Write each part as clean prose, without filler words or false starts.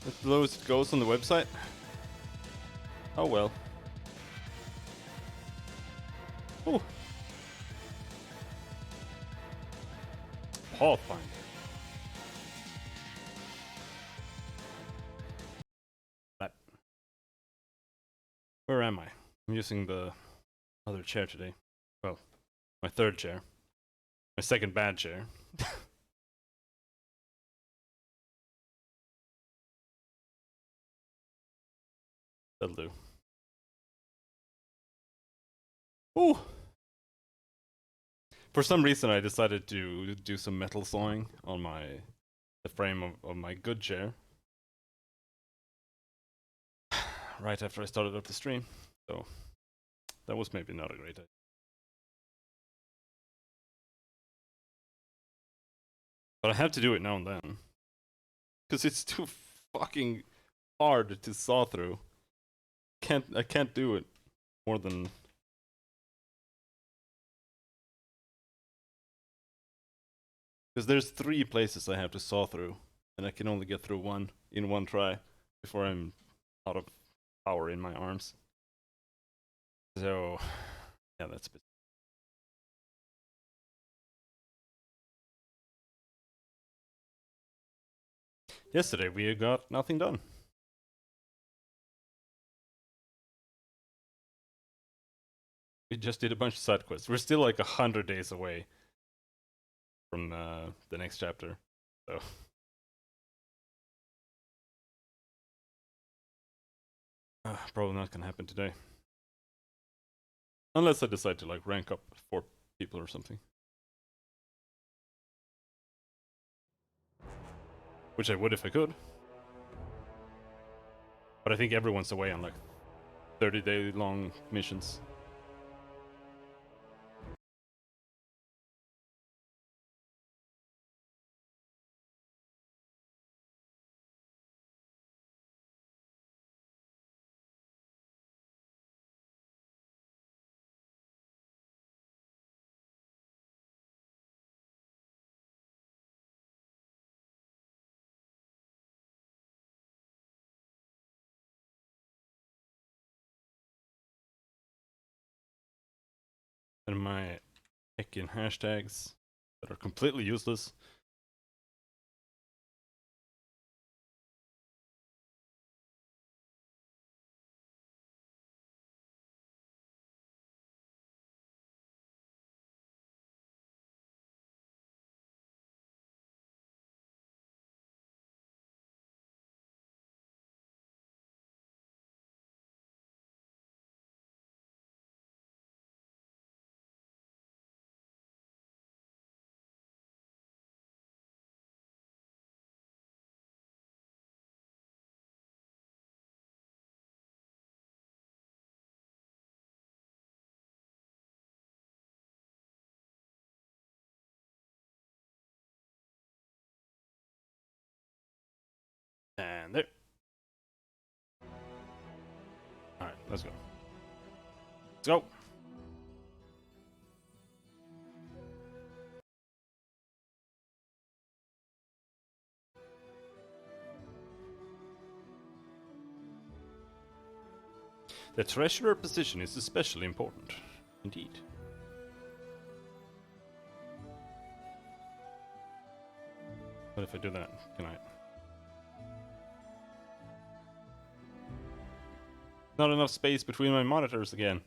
As low as it goes on the website. Oh well. Oh. Pathfinder. That. Where am I? I'm using the other chair today. Well, my third chair. My second bad chair. That'll do. Ooh! For some reason I decided to do some metal sawing on the frame of my good chair. Right after I started up the stream. So that was maybe not a great idea. But I have to do it now and then. Because it's too fucking hard to saw through. I can't do it more than... Because there's 3 places I have to saw through. And I can only get through one in one try before I'm out of power in my arms. So, yeah, that's a bit... Yesterday we got nothing done. We just did a bunch of side quests. We're still like 100 days away from the next chapter, so... probably not gonna happen today. Unless I decide to like rank up 4 people or something. Which I would if I could. But I think everyone's away on like 30-day long missions. And my heckin' hashtags that are completely useless. And there. Alright, let's go. Let's go! The treasurer position is especially important. Indeed. What if I do that? Can I? Not enough space between my monitors again.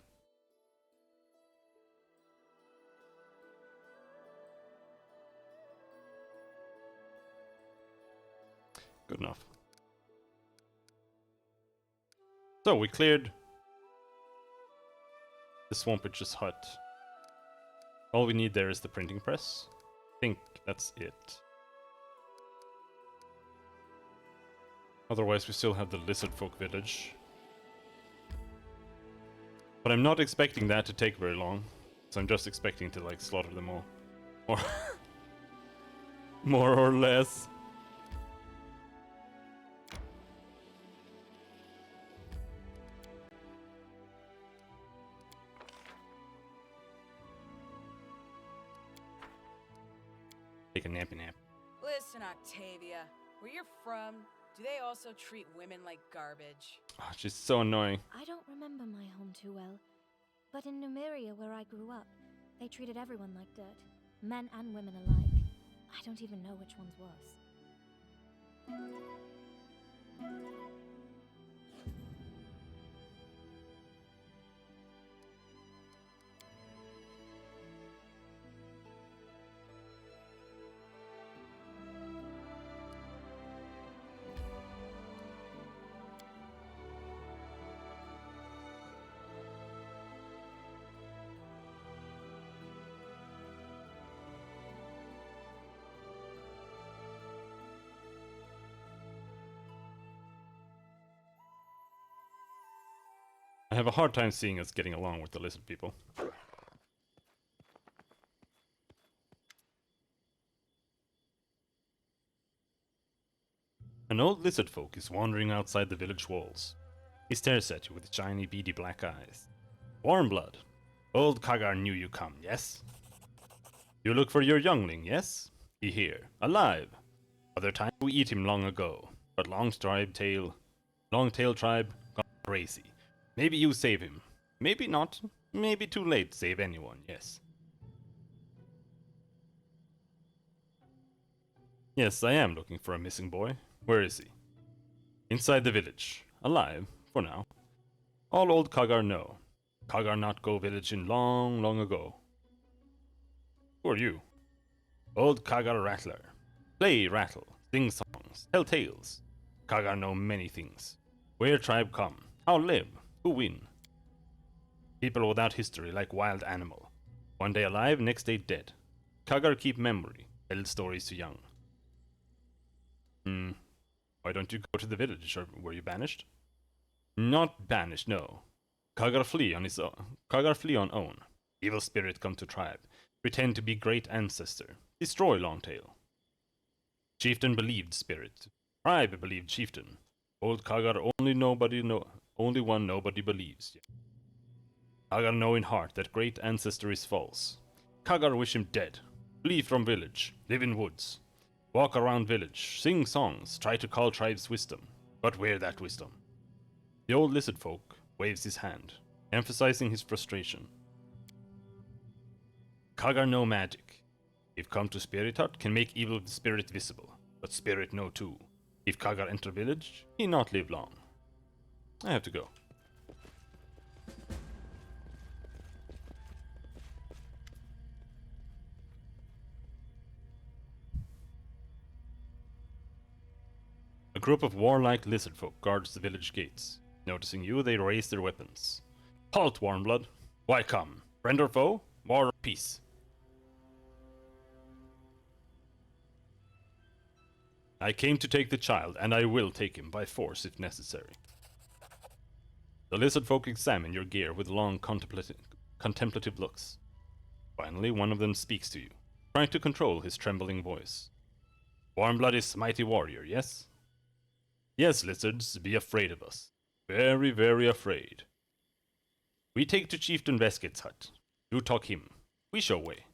Good enough. So we cleared the Swampitch's hut. All we need there is the printing press. I think that's it. Otherwise we still have the lizard folk village. But I'm not expecting that to take very long. So I'm just expecting to like slaughter them all. Or more or less. Take a nappy nap. Listen, Octavia, where you're from, Do they also treat women like garbage? Oh, she's so annoying. I don't remember my home too well, but in Numeria, where I grew up, they treated everyone like dirt, men and women alike. I don't even know which one's worse. I have a hard time seeing us getting along with the lizard people. An old lizard folk is wandering outside the village walls. He stares at you with shiny, beady black eyes. Warm blood. Old Kagar knew you come, yes? You look for your youngling, yes? He here, alive. Other time we eat him long ago, but long tail tribe gone crazy. Maybe you save him. Maybe not. Maybe too late to save anyone, yes. Yes, I am looking for a missing boy. Where is he? Inside the village. Alive, for now. All old Kagar know. Kagar not go village in long, long ago. Who are you? Old Kagar rattler. Play rattle, sing songs, tell tales. Kagar know many things. Where tribe come? How live? Who win? People without history like wild animal. One day alive, next day dead. Kagar keep memory, tell stories to young. Why don't you go to the village, or were you banished? Not banished, no. Kagar flee on his own. Kagar flee on own. Evil spirit come to tribe. Pretend to be great ancestor. Destroy Longtail. Chieftain believed spirit. Tribe believed chieftain. Old Kagar only one nobody believes. Kagar know in heart that great ancestor is false. Kagar wish him dead. Flee from village. Live in woods. Walk around village. Sing songs. Try to call tribe's wisdom. But where that wisdom? The old lizard folk waves his hand, emphasizing his frustration. Kagar know magic. If come to spirit hut, can make evil spirit visible. But spirit know too. If Kagar enter village, he not live long. I have to go. A group of warlike lizard folk guards the village gates. Noticing you, they raise their weapons. Halt, Warmblood. Why come? Friend or foe? War or peace? I came to take the child, and I will take him by force if necessary. The lizard folk examine your gear with long contemplative looks. Finally, one of them speaks to you, trying to control his trembling voice. Warmblood is mighty warrior, yes? Yes, lizards, be afraid of us. Very, very afraid. We take to Chieftain Vesket's hut. You talk him. We show way.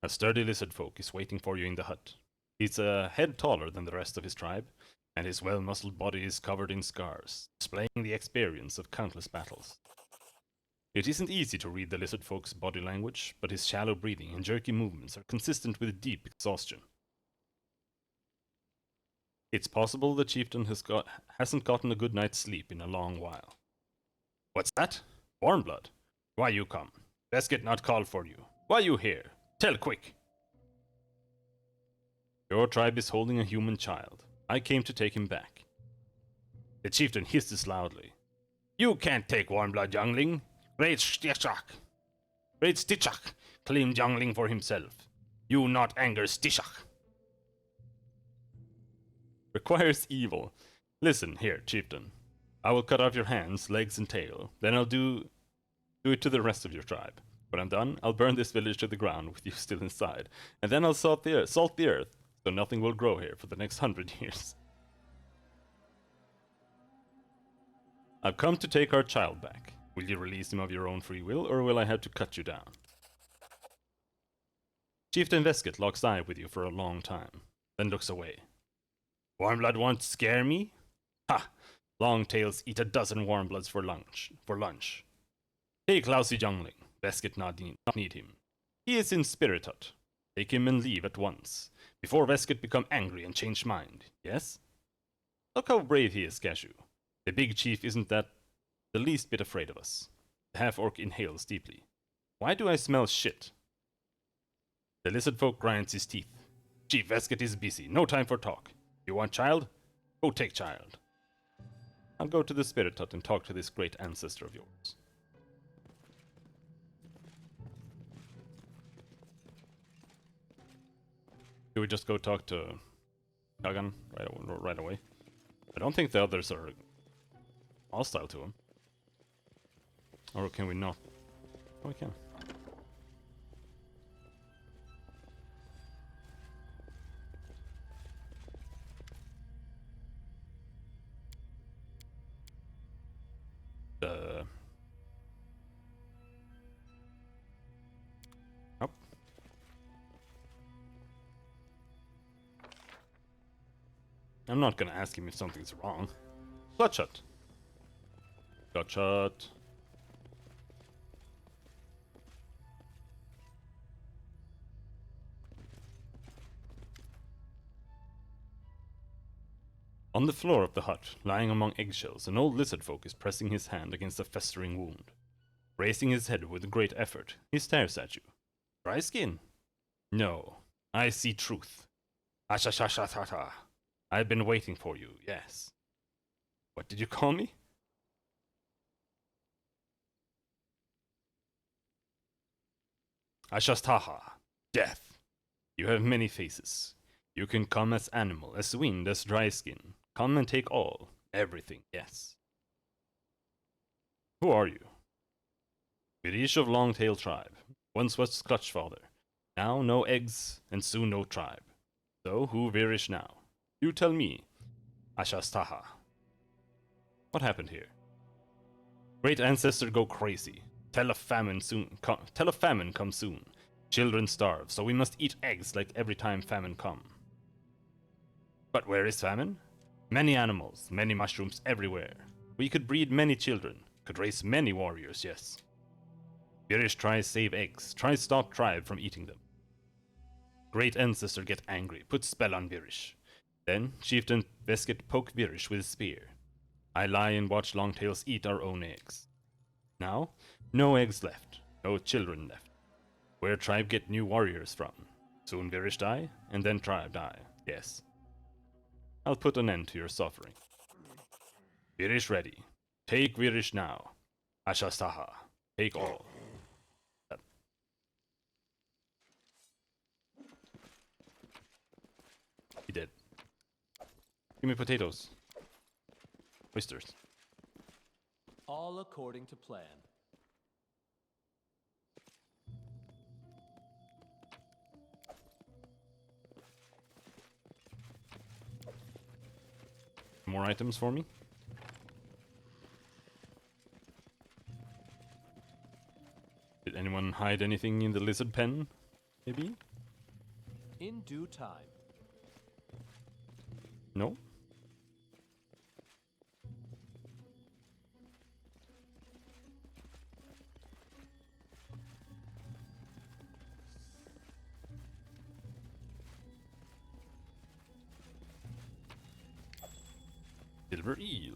A sturdy lizard folk is waiting for you in the hut. He's a head taller than the rest of his tribe, and his well-muscled body is covered in scars, displaying the experience of countless battles. It isn't easy to read the lizard folk's body language, but his shallow breathing and jerky movements are consistent with deep exhaustion. It's possible the chieftain hasn't gotten a good night's sleep in a long while. What's that? Warmblood? Why you come? Vesket not call for you. Why you here? Tell quick! Your tribe is holding a human child. I came to take him back. The chieftain hisses loudly. You can't take Warmblood, youngling. Great Stishak claimed youngling for himself. You not anger Stishak. Requires evil. Listen here, chieftain. I will cut off your hands, legs, and tail. Then I'll do it to the rest of your tribe. When I'm done, I'll burn this village to the ground with you still inside. And then I'll salt the earth, so nothing will grow here for the next 100 years. I've come to take our child back. Will you release him of your own free will, or will I have to cut you down? Chieftain Vesket locks eye with you for a long time, then looks away. Warmblood won't scare me? Ha! Longtails eat a dozen warmbloods for lunch. Take lousy youngling. Veskit not need him. He is in Spirit Hut. Take him and leave at once, before Veskit become angry and change mind, yes? Look how brave he is, Cashew. The big chief isn't that the least bit afraid of us. The half-orc inhales deeply. Why do I smell shit? The lizard folk grinds his teeth. Chief Veskit is busy, no time for talk. You want child? Go take child. I'll go to the Spirit Hut and talk to this great ancestor of yours. Do we just go talk to Kagan right away? I don't think the others are hostile to him. Or can we not? Oh, we can. Up. I'm not gonna ask him if something's wrong. Bloodshot. Bloodshot. On the floor of the hut, lying among eggshells, an old lizard folk is pressing his hand against a festering wound. Raising his head with great effort, he stares at you. Dry skin? No, I see truth. Ashashashatata. I've been waiting for you, yes. What did you call me? Ashastaha. Death. You have many faces. You can come as animal, as wind, as dry skin. Come and take all. Everything, yes. Who are you? Virish of Longtail tribe. Once was Clutch father. Now no eggs, and soon no tribe. So who Virish now? You tell me. Ashastaha. What happened here? Great ancestor go crazy. Tell a famine come soon. Children starve, so we must eat eggs like every time famine come. But where is famine? Many animals, many mushrooms everywhere. We could breed many children, could raise many warriors, yes. Virish tries save eggs, tries stop tribe from eating them. Great ancestor get angry, put spell on Virish. Then Chieftain Veskit poke Virish with spear. I lie and watch Longtails eat our own eggs. Now, no eggs left, no children left. Where tribe get new warriors from? Soon Virish die, and then tribe die, yes. I'll put an end to your suffering. Virish ready. Take Virish now. Ashastaha. Take all. He did. Give me potatoes. Oysters. All according to plan. More items for me? Did anyone hide anything in the lizard pen? Maybe? In due time. No? Silver eel.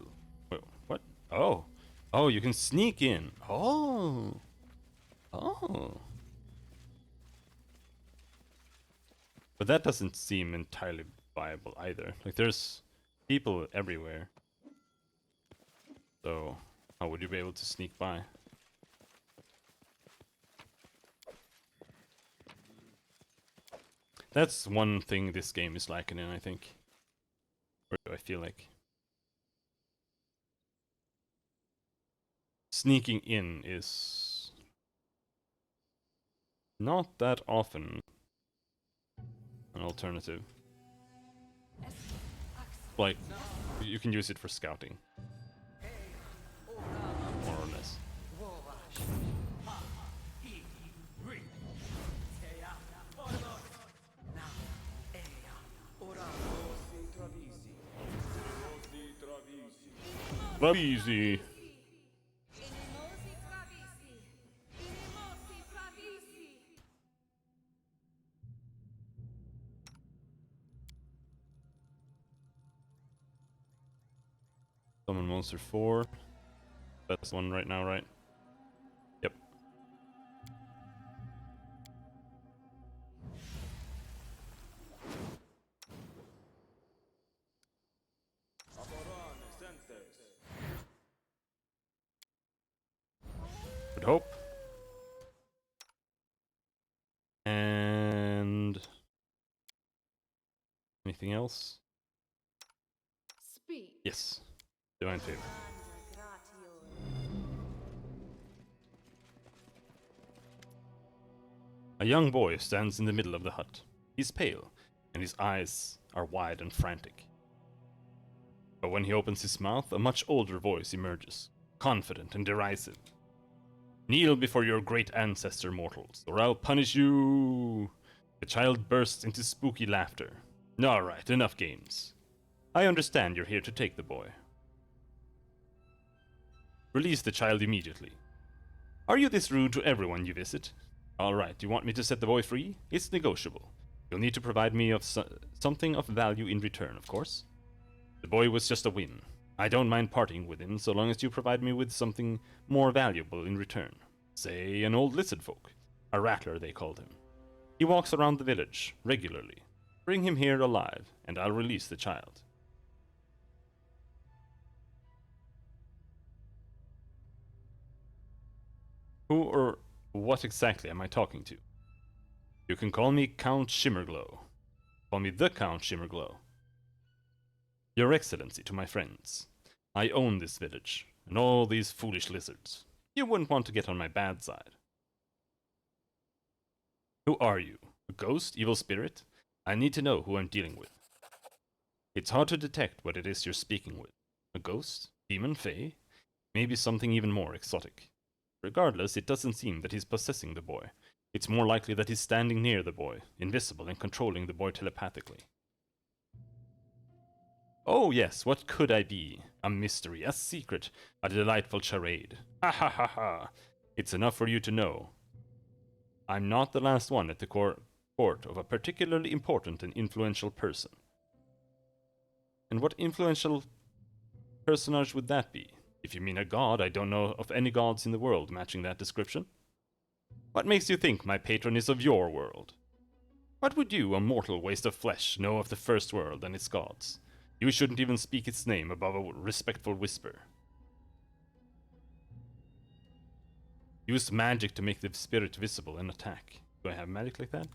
Wait, what? Oh. Oh, you can sneak in. Oh. Oh. But that doesn't seem entirely viable either. Like, there's people everywhere. So, how would you be able to sneak by? That's one thing this game is lacking in, I think. Or do I feel like? Sneaking in is not that often an alternative. Like, you can use it for scouting. More or less. Easy. Summon monster 4. That's one right now, right? Yep. Good hope. And anything else? Speak. Yes. Divine favor. A young boy stands in the middle of the hut. He's pale, and his eyes are wide and frantic. But when he opens his mouth, a much older voice emerges, confident and derisive. Kneel before your great ancestor, mortals, or I'll punish you! The child bursts into spooky laughter. Alright, enough games. I understand you're here to take the boy. Release the child immediately. Are you this rude to everyone you visit? Alright, you want me to set the boy free? It's negotiable. You'll need to provide me of something of value in return, of course. The boy was just a whim. I don't mind parting with him so long as you provide me with something more valuable in return. Say, an old lizard folk. A rattler, they called him. He walks around the village, regularly. Bring him here alive, and I'll release the child. Who or what exactly am I talking to? You can call me Count Shimmerglow. Call me the Count Shimmerglow. Your Excellency, to my friends. I own this village, and all these foolish lizards. You wouldn't want to get on my bad side. Who are you? A ghost? Evil spirit? I need to know who I'm dealing with. It's hard to detect what it is you're speaking with. A ghost? Demon? Fae? Maybe something even more exotic. Regardless, it doesn't seem that he's possessing the boy. It's more likely that he's standing near the boy, invisible and controlling the boy telepathically. Oh yes, what could I be? A mystery, a secret, a delightful charade. Ha ha ha ha! It's enough for you to know. I'm not the last one at the court of a particularly important and influential person. And what influential personage would that be? If you mean a god, I don't know of any gods in the world matching that description. What makes you think my patron is of your world? What would you, a mortal waste of flesh, know of the first world and its gods? You shouldn't even speak its name above a respectful whisper. Use magic to make the spirit visible and attack. Do I have magic like that?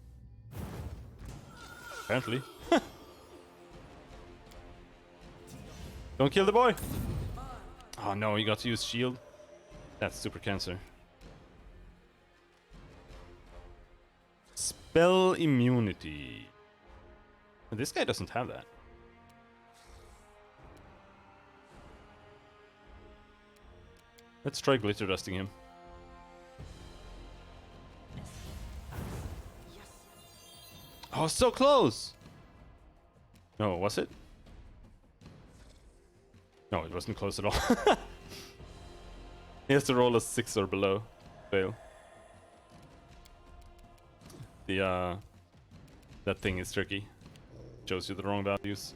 Apparently. Don't kill the boy! Oh no, you got to use shield. That's super cancer. Spell immunity. This guy doesn't have that. Let's try glitter dusting him. Oh, so close! No, was it? No, it wasn't close at all. He has to roll a 6 or below. Fail. The, that thing is tricky. Shows you the wrong values.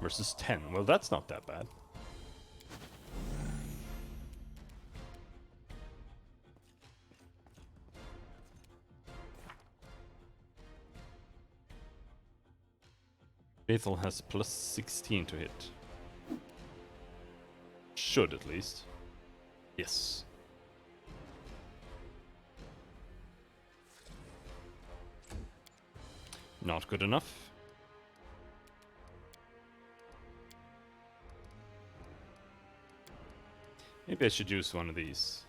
Versus 10. Well, that's not that bad. Faithful has plus 16 to hit. Should at least. Yes. Not good enough. Maybe I should use one of these.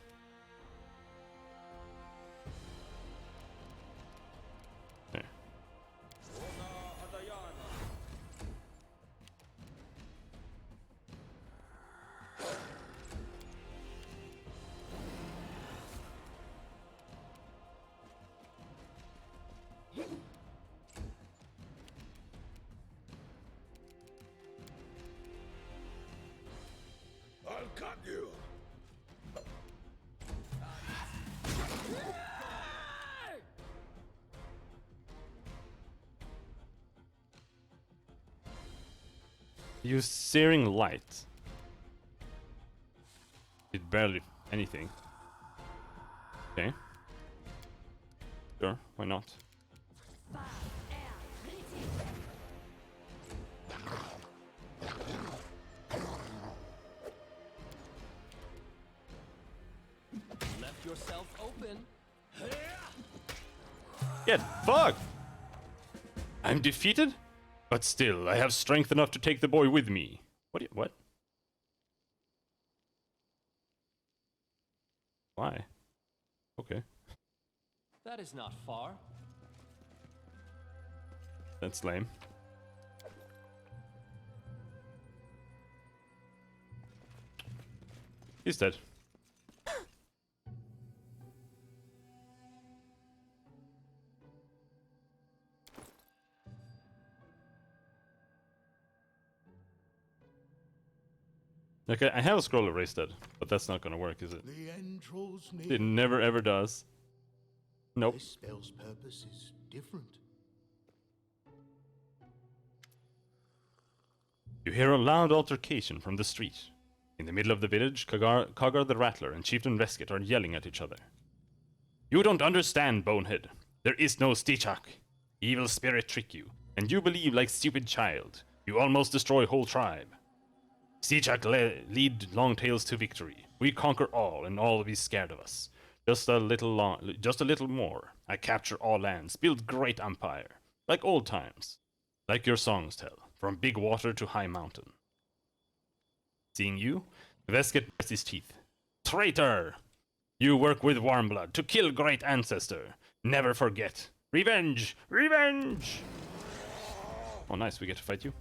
There. Use searing light. Did barely anything. Okay. Sure, why not? Left yourself open. Get fucked! I'm defeated? But still, I have strength enough to take the boy with me. What? Why? Okay, That is not far. that's lame. He's dead. Okay, I have a scroll erase dead, but that's not gonna work, is it? The end draws near. It never ever does. Nope. This spell's purpose is different. You hear a loud altercation from the street. In the middle of the village, Kagar the Rattler and Chieftain Reskit are yelling at each other. You don't understand, bonehead. There is no Stichak. Evil spirit trick you, and you believe like stupid child. You almost destroy whole tribe. Stichak lead Longtails to victory. We conquer all, and all will be scared of us. Just a little more. I capture all lands, build great empire, like old times, like your songs tell, from big water to high mountain. Seeing you, Veskit bares his teeth. Traitor! You work with Warmblood to kill great ancestor. Never forget. Revenge! Revenge! Oh, nice. We get to fight you.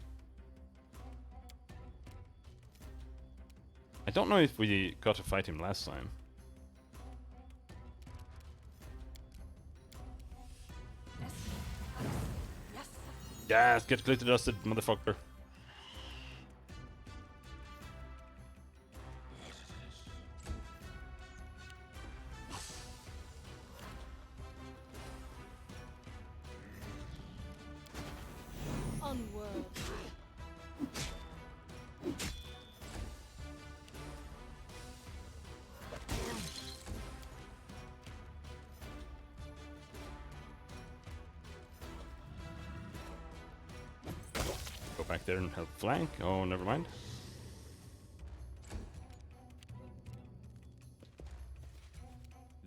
I don't know if we got to fight him last time. Yes, get glitter dusted, motherfucker. Onward. Go back there and help flank. Oh, never mind.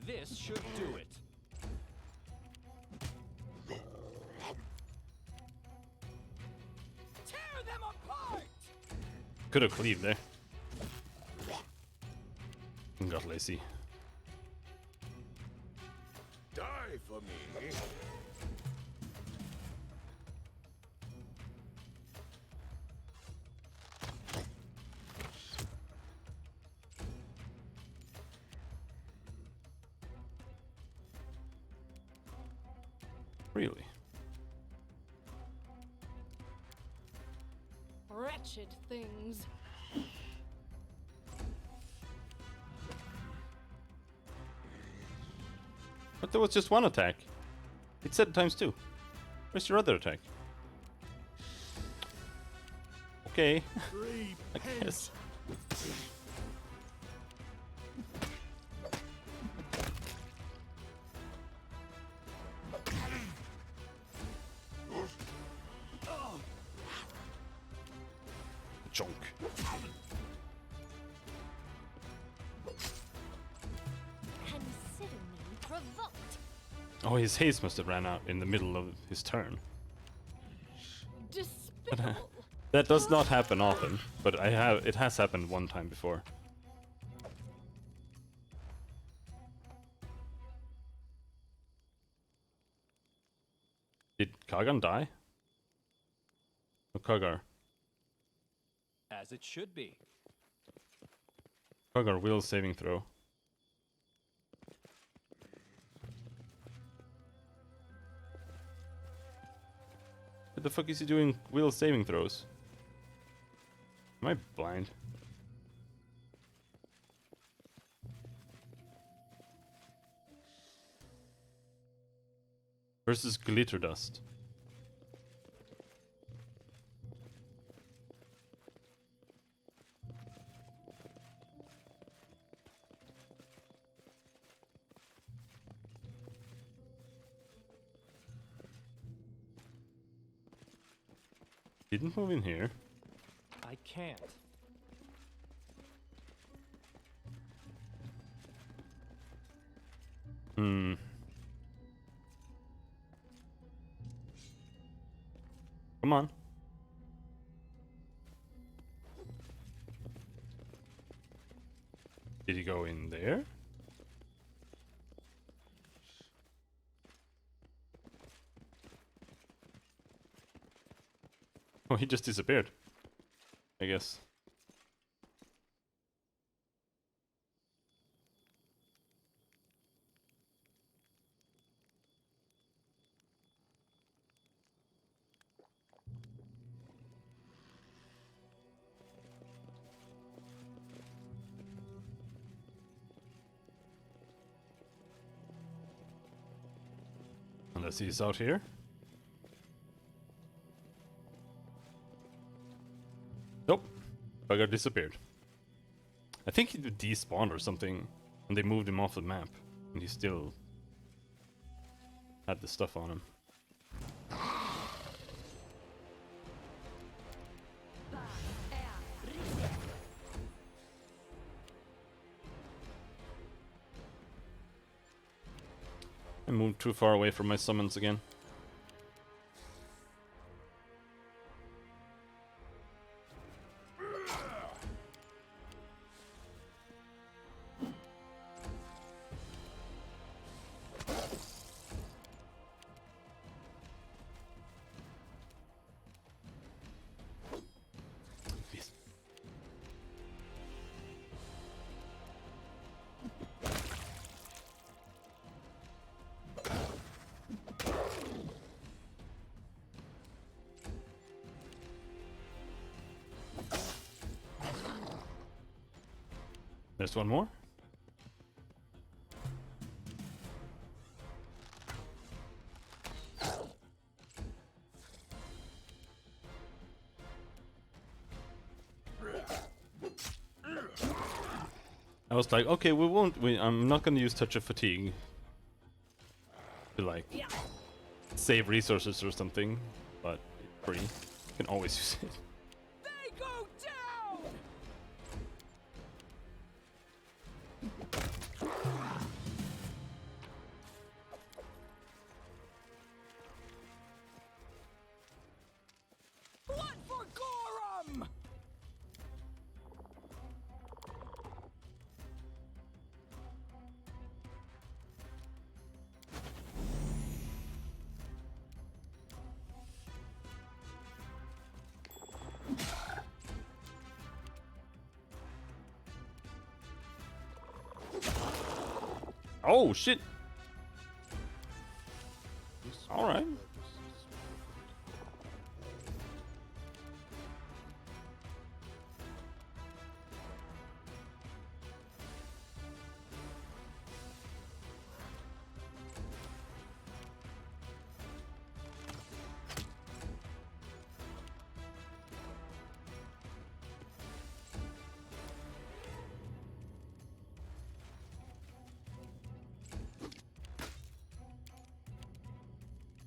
This should do it. Tear them apart! Could have cleaved there. Got lazy. Die for me. Really? Wretched things. But there was just one attack. It said ×2. Where's your other attack? Okay, I guess. Chunk. Consider me provoked. Oh, his haste must have ran out in the middle of his turn. Despicable. That does not happen often, but it has happened one time before. Did Kagan die? Oh, Kagar. As it should be. Kagar will saving throw. What the fuck is he doing will saving throws? Am I blind? Versus glitter dust. Didn't move in here. I can't. Hmm. Come on. Did he go in there? Oh, he just disappeared. I guess. Unless he's out here. Nope. Bugger disappeared. I think he despawned or something, and they moved him off the map, and he still had the stuff on him. I moved too far away from my summons again. Please. There's one more. I was like, okay, I'm not gonna use Touch of Fatigue to like save resources or something, but it's free. You can always use it. They go down! Blood for Gorum! Oh shit! This All right. purpose is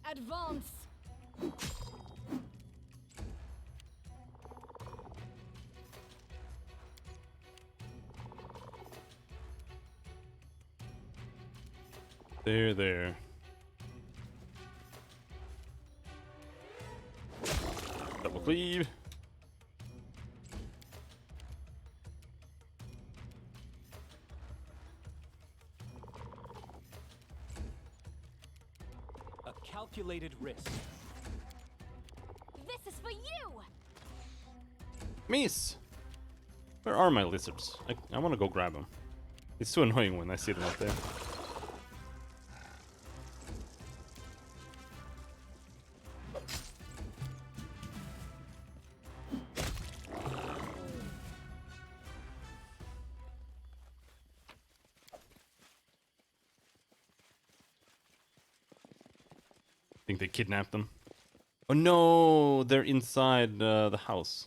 Advance! There. Double cleave. A calculated risk. This is for you! Meese! Where are my lizards? I want to go grab them. It's too annoying when I see them out there. Think they kidnapped them. Oh no, they're inside the house.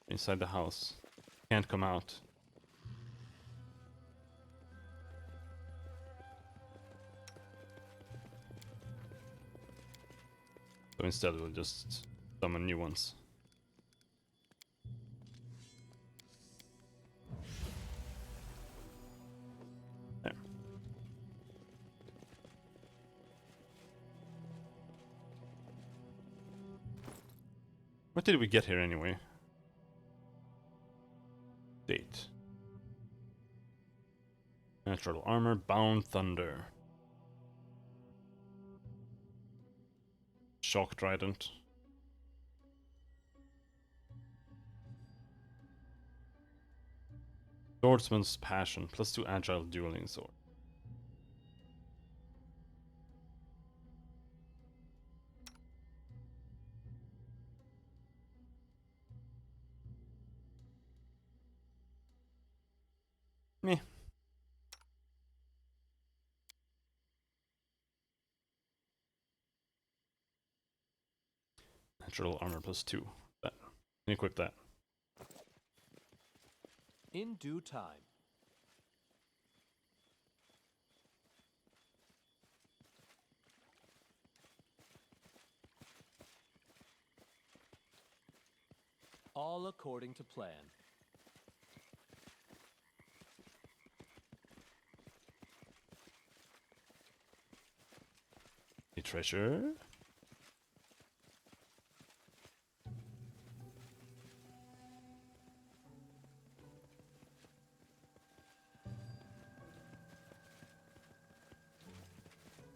Inside the house. Can't come out. So instead we'll just summon new ones. There. What did we get here anyway? Date. Natural armor, bound thunder. Shock trident. Swordsman's passion, +2 agile dueling sword. Meh. Natural armor +2. That. Equip that. In due time. All according to plan. A treasure.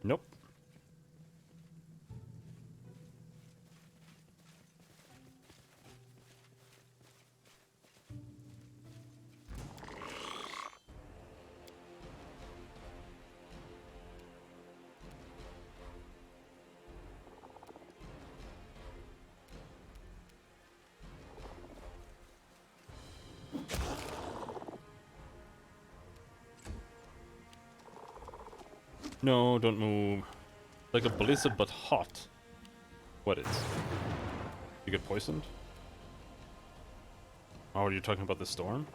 Nope. No, don't move. Like a blizzard, but hot. What is? You get poisoned? Oh, are you talking about the storm?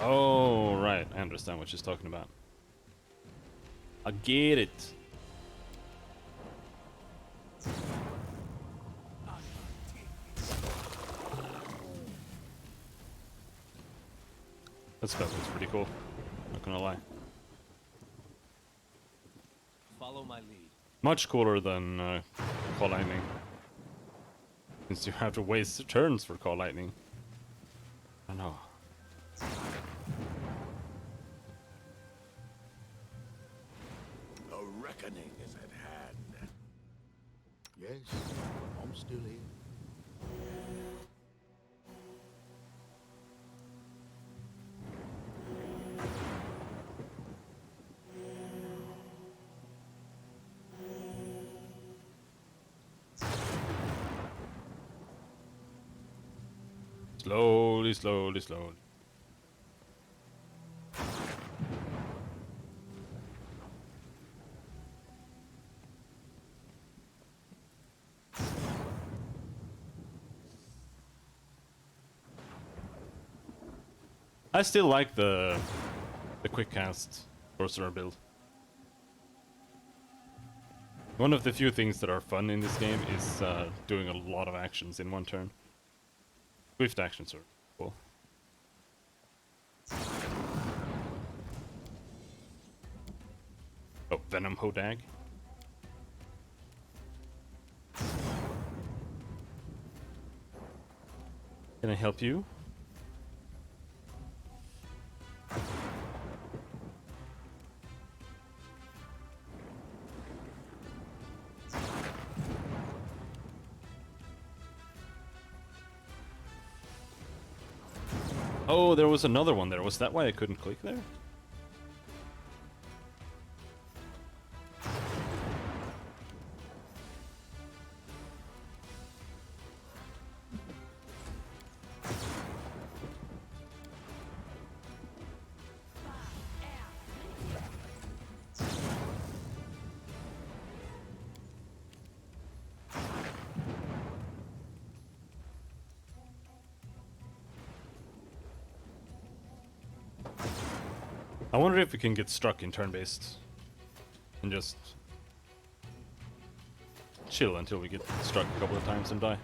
Oh, right. I understand what she's talking about. I get it. That spell looks pretty cool. Not gonna lie. Follow my lead. Much cooler than Call Lightning. Since you have to waste turns for Call Lightning. I don't know. A reckoning is at hand. Yes, I'm still here. Slowly, slowly, slowly. I still like the quick cast sorcerer build. One of the few things that are fun in this game is doing a lot of actions in one turn. Swift actions are cool. Oh, Venom Hodag. Can I help you? Oh, there was another one there. Was that why I couldn't click there? I wonder if we can get struck in turn-based and just chill until we get struck a couple of times and die.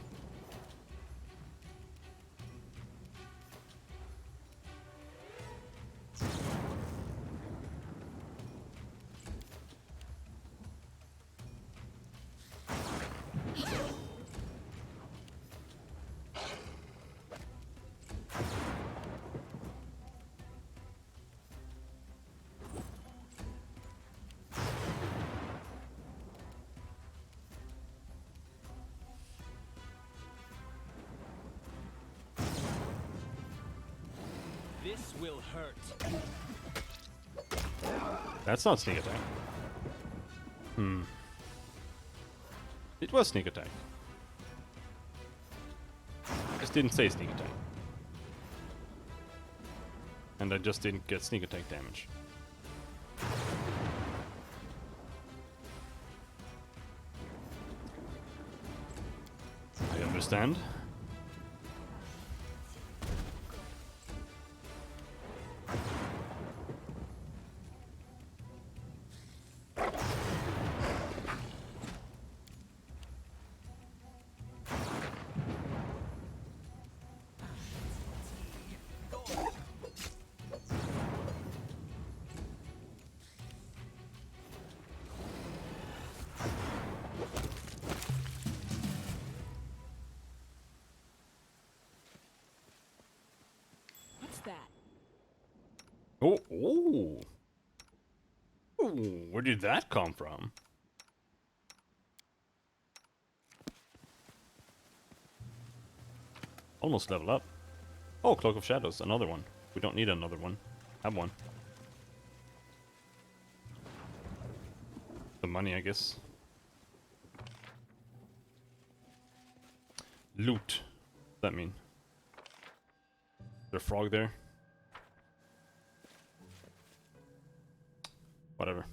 This will hurt. That's not sneak attack. It was sneak attack. Just didn't say sneak attack. And I just didn't get sneak attack damage. I understand. What's that? Oh, oh. Ooh, where did that come from? Almost level up. Oh, Cloak of Shadows, another one. We don't need another one. Have one. The money, I guess. Loot. What's that mean? Is there a frog there? Whatever.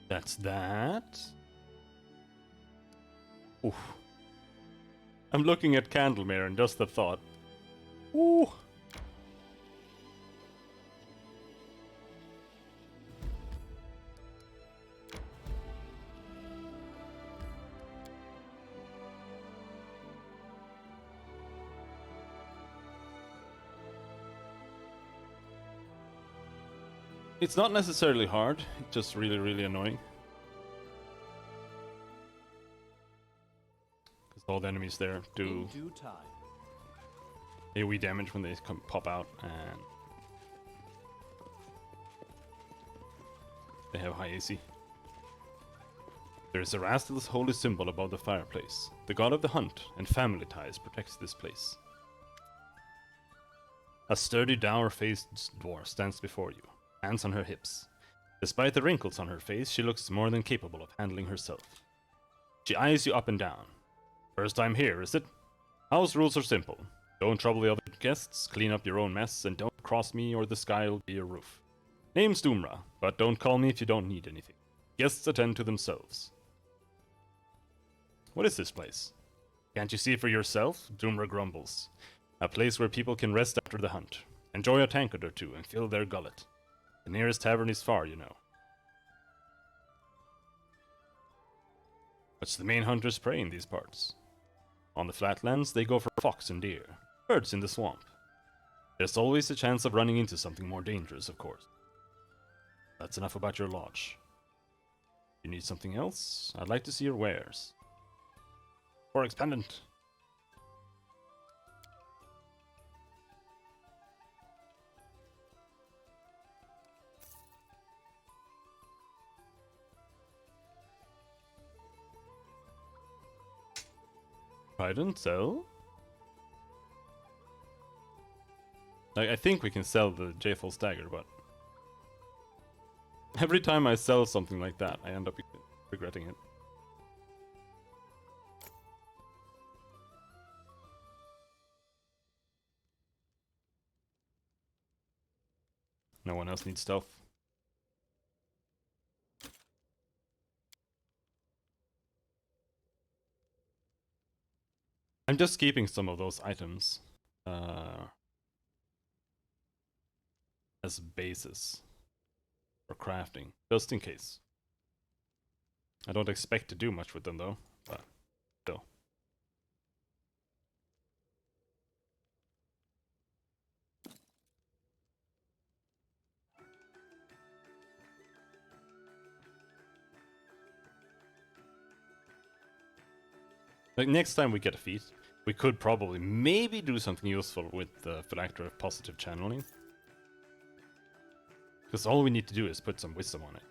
That's that. Oof. I'm looking at Candlemere and just the thought. Ooh. It's not necessarily hard, it's just really, really annoying. Because all the enemies there do In due time. AoE damage when they pop out, and they have high AC. There is Erastil's holy symbol above the fireplace. The god of the hunt and family ties protects this place. A sturdy, dour-faced dwarf stands before you, hands on her hips. Despite the wrinkles on her face, she looks more than capable of handling herself. She eyes you up and down. First time here, is it? House rules are simple. Don't trouble the other guests, clean up your own mess, and don't cross me or the sky will be your roof. Name's Doomra, but don't call me if you don't need anything. Guests attend to themselves. What is this place? Can't you see for yourself? Doomra grumbles. A place where people can rest after the hunt, enjoy a tankard or two, and fill their gullet. The nearest tavern is far, you know. What's the main hunter's prey in these parts? On the flatlands, they go for fox and deer. Birds in the swamp. There's always a chance of running into something more dangerous, of course. That's enough about your lodge. You need something else? I'd like to see your wares. For expandant. Trident, sell? I think we can sell the J-Full Stagger, but every time I sell something like that, I end up regretting it. No one else needs stealth. I'm just keeping some of those items as bases for crafting, just in case. I don't expect to do much with them though, but still. Like next time we get a feat, we could probably maybe do something useful with the Phylactery of Positive Channeling. Because all we need to do is put some wisdom on it.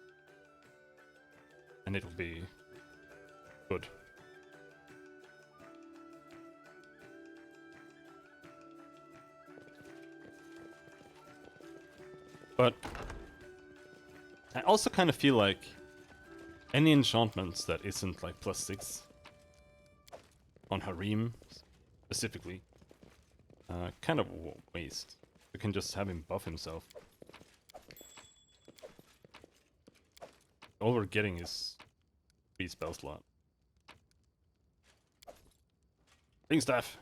And it'll be good. But I also kind of feel like any enchantments that isn't like +6 on Harem specifically, kind of waste. We can just have him buff himself. All we're getting is 3 spell slot. Ring staff.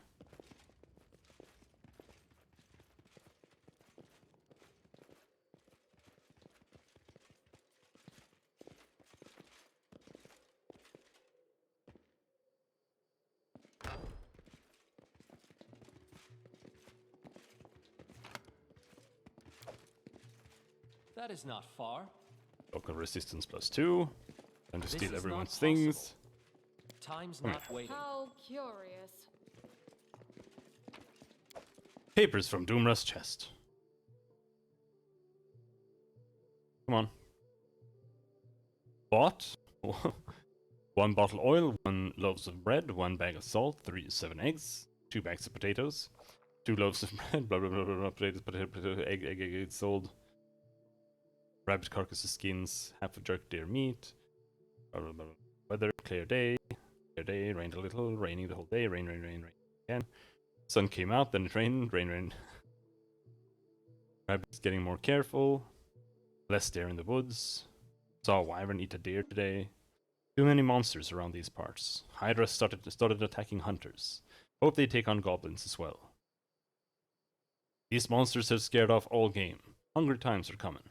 That is not far. Local resistance +2. And to This steal is everyone's not things. possible. Time's Come not waiting. How curious. Papers from Doomra's chest. Come on. Bought 1 bottle oil, 1 loaves of bread, 1 bag of salt, 7 eggs, 2 bags of potatoes, 2 loaves of bread, blah blah blah blah, blah potato, egg, sold. Rabbit carcasses, skins, half of jerk deer meat. Blah, blah, blah. Weather, clear day, rained a little, raining the whole day, rain again. Sun came out, then it rained, rain. Rabbit's getting more careful. Less deer in the woods. Saw a wyvern eat a deer today. Too many monsters around these parts. Hydra started attacking hunters. Hope they take on goblins as well. These monsters have scared off all game. Hungry times are coming.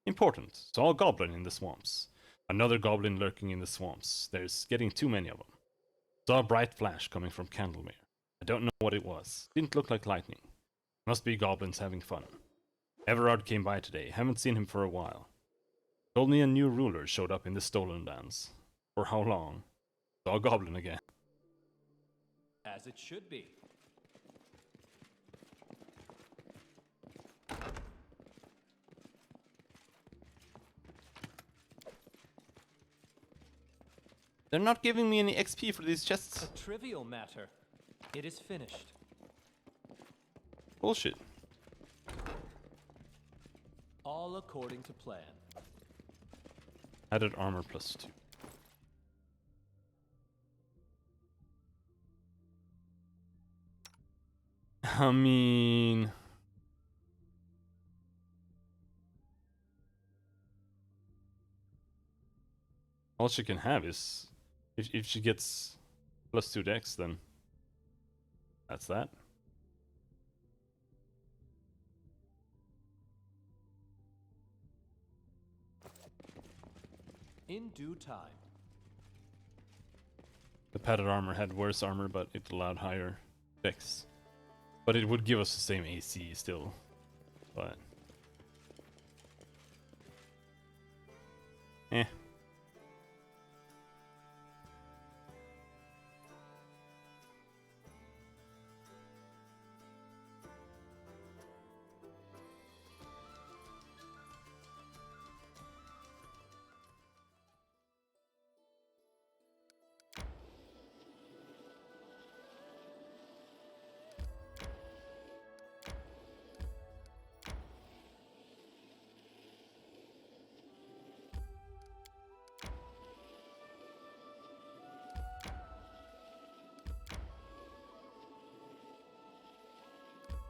Important. Saw a goblin in the swamps. Another goblin lurking in the swamps. There's getting too many of them. Saw a bright flash coming from Candlemere. I don't know what it was. Didn't look like lightning. Must be goblins having fun. Everard came by today. Haven't seen him for a while. Told me a new ruler showed up in the Stolen Lands. For how long? Saw a goblin again. As it should be. They're not giving me any XP for these chests. A trivial matter. It is finished. Bullshit. All according to plan. Added armor +2. I mean... all she can have is... If she gets +2 dex, then... that's that. In due time. The padded armor had worse armor, but it allowed higher dex. But it would give us the same AC still. But... eh.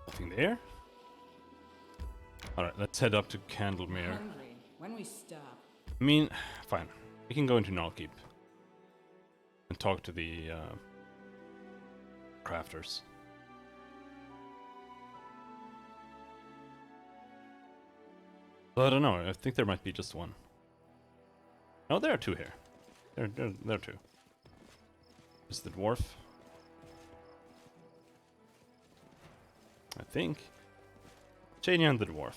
Nothing there. Alright, let's head up to Candlemere. Hungry. When we stop. I mean, fine. We can go into Nullkeep and talk to the crafters. Well, I don't know. I think there might be just one. No, there are two here. There are two. Is the dwarf? I think. Jania and the dwarf.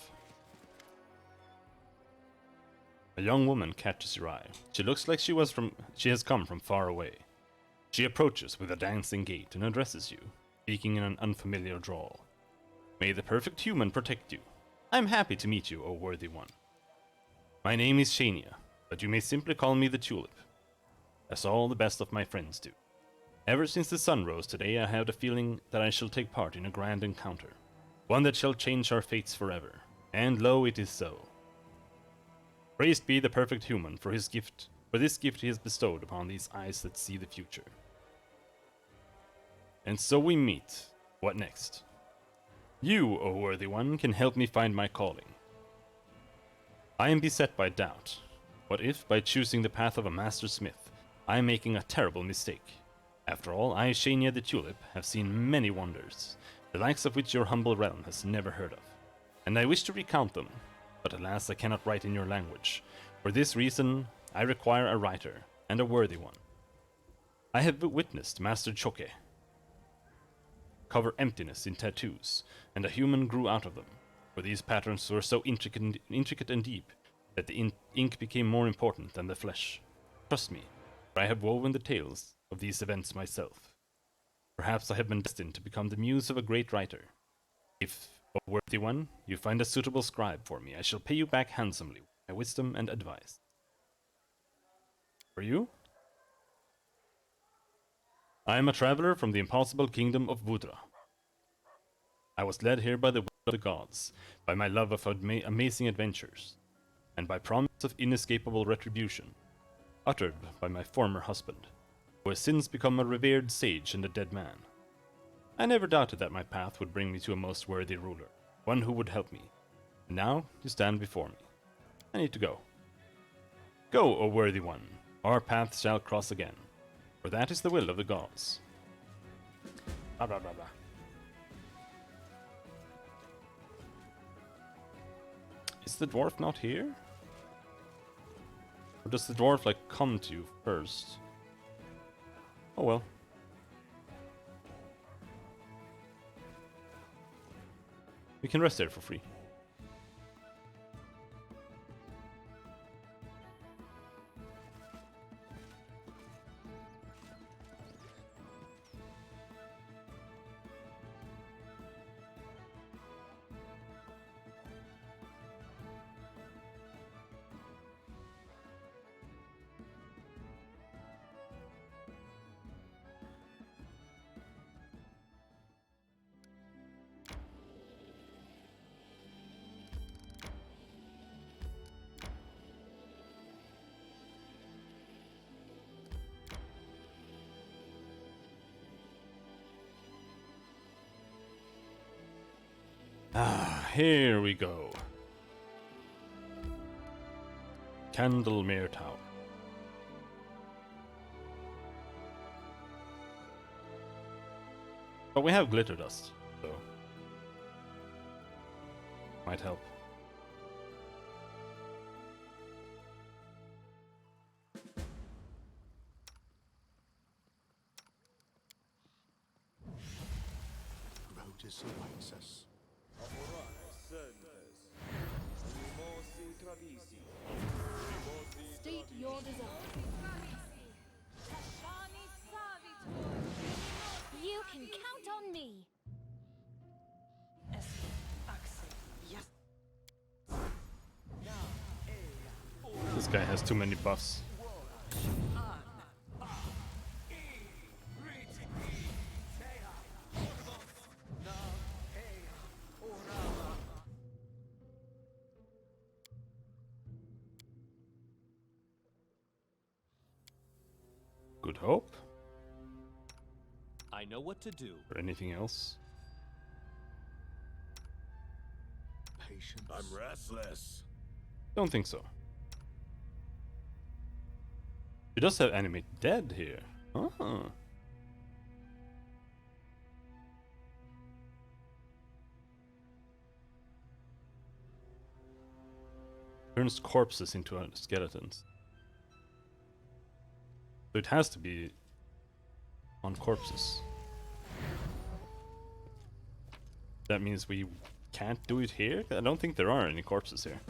A young woman catches your eye. She looks like she has come from far away. She approaches with a dancing gait and addresses you, speaking in an unfamiliar drawl. May the perfect human protect you. I am happy to meet you, O worthy one. My name is Shania, but you may simply call me the Tulip, as all the best of my friends do. Ever since the sun rose today, I had a feeling that I shall take part in a grand encounter, one that shall change our fates forever, and lo, it is so. Praised be the perfect human for this gift he has bestowed upon these eyes that see the future. And so we meet. What next? You, O worthy one, can help me find my calling. I am beset by doubt. What if, by choosing the path of a master smith, I am making a terrible mistake? After all, I, Shania the Tulip, have seen many wonders, the likes of which your humble realm has never heard of, and I wish to recount them, but alas I cannot write in your language. For this reason, I require a writer, and a worthy one. I have witnessed Master Choke cover emptiness in tattoos, and a human grew out of them, for these patterns were so intricate and deep that the ink became more important than the flesh. Trust me, for I have woven the tales of these events myself. Perhaps I have been destined to become the muse of a great writer. If, O worthy one, you find a suitable scribe for me, I shall pay you back handsomely with my wisdom and advice. For you? I am a traveler from the impossible kingdom of Vudra. I was led here by the will of the gods, by my love of amazing adventures, and by promise of inescapable retribution, uttered by my former husband, who has since become a revered sage and a dead man. I never doubted that my path would bring me to a most worthy ruler, one who would help me. And now you stand before me. I need to go. Go, O worthy one, our paths shall cross again, for that is the will of the gods. Blah blah blah blah. Is the dwarf not here? Or does the dwarf like come to you first? Oh well. We can rest there for free. Ah, here we go. Candlemere Tower. But we have glitter dust, so might help. Rotus awaits us. State your desire. You can count on me! This guy has too many buffs. Good hope. I know what to do. Or anything else? patience. I'm restless. Don't think so. She does have animate dead here. Ah. Turns corpses into skeletons. So it has to be on corpses. That means we can't do it here? I don't think there are any corpses here.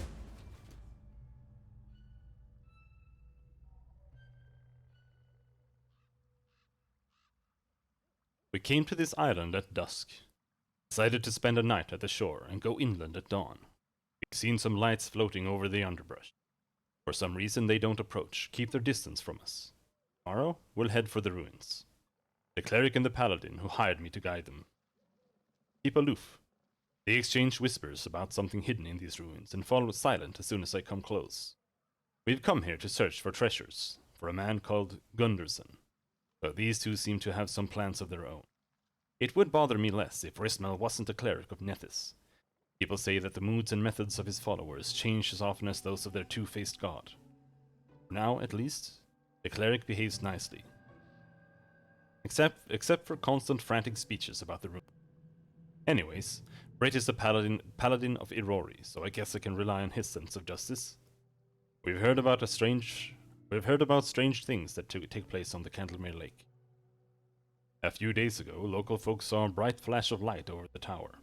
We came to this island at dusk. Decided to spend a night at the shore and go inland at dawn. We've seen some lights floating over the underbrush. For some reason they don't approach, keep their distance from us. Tomorrow, we'll head for the ruins. The cleric and the paladin who hired me to guide them keep aloof. They exchange whispers about something hidden in these ruins and fall silent as soon as I come close. We've come here to search for treasures, for a man called Gunderson. But these two seem to have some plans of their own. It would bother me less if Rismal wasn't a cleric of Nethys. People say that the moods and methods of his followers change as often as those of their two-faced god. For now, at least, the cleric behaves nicely. Except for constant frantic speeches about the room. Anyways, Brett is the paladin of Irori, so I guess I can rely on his sense of justice. We've heard about strange things that take place on the Candlemere Lake. A few days ago, local folks saw a bright flash of light over the tower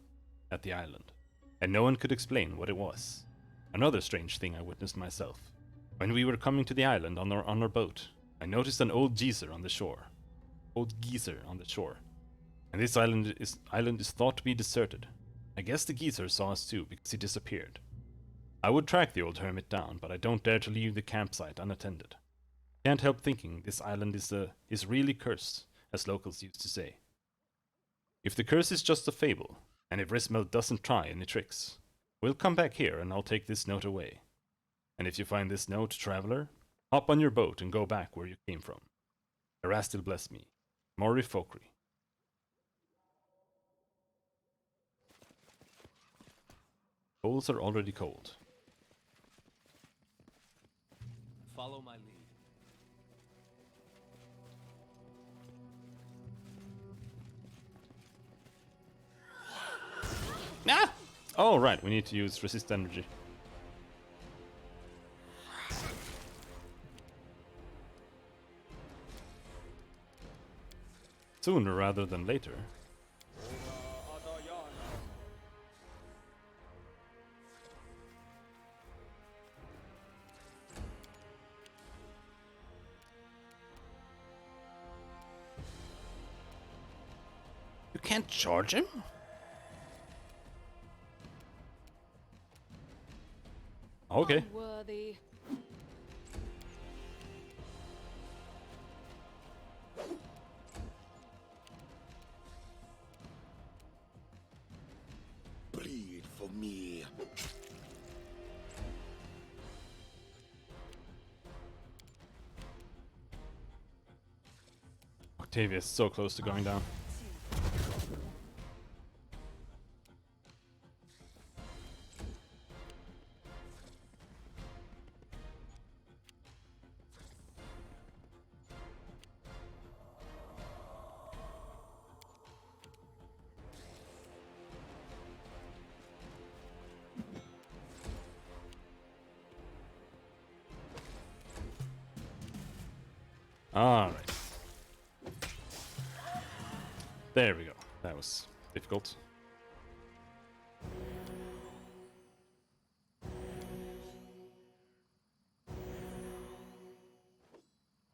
at the island, and no one could explain what it was. Another strange thing I witnessed myself. When we were coming to the island on our boat, I noticed an old geezer on the shore. And this island is thought to be deserted. I guess the geezer saw us too because he disappeared. I would track the old hermit down, but I don't dare to leave the campsite unattended. Can't help thinking this island is really cursed, as locals used to say. If the curse is just a fable, and if Rismel doesn't try any tricks, we'll come back here and I'll take this note away. And if you find this note, traveler, hop on your boat and go back where you came from. Erastil bless me. Mori Fokri. Coals are already cold. Follow my lead. Ah! Oh, right, we need to use resist energy. Sooner rather than later. You can't charge him? Okay. Unworthy. Bleed for me. Octavia is so close to going down. Alright. There we go. That was difficult.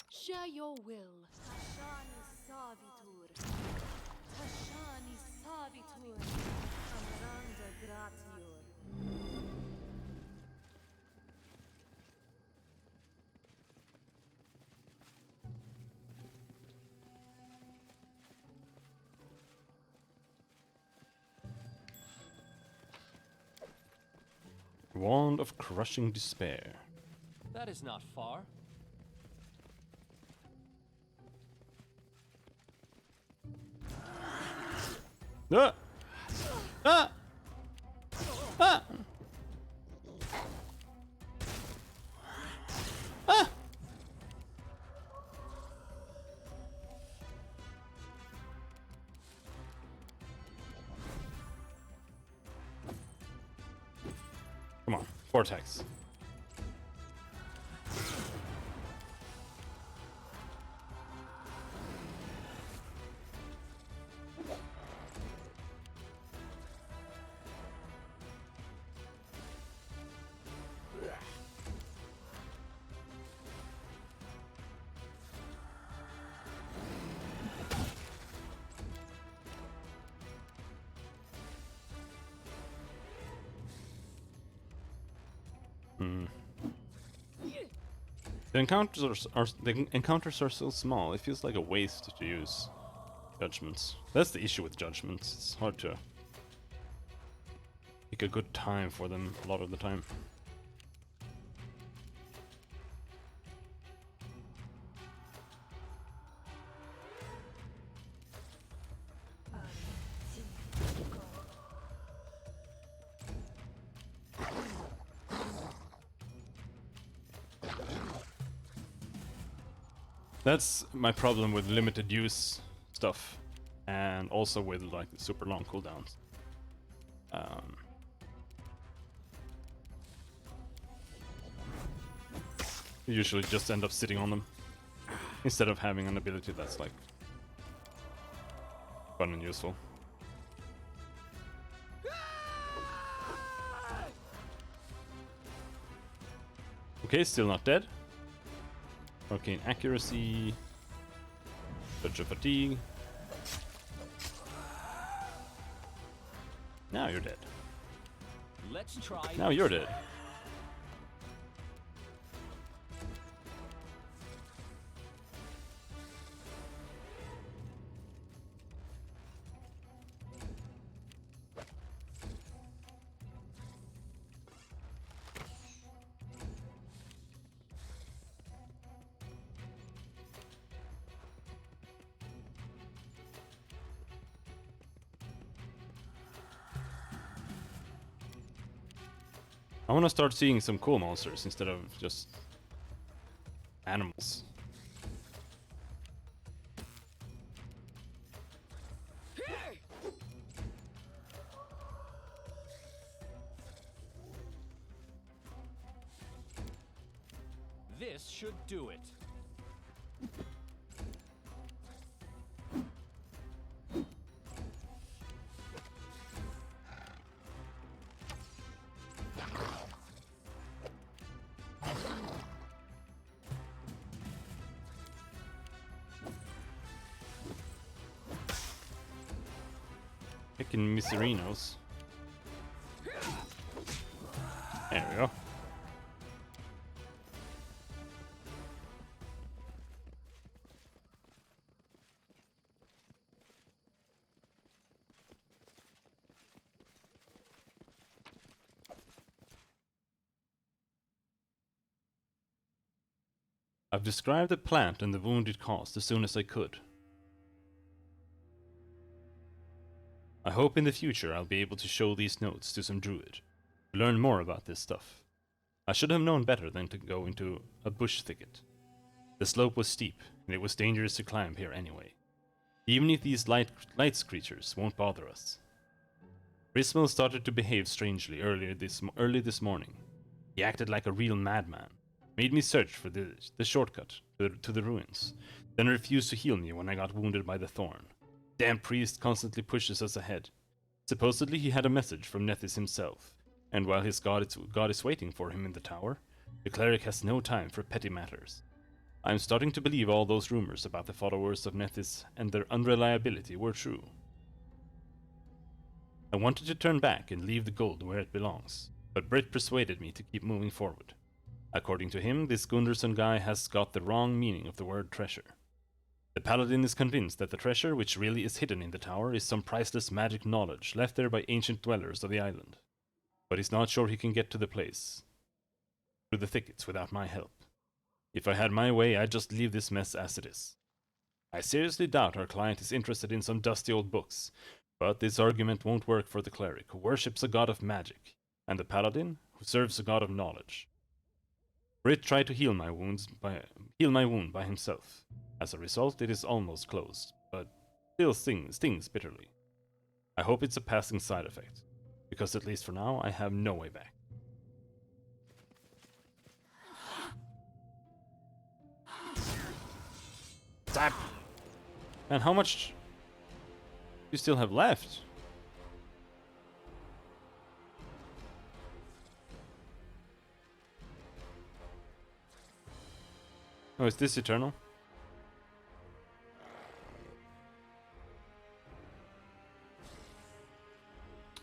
Share your will. Tashani savitur. Tashani savitur. Amranda gratior. Wand of Crushing Despair. That is not far. Ah! Ah! Ah! Vortex. The encounters are so small. It feels like a waste to use judgments. That's the issue with judgments. It's hard to pick a good time for them a lot of the time. That's my problem with limited use stuff, and also with like super long cooldowns. You usually just end up sitting on them instead of having an ability that's like fun and useful. Okay, still not dead. Arcane accuracy. Touch of fatigue. Now you're dead. Let's try. Now you're dead. I want to start seeing some cool monsters instead of just animals. This should do it. Picking Miserinos. There we go. I've described the plant and the wound it caused as soon as I could. I hope in the future I'll be able to show these notes to some druid, to learn more about this stuff. I should have known better than to go into a bush thicket. The slope was steep, and it was dangerous to climb here anyway. Even if these lights creatures won't bother us. Rismal started to behave strangely early this morning. He acted like a real madman, made me search for the shortcut to the ruins, then refused to heal me when I got wounded by the thorn. Damn priest constantly pushes us ahead. Supposedly he had a message from Nethys himself, and while his god is waiting for him in the tower, the cleric has no time for petty matters. I am starting to believe all those rumors about the followers of Nethys and their unreliability were true. I wanted to turn back and leave the gold where it belongs, but Britt persuaded me to keep moving forward. According to him, this Gunderson guy has got the wrong meaning of the word treasure. The paladin is convinced that the treasure, which really is hidden in the tower, is some priceless magic knowledge left there by ancient dwellers of the island. But he's not sure he can get to the place through the thickets without my help. If I had my way, I'd just leave this mess as it is. I seriously doubt our client is interested in some dusty old books, but this argument won't work for the cleric, who worships a god of magic, and the paladin, who serves a god of knowledge. Britt tried to heal my wound by himself. As a result, it is almost closed, but still stings bitterly. I hope it's a passing side effect, because at least for now, I have no way back. Zap! And how much you still have left? Oh, is this eternal?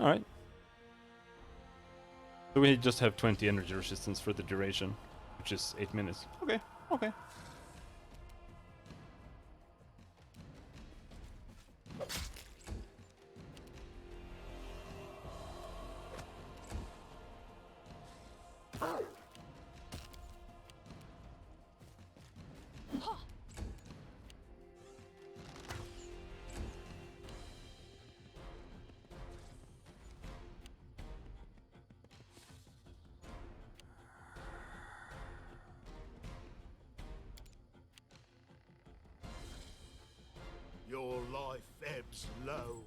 Alright. So we just have 20 energy resistance for the duration, which is 8 minutes. Okay, okay. Your life ebbs low.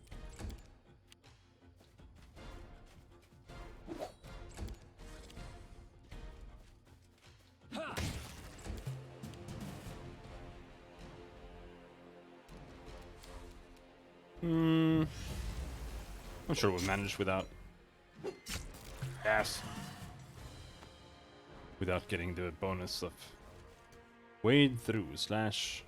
I'm sure we'll manage without. Yes. Without getting the bonus of wade through slash.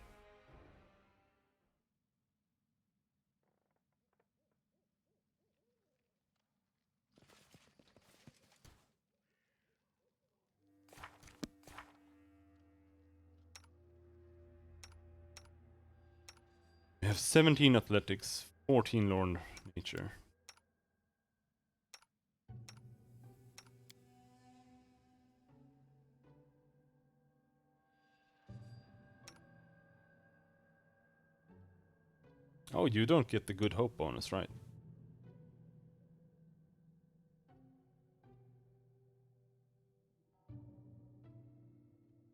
We have 17 athletics, 14 lore nature. Oh, you don't get the good hope bonus, right?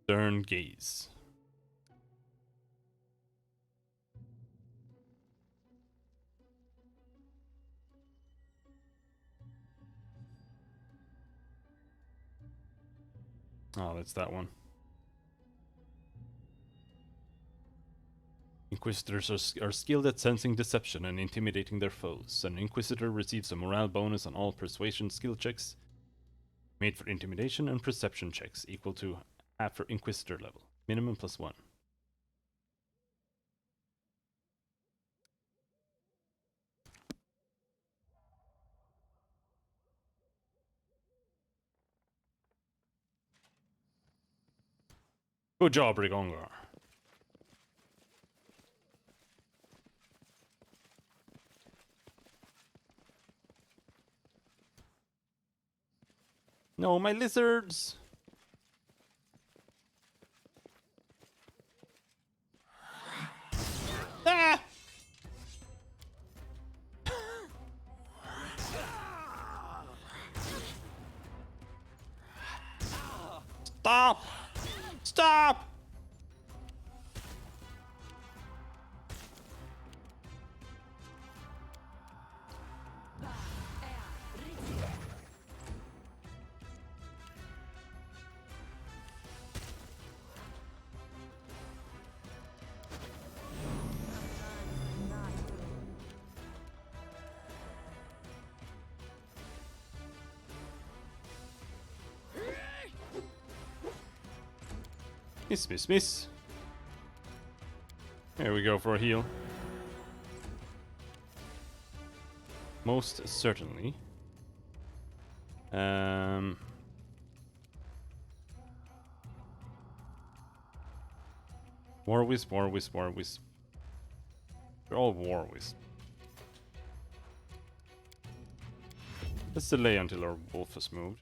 Stern gaze. Oh, that's that one. Inquisitors are skilled at sensing deception and intimidating their foes. An Inquisitor receives a morale bonus on all persuasion skill checks made for intimidation and perception checks, equal to half for Inquisitor level. Minimum +1. Good job, Rigongar. No, my lizards! Ah! Stop! Stop! Miss, miss, miss. Here we go for a heal. Most certainly. War Wisp, War Wisp, War Wisp. They're all War Wisp. Let's delay until our wolf has moved.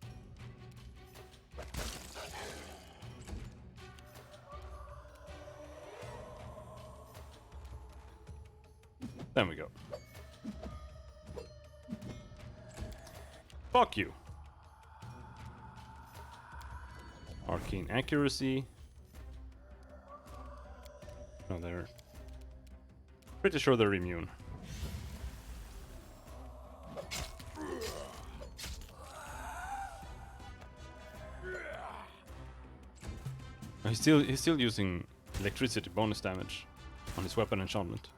There we go. Fuck you. Arcane accuracy. No, they're pretty sure they're immune. He's still using electricity bonus damage. on his weapon enchantment.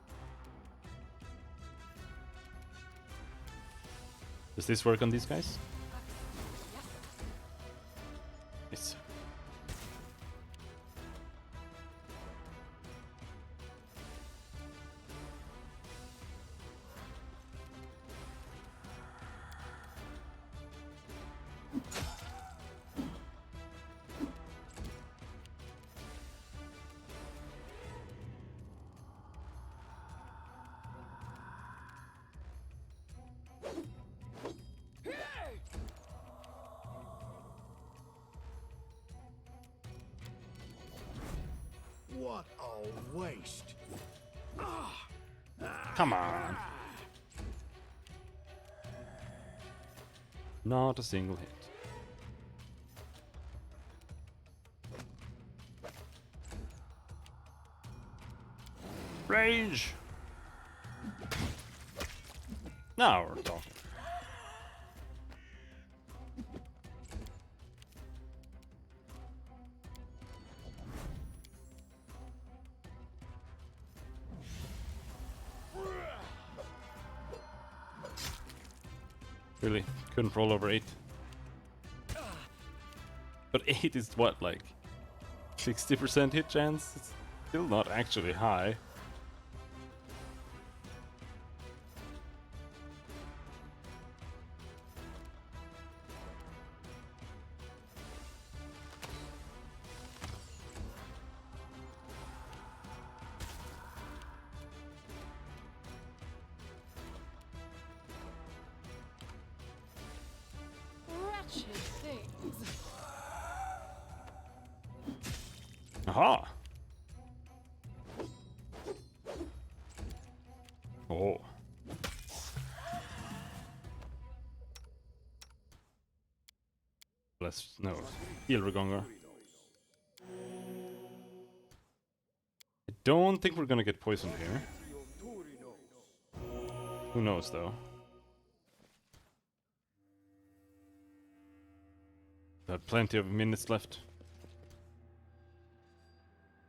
Does this work on these guys? Yes. What a waste. Come on. Not a single hit. Rage! Now we're talking. Really? Couldn't roll over 8. But 8 is what, like 60% hit chance? It's still not actually high. Wretched things. Aha! Oh. Let's no heal Regonga. I don't think we're gonna get poisoned here. Who knows though? We have plenty of minutes left.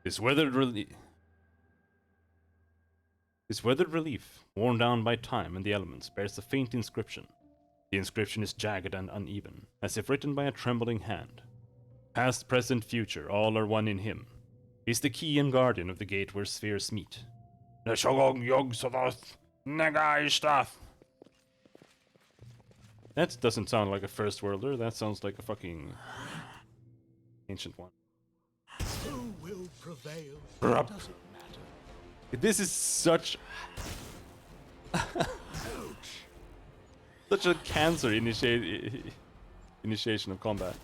This weathered relief, worn down by time and the elements, bears a faint inscription. The inscription is jagged and uneven, as if written by a trembling hand. Past, present, future, all are one in him. He's the key and guardian of the gate where spheres meet. That doesn't sound like a first worlder, that sounds like a fucking ancient one. Who will prevail? Brup. Doesn't matter. This is such such a cancer initiation of combat.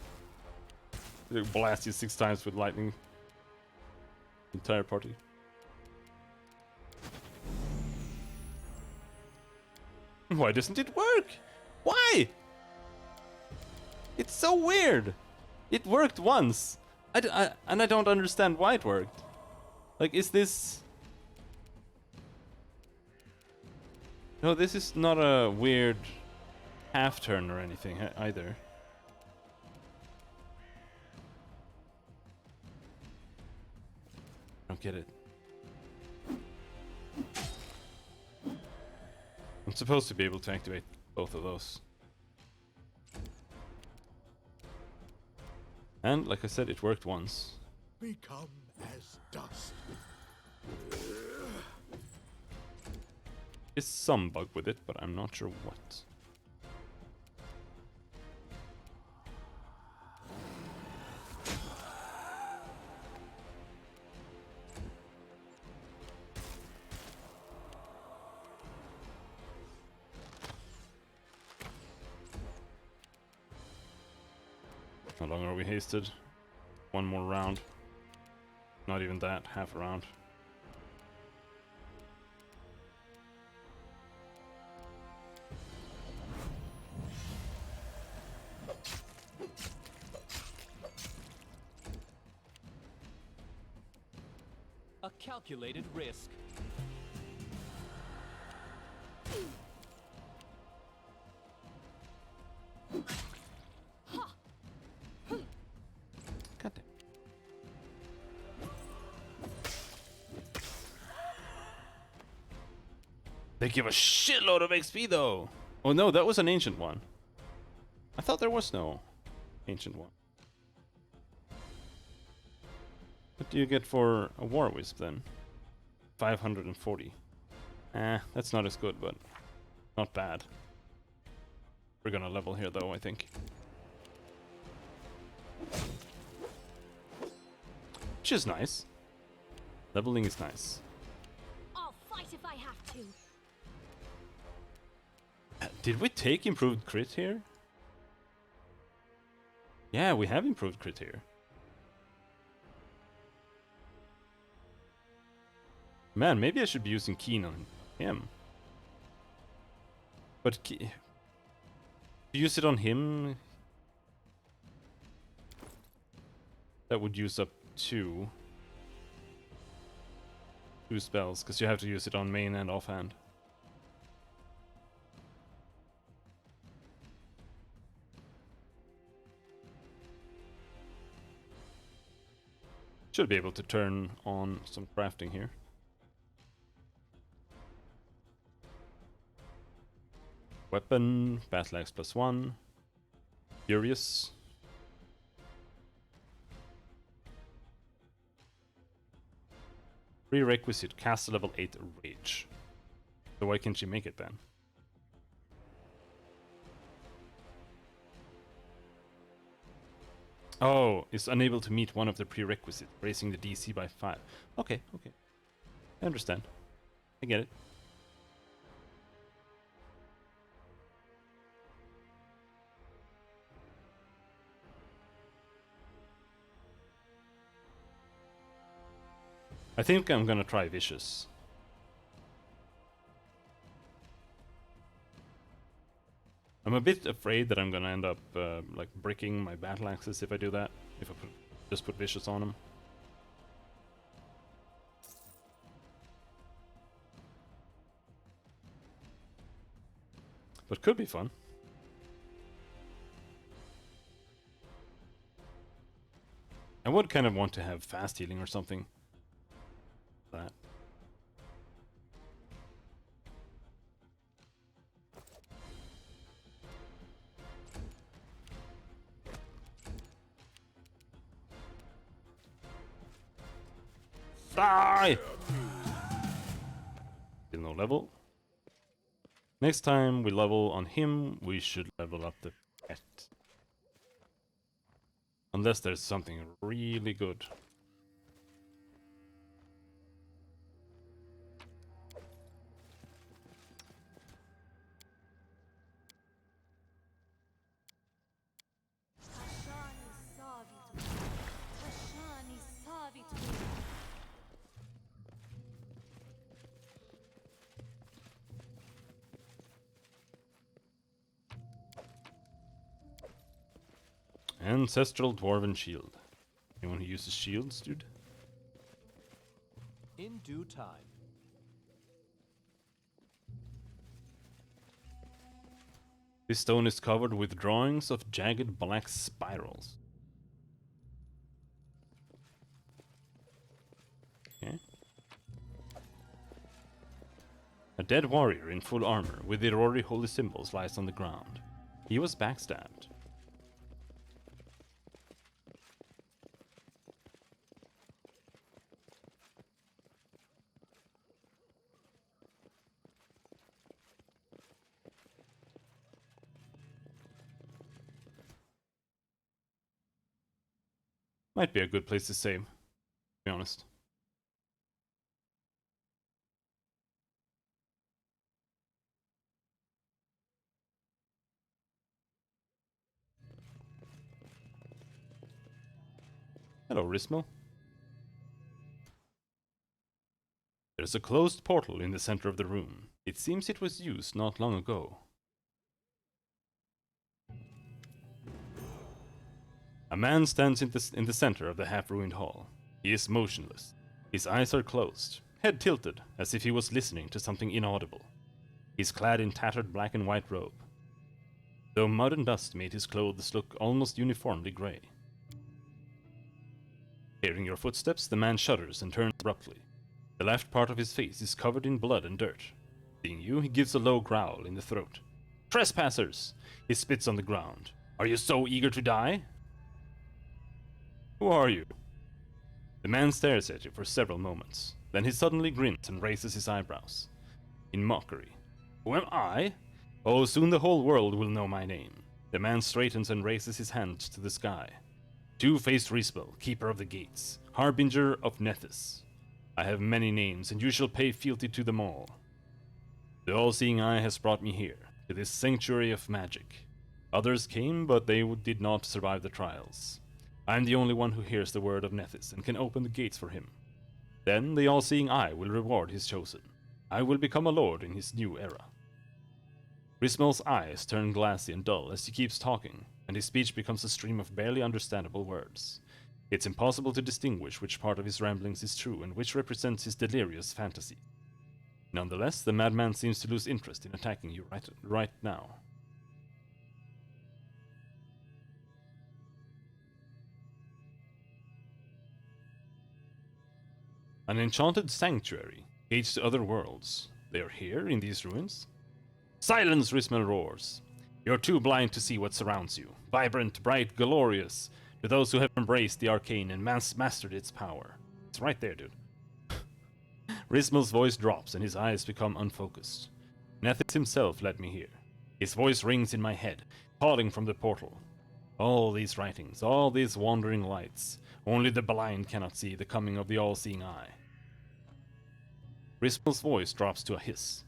They blast you 6 times with lightning. Entire party. Why doesn't it work? Why? It's so weird. It worked once. And I don't understand why it worked. Like, is this... No, this is not a weird half turn or anything either. I don't get it. I'm supposed to be able to activate both of those. And, like I said, it worked once. Become as dust. There's some bug with it, but I'm not sure what. How long are we hasted? One more round. Not even that, half a round. A calculated risk. God damn. They give a shitload of XP though. Oh no, that was an ancient one. I thought there was no ancient one. What do you get for a War Wisp then? 540. That's not as good, but not bad. We're gonna level here though, I think. Which is nice. Leveling is nice. I'll fight if I have to. Did we take improved crit here? Yeah, we have improved crit here. Man, maybe I should be using Keen on him. But use it on him, that would use up two spells, because you have to use it on main and offhand. Should be able to turn on some crafting here. Weapon, battle axe +1. Furious. Prerequisite, cast level 8 rage. So why can't she make it then? Oh, is unable to meet one of the prerequisites, raising the DC by 5. Okay, okay. I understand. I get it. I think I'm gonna try Vicious. I'm a bit afraid that I'm gonna end up like bricking my battle axes if I do that. If I just put Vicious on them. But could be fun. I would kind of want to have fast healing or something. That. Die! Still no level. Next time we level on him, we should level up the pet. Unless there's something really good. Ancestral Dwarven Shield. Anyone who uses shields, dude? In due time. This stone is covered with drawings of jagged black spirals. Okay. A dead warrior in full armor with the Rory holy symbols lies on the ground. He was backstabbed. Might be a good place to save, to be honest. Hello, Rismel. There's a closed portal in the center of the room. It seems it was used not long ago. A man stands in the center of the half-ruined hall. He is motionless. His eyes are closed, head tilted, as if he was listening to something inaudible. He's clad in tattered black and white robe, though mud and dust made his clothes look almost uniformly gray. Hearing your footsteps, the man shudders and turns abruptly. The left part of his face is covered in blood and dirt. Seeing you, he gives a low growl in the throat. Trespassers! He spits on the ground. Are you so eager to die? Who are you? The man stares at you for several moments. Then he suddenly grins and raises his eyebrows. In mockery. Who am I? Oh, soon the whole world will know my name. The man straightens and raises his hands to the sky. Two-faced Risbel, keeper of the gates, harbinger of Nethys. I have many names, and you shall pay fealty to them all. The all-seeing eye has brought me here, to this sanctuary of magic. Others came, but they did not survive the trials. I am the only one who hears the word of Nethys and can open the gates for him. Then the all-seeing eye will reward his chosen. I will become a lord in his new era. Rismel's eyes turn glassy and dull as he keeps talking, and his speech becomes a stream of barely understandable words. It's impossible to distinguish which part of his ramblings is true and which represents his delirious fantasy. Nonetheless, the madman seems to lose interest in attacking you right now. An enchanted sanctuary, gates to other worlds. They are here, in these ruins? Silence, Rismel roars. You're too blind to see what surrounds you. Vibrant, bright, glorious, to those who have embraced the arcane and mastered its power. It's right there, dude. Rismel's voice drops and his eyes become unfocused. Nethys himself led me here. His voice rings in my head, calling from the portal. All these writings, all these wandering lights. Only the blind cannot see the coming of the all-seeing eye. Rismel's voice drops to a hiss.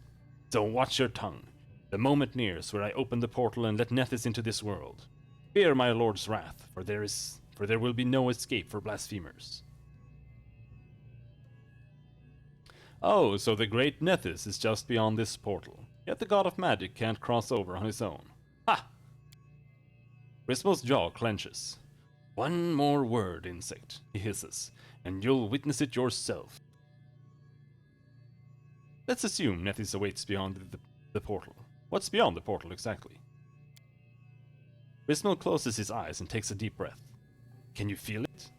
So watch your tongue. The moment nears where I open the portal and let Nethys into this world. Fear my lord's wrath, for there will be no escape for blasphemers. Oh, so the great Nethys is just beyond this portal. Yet the god of magic can't cross over on his own. Ha! Rismel's jaw clenches. One more word, insect, he hisses, and you'll witness it yourself. Let's assume Nethys awaits beyond the portal. What's beyond the portal exactly? Rismel closes his eyes and takes a deep breath. Can you feel it?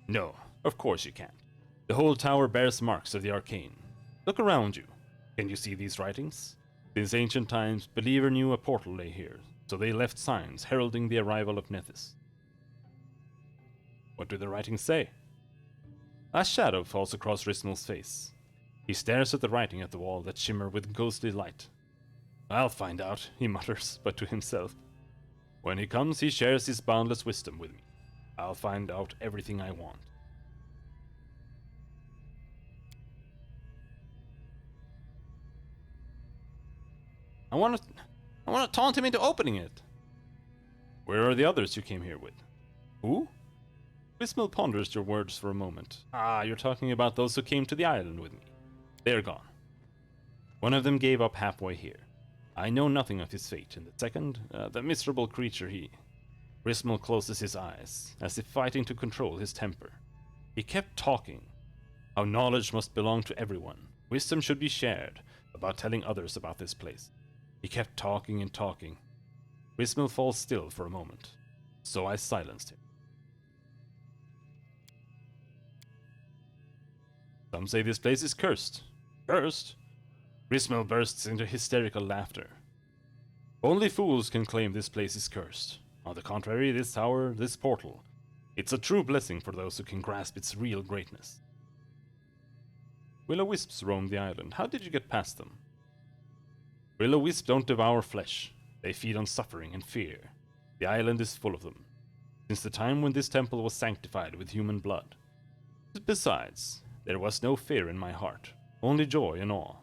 No, of course you can't. The whole tower bears marks of the arcane. Look around you. Can you see these writings? Since ancient times, Believer knew a portal lay here, so they left signs heralding the arrival of Nethys. What do the writings say? A shadow falls across Rismel's face. He stares at the writing at the wall that shimmer with ghostly light. I'll find out, he mutters, but to himself. When he comes, he shares his boundless wisdom with me. I'll find out everything I want. I want to taunt him into opening it. Where are the others you came here with? Who? Rismel ponders your words for a moment. Ah, you're talking about those who came to the island with me. They're gone. One of them gave up halfway here. I know nothing of his fate, and the second, the miserable creature he... Rismel closes his eyes, as if fighting to control his temper. He kept talking. How knowledge must belong to everyone. Wisdom should be shared, about telling others about this place. He kept talking and talking. Rismel falls still for a moment, so I silenced him. Some say this place is cursed. Cursed? Rismel bursts into hysterical laughter. Only fools can claim this place is cursed. On the contrary, this tower, this portal, it's a true blessing for those who can grasp its real greatness. Will-o-wisps roam the island. How did you get past them? Will-o-wisps don't devour flesh. They feed on suffering and fear. The island is full of them, since the time when this temple was sanctified with human blood. Besides, there was no fear in my heart, only joy and awe,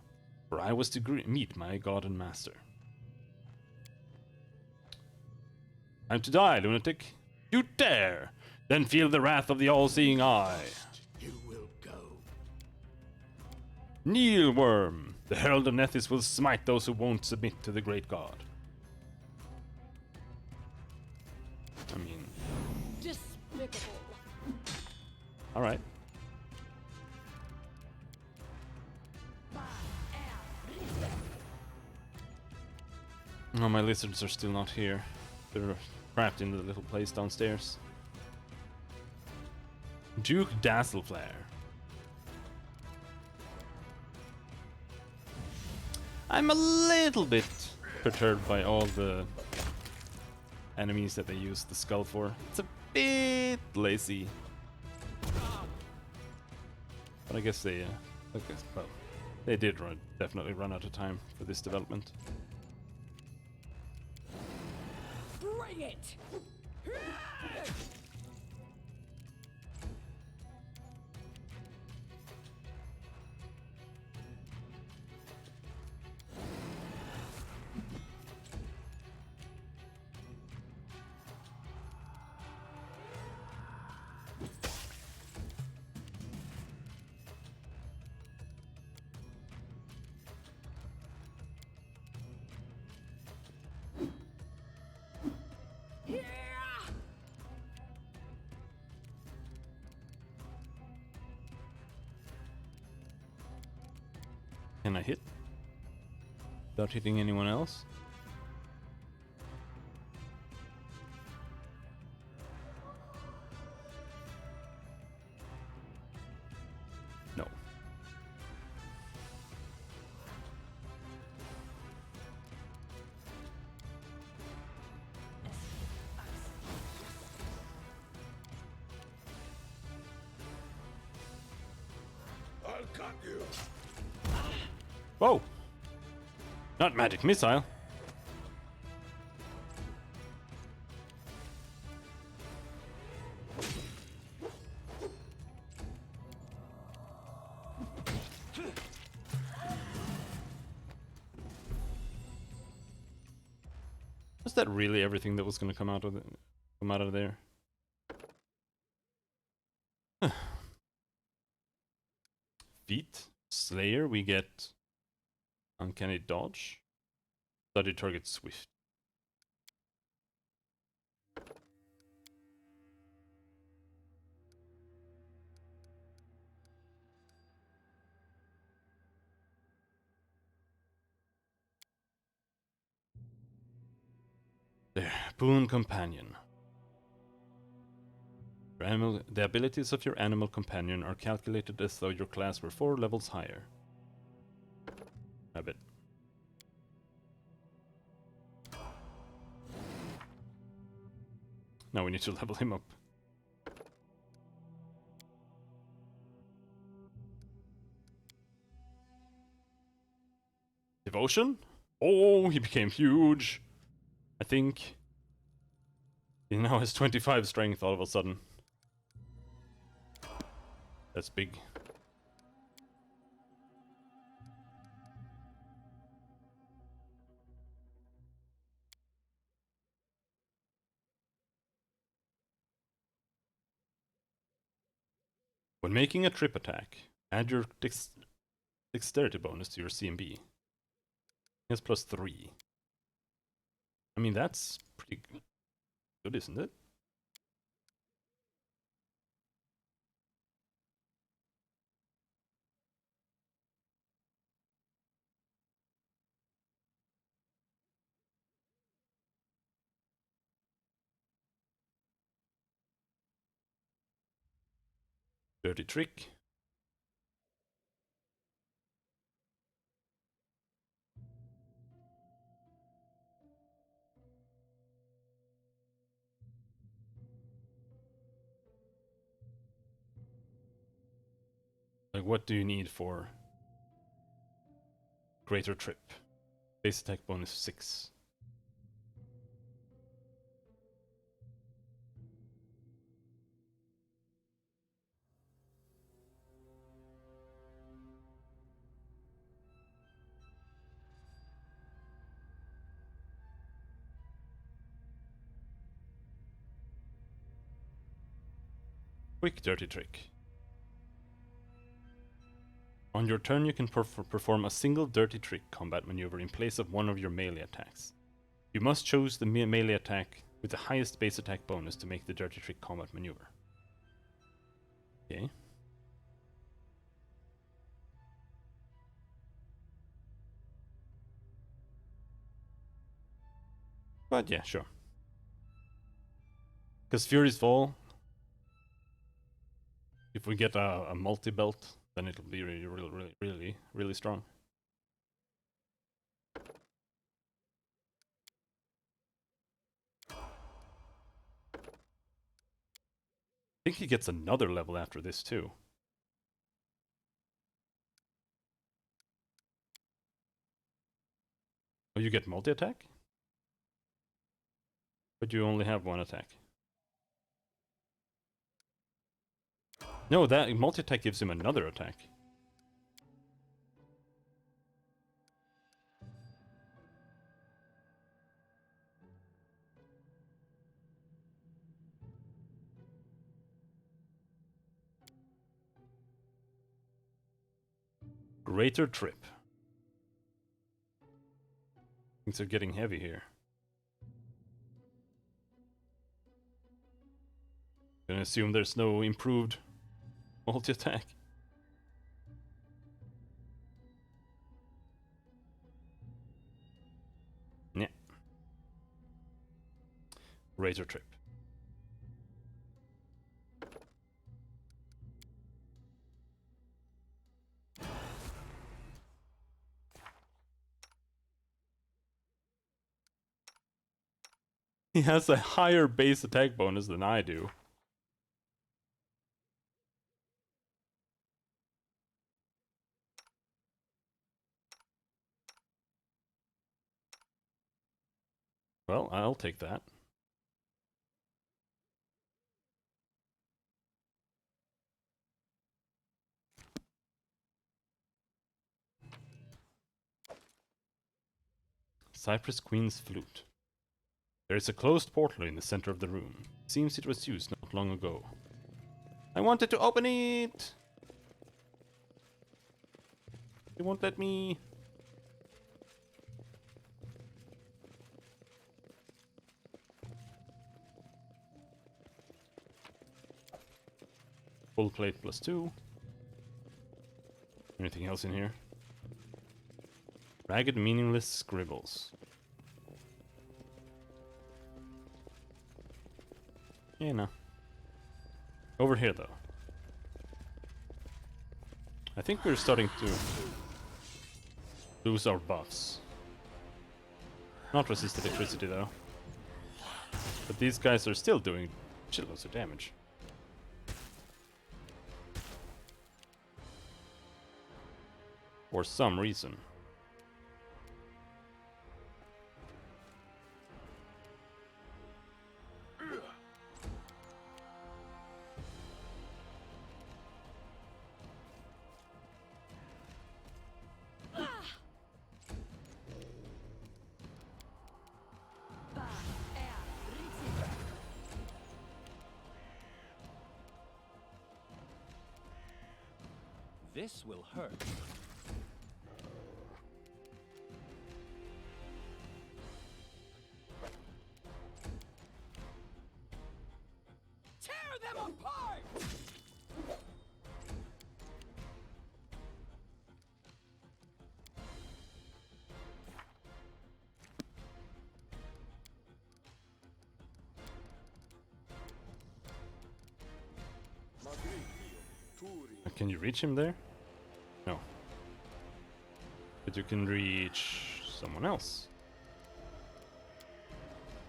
for I was to meet my god and master. Time to die, lunatic. You dare! Then feel the wrath of the all-seeing eye. You will go. Kneel, worm! The herald of Nethys will smite those who won't submit to the great god. I mean... Despicable. Alright. Oh, my lizards are still not here. They're trapped in the little place downstairs. Duke Dazzleflare. I'm a little bit perturbed by all the enemies that they use the skull for. It's a bit lazy. But I guess they, well, they did definitely run out of time for this development. Bring it! Can I hit? Without hitting anyone else? No. I'll cut you. Whoa! Not magic missile. Was that really everything that was going to come out of there? Feat, Slayer, we get Uncanny Dodge. Study target Swift. There, Boon Companion. The abilities of your animal companion are calculated as though your class were 4 levels higher. I bet. Now we need to level him up. Devotion? Oh, he became huge. I think he now has 25 strength all of a sudden. That's big. When making a trip attack, add your dexterity bonus to your CMB. He has +3. I mean, that's pretty good, isn't it? Dirty trick. Like, what do you need for greater trip? Base attack bonus 6. Quick dirty trick. On your turn, you can perform a single dirty trick combat maneuver in place of one of your melee attacks. You must choose the melee attack with the highest base attack bonus to make the dirty trick combat maneuver. Okay. But yeah, sure. Because Fury's Fall, if we get a multi-belt, then it'll be really strong. think he gets another level after this too. Oh, you get multi-attack? But you only have one attack. No, that multi-attack gives him another attack. Greater Trip. Things are getting heavy here. Gonna assume there's no improved multi-attack. Yeah. Razor Trip. He has a higher base attack bonus than I do. Well, I'll take that. Cypress Queen's Flute. There is a closed portal in the center of the room. Seems it was used not long ago. I wanted to open it! They won't let me. Full plate +2. Anything else in here? Ragged, meaningless scribbles. Yeah, no. Over here, though. I think we're starting to lose our buffs. Not resist electricity, though. But these guys are still doing shitloads of damage. For some reason. This will hurt. Tear them apart! Can you reach him there? No. But you can reach someone else.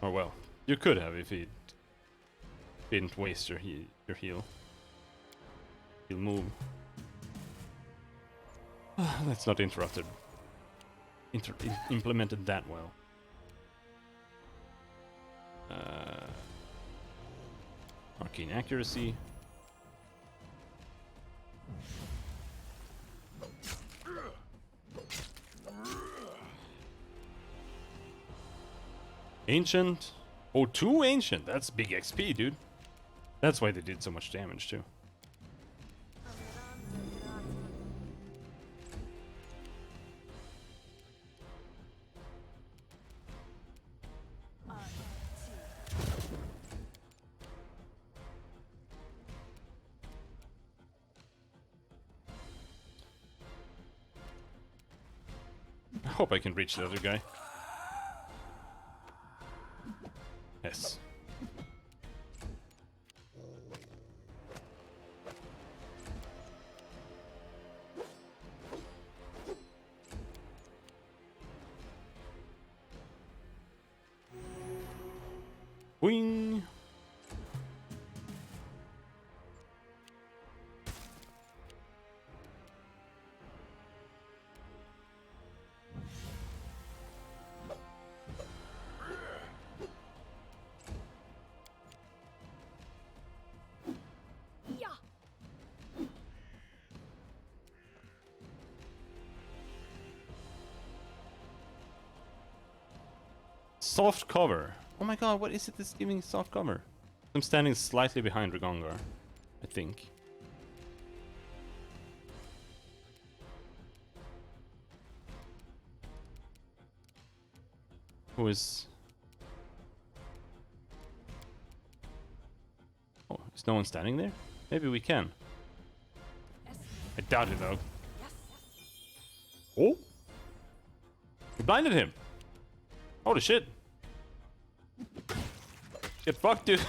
Or well, you could have if he didn't waste your heal. He'll move. That's not interrupted. Implemented that well. Arcane accuracy. Ancient. Oh, 2 ancient. That's big XP, dude. That's why they did so much damage, too. I hope I can reach the other guy. Yes. Wing. Soft cover. Oh my god, what is it that's giving soft cover? I'm standing slightly behind Regongar, I think. Who is... Oh, is no one standing there? Maybe we can. I doubt it though. Oh! We blinded him! Holy shit! Get fucked, dude!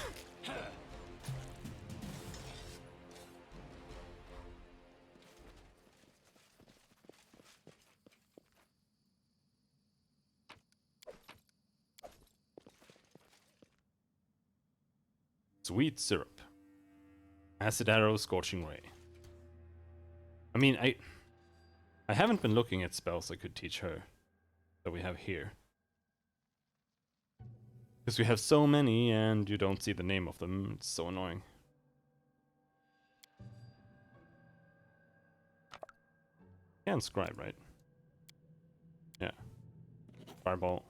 Sweet syrup. Acid arrow, scorching ray. I mean, I haven't been looking at spells I could teach her that we have here. Because we have so many and you don't see the name of them. It's so annoying. Can scribe, right? Yeah. Fireball.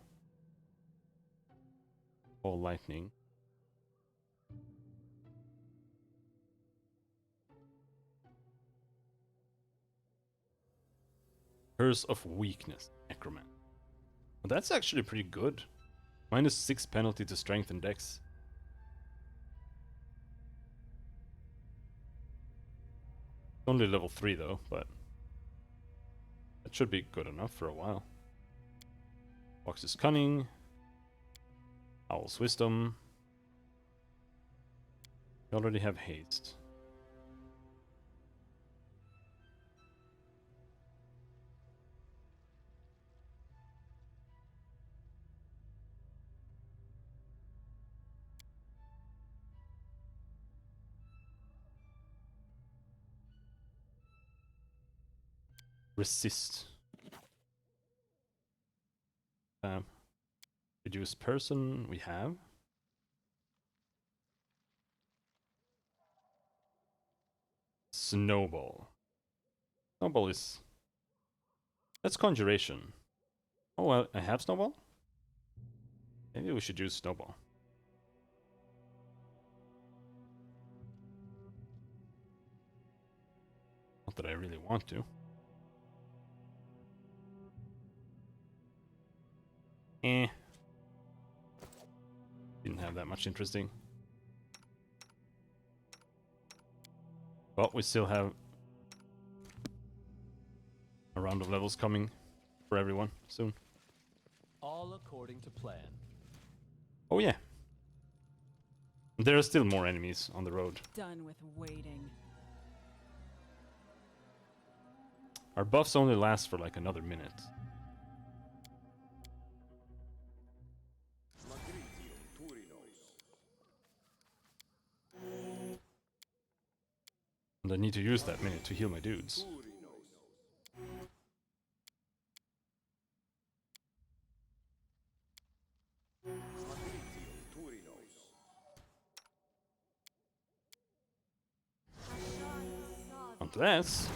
Ball lightning. Curse of Weakness, Necroman. Well, that's actually pretty good. -6 penalty to strength and dex. Only level 3 though, but that should be good enough for a while. Fox's Cunning. Owl's Wisdom. We already have haste. Resist. Reduce person, we have. Snowball. Snowball is... That's Conjuration. Oh, well, I have Snowball? Maybe we should use Snowball. Not that I really want to. Didn't have that much interesting. But we still have a round of levels coming for everyone soon. All according to plan. Oh yeah. There are still more enemies on the road. Done with waiting. Our buffs only last for like another minute. And I need to use that minute to heal my dudes. Onto this.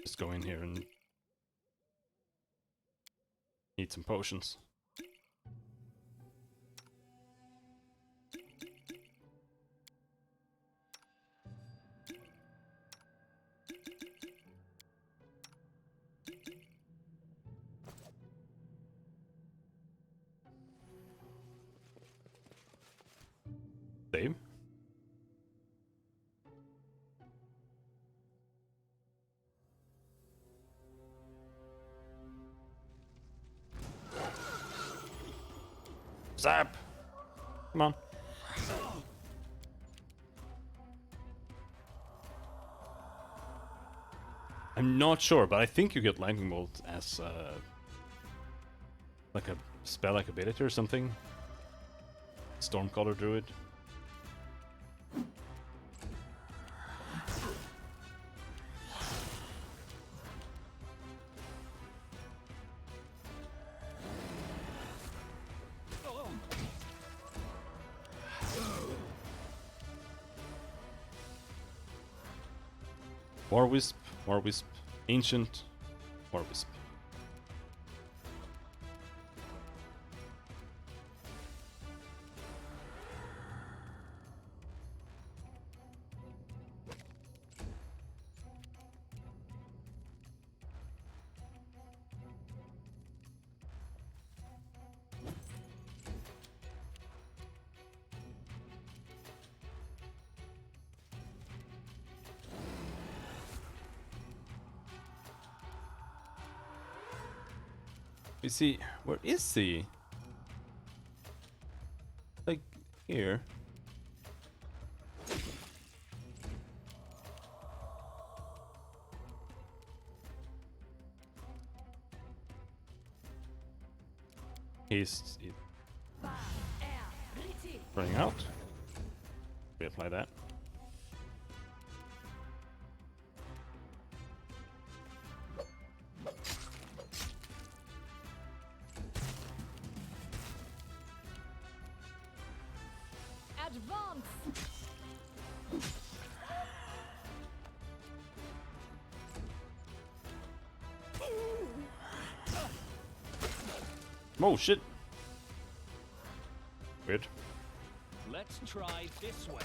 Just go in here and eat some potions. Save. Zap! Come on. I'm not sure, but I think you get Lightning Bolt as like a spell like ability or something. Stormcaller Druid. War Wisp, Ancient, War Wisp. Is he? Where is he? Like here. He's running out. Reapply that. Advance! Oh shit! Weird. Let's try this way.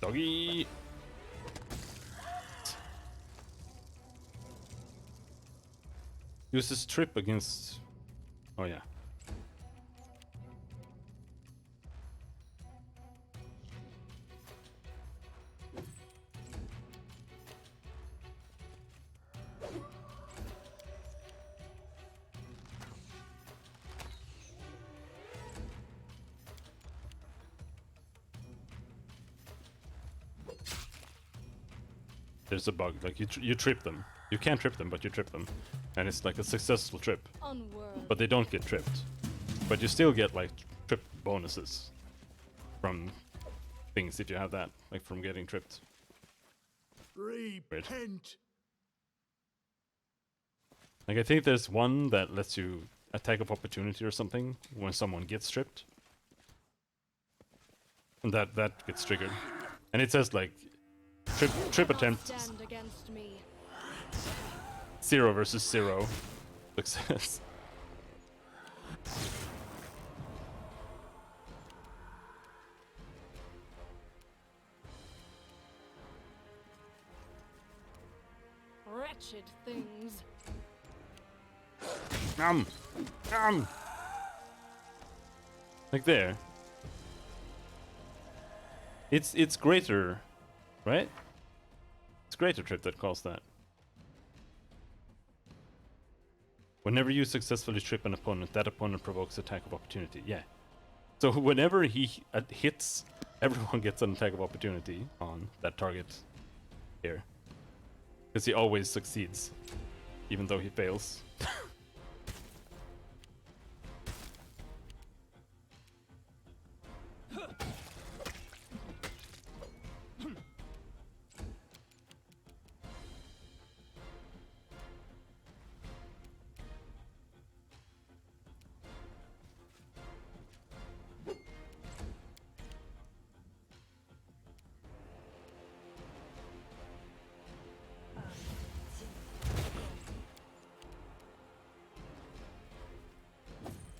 Doggy! Uses trip against... Oh yeah. There's a bug, like you trip them. You can't trip them, but you trip them. And it's like a successful trip. Onward. But they don't get tripped. But you still get like trip bonuses from things if you have that, like from getting tripped. Repent. Like I think there's one that lets you attack of opportunity or something when someone gets tripped. And that gets triggered. And it says like trip attempt Stand against me. 0 versus 0 success. Wretched things. Like there. It's greater, right? It's greater trip that calls that. Whenever you successfully trip an opponent, that opponent provokes attack of opportunity. Yeah. So whenever he hits, everyone gets an attack of opportunity on that target here. Because he always succeeds, even though he fails.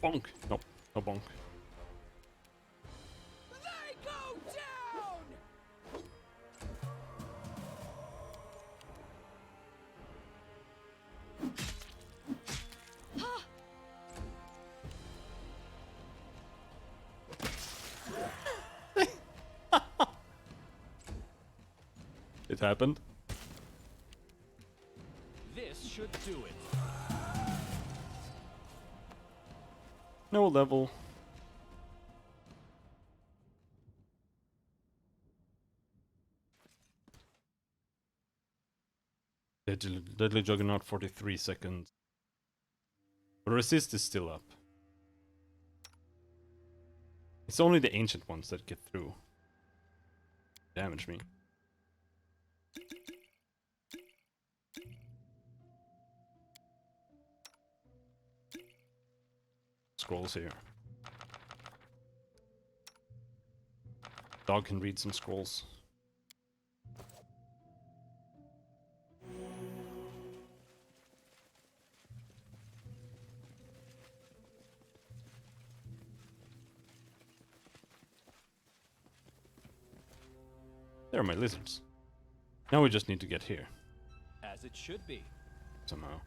Bonk! No, no bonk. They go down! It happened. This should do it. No level. Deadly Juggernaut 43 seconds. But resist is still up. It's only the ancient ones that get through. Damage me. Scrolls here. Dog can read some scrolls. There are my lizards. Now we just need to get here. As it should be. Somehow.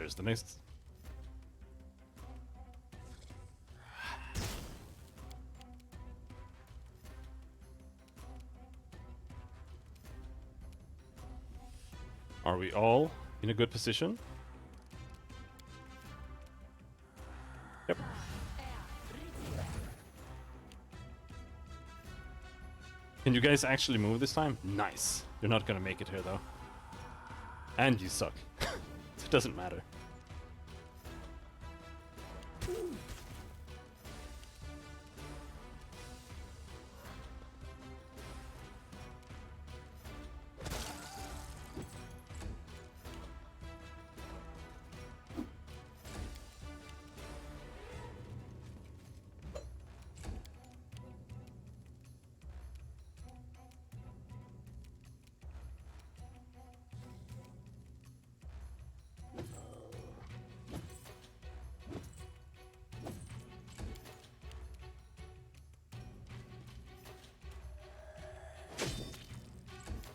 Where's the next? Are we all in a good position? Yep. Can you guys actually move this time? Nice. You're not gonna make it here though. And you suck. It doesn't matter.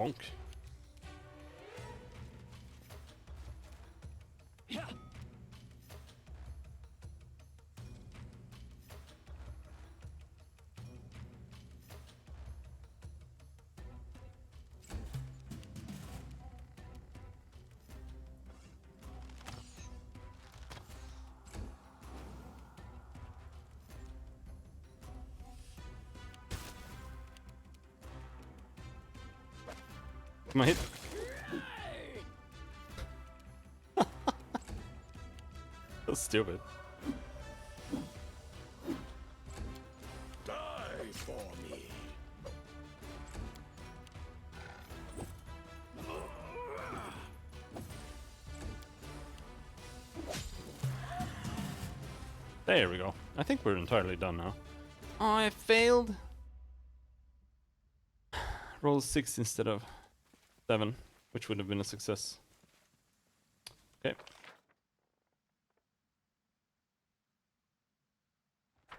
Bonk. Yeah. Come on, hit. That's stupid. Die for me. There we go. I think we're entirely done now. Oh, I failed. Roll 6 instead of 7, which would have been a success. Okay.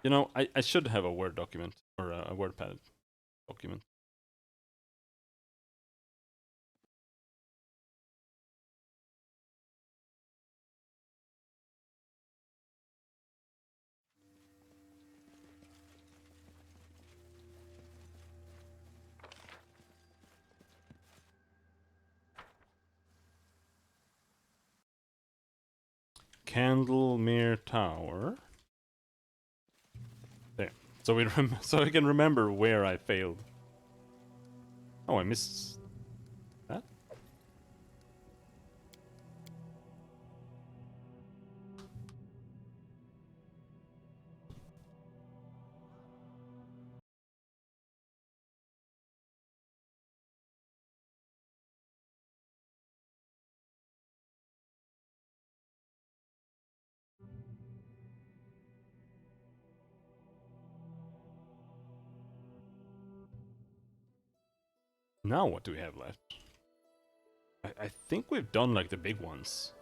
You know, I should have a Word document, or a WordPad document. Candlemere Tower. There. So we so I can remember where I failed. Oh, I missed that. Now what do we have left? I think we've done like the big ones.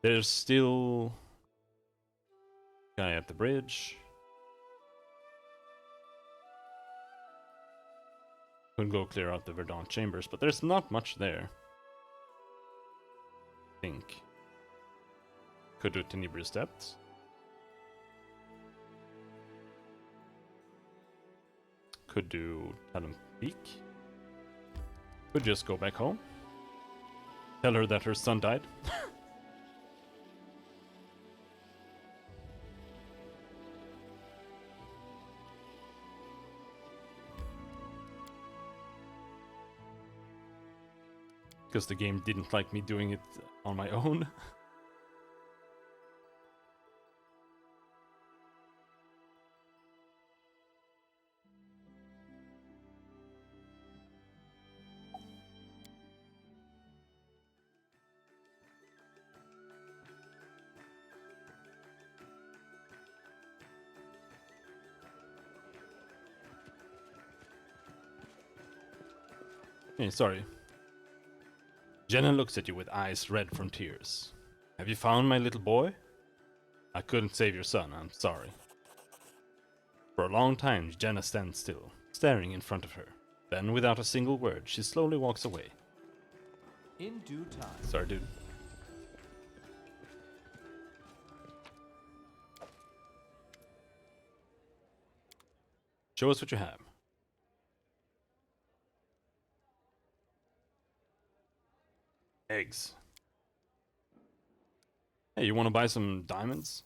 There's still guy at the bridge. Could go clear out the Verdant chambers, but there's not much there. I think. Could do Tenebrious Depths. Could do Talon Peak. Could just go back home. Tell her that her son died. Because the game didn't like me doing it on my own. Hey, sorry. Jenna looks at you with eyes red from tears. Have you found my little boy? I couldn't save your son, I'm sorry. For a long time, Jenna stands still, staring in front of her. Then, without a single word, she slowly walks away. In due time. Sorry, dude. Show us what you have. Eggs. Hey, you want to buy some diamonds?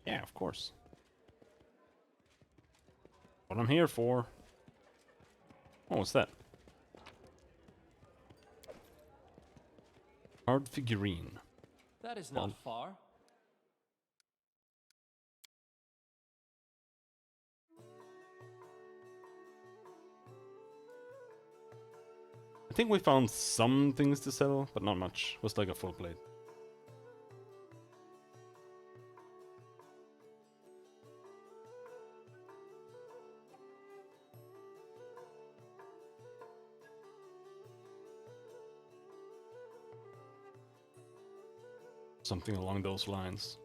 Yeah, of course. What I'm here for. Oh, what's that? Hard figurine. That is not far. I think we found some things to sell, but not much. It was like a full plate. Something along those lines.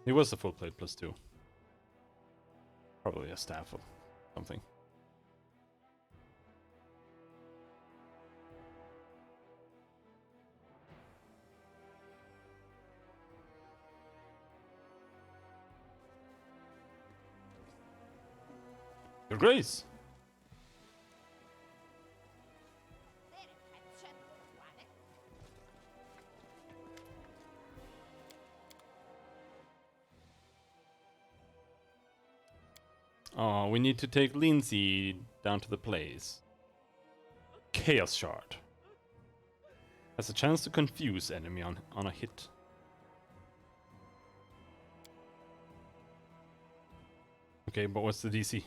It was a full plate plus 2. Probably a staff or something. Your Grace! Oh, we need to take Lindsay down to the place. Chaos Shard. Has a chance to confuse enemy on a hit. Okay, but what's the DC?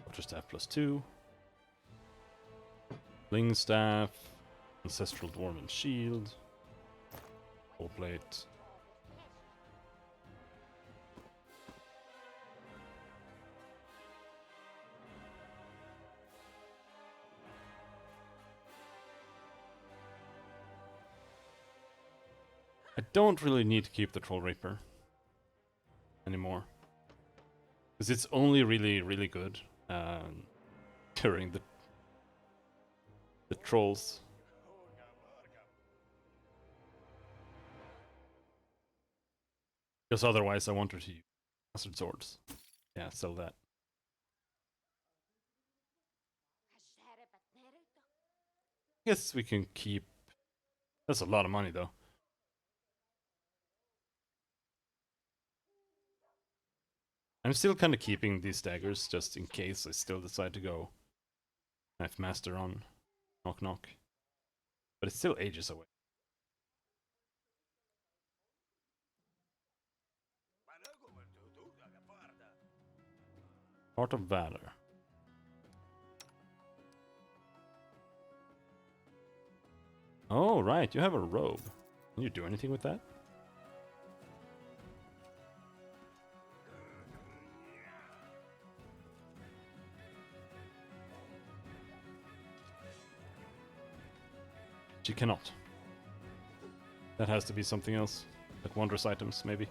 Water Staff plus 2. Bling Staff. Ancestral Dwarven Shield. Full plate. I don't really need to keep the Troll Reaper anymore. Because it's only really good during the trolls. Because otherwise I wanted to use Bastard Swords. Yeah, sell that. Guess we can keep... That's a lot of money though. I'm still kind of keeping these daggers just in case I still decide to go Knife Master on Knock Knock. But it's still ages away. Heart of Valor. Oh, right, you have a robe. Can you do anything with that? She cannot. That has to be something else. Like wondrous items, maybe.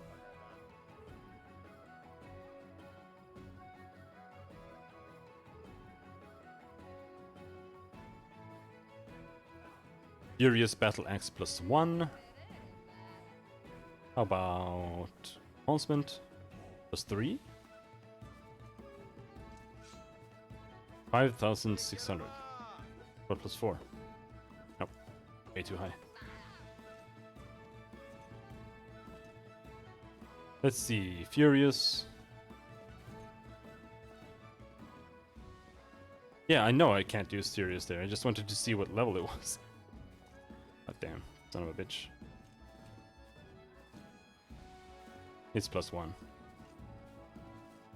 Furious Battle Axe plus 1. How about Announcement plus 3? 5,600. What plus 4? Nope. Way too high. Let's see. Furious. Yeah, I know I can't use Furious there. I just wanted to see what level it was. God damn, son of a bitch. It's plus 1.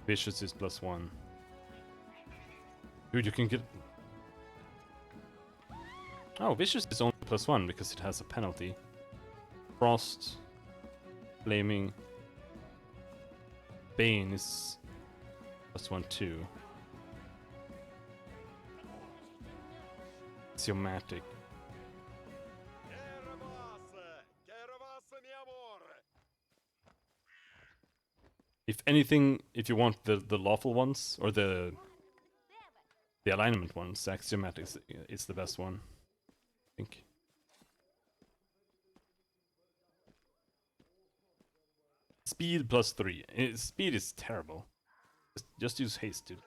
Vicious is plus 1. Dude, you can get... Oh, Vicious is only plus 1 because it has a penalty. Frost. Flaming. Bane is plus 1 too. Axiomatic. If anything, if you want the lawful ones or the alignment ones, axiomatic is the best one, I think. Speed +3. Speed is terrible. Just use haste, dude.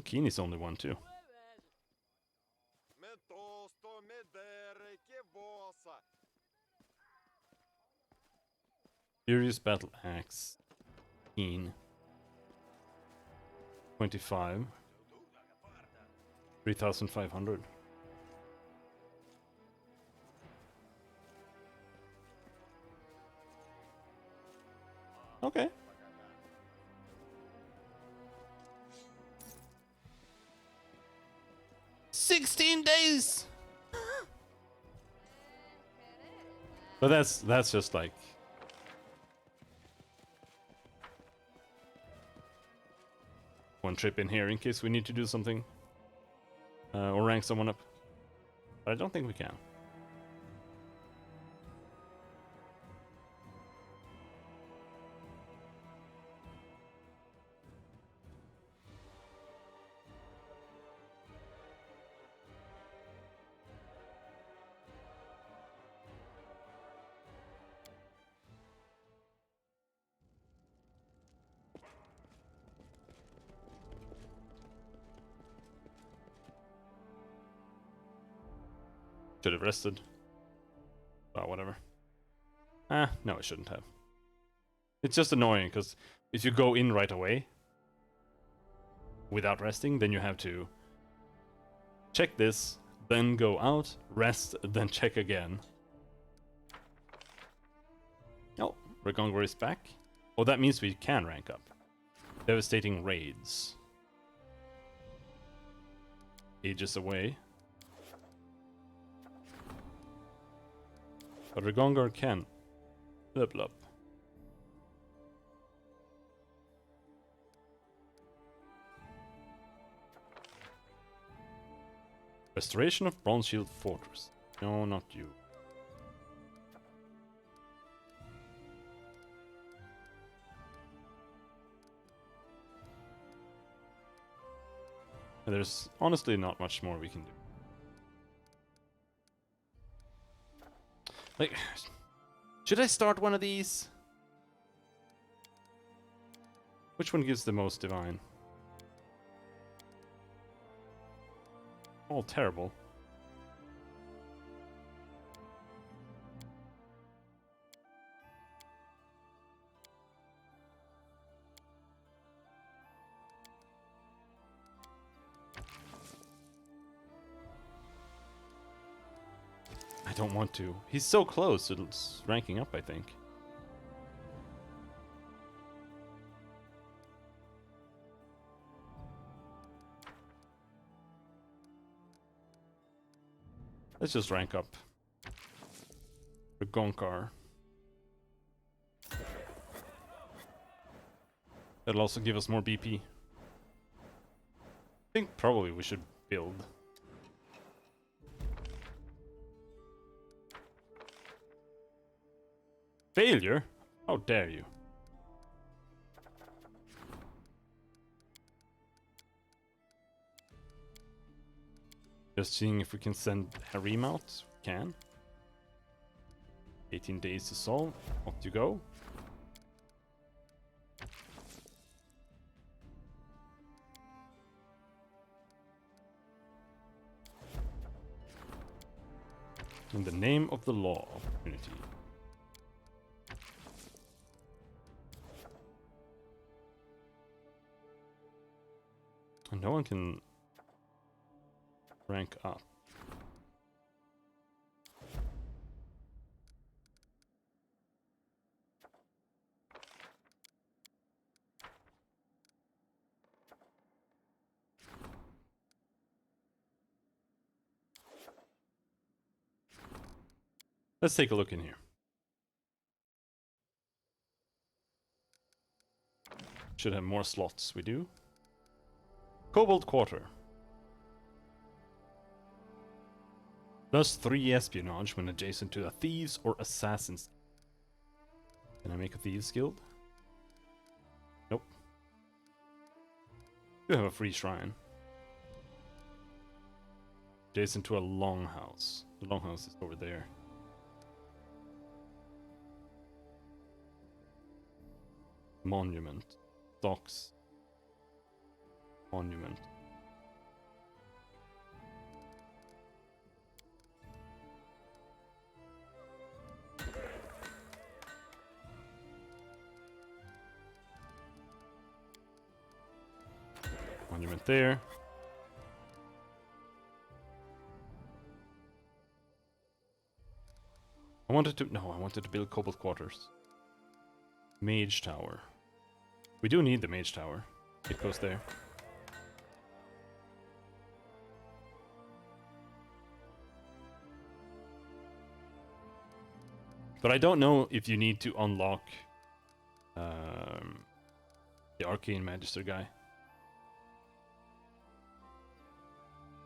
Keen is only one too. Furious Battle Axe. Keen. 25. 3,500. Okay. $16 But that's just like one trip in here in case we need to do something or rank someone up. But I don't think we can. Should have rested. Well, whatever. No, I shouldn't have. It's just annoying, because if you go in right away without resting, then you have to check this, then go out, rest, then check again. Oh, Regongor is back. Oh, that means we can rank up. Devastating raids. Ages away. But Regongor can level up. Restoration of Bronze Shield Fortress. No, not you. And there's honestly not much more we can do. Like, should I start one of these? Which one gives the most divine? All terrible. I don't want to. He's so close to ranking up, I think. Let's just rank up. For Gonkar. That'll also give us more BP. I think probably we should build. Failure? How dare you? Just seeing if we can send Harim out. We can. 18 days to solve. Off you go. In the name of the law of unity. And no one can rank up. Let's take a look in here. Should have more slots. We do. Cobalt Quarter. +3 espionage when adjacent to a thieves or assassins. Can I make a thieves guild? Nope. You have a free shrine. Adjacent to a longhouse. The longhouse is over there. Monument. Docks. Monument. Monument there. I wanted to build Cobalt Quarters. Mage Tower. We do need the Mage Tower. It goes there. But I don't know if you need to unlock the Arcane Magister guy.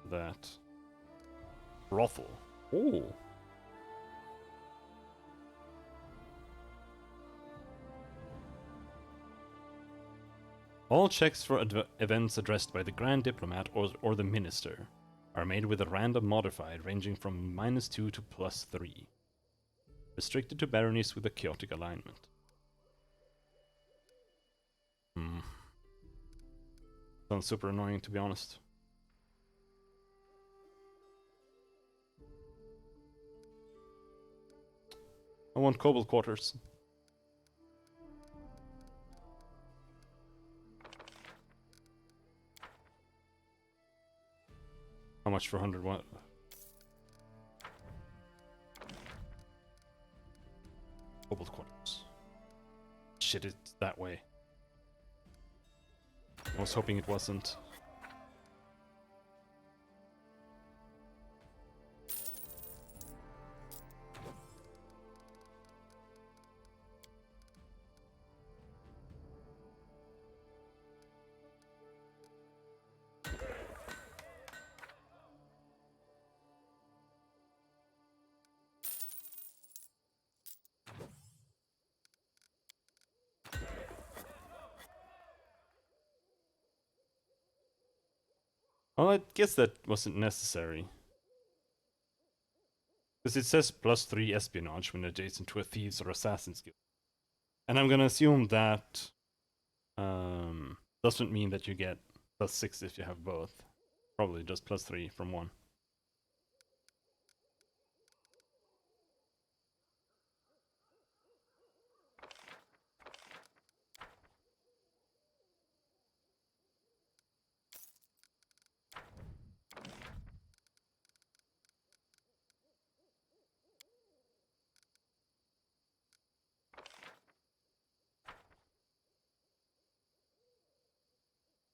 That. Brothel. Oh. All checks for events addressed by the Grand Diplomat or the Minister are made with a random modifier ranging from -2 to +3. Restricted to baronies with a chaotic alignment. Sounds super annoying, to be honest. I want Cobalt Quarters. How much for 100 what? Cobalt Quarters. Shit, it's that way. I was hoping it wasn't. Well, I guess that wasn't necessary. Because it says +3 espionage when adjacent to a thieves or assassins guild. And I'm gonna assume that doesn't mean that you get +6 if you have both. Probably just +3 from one.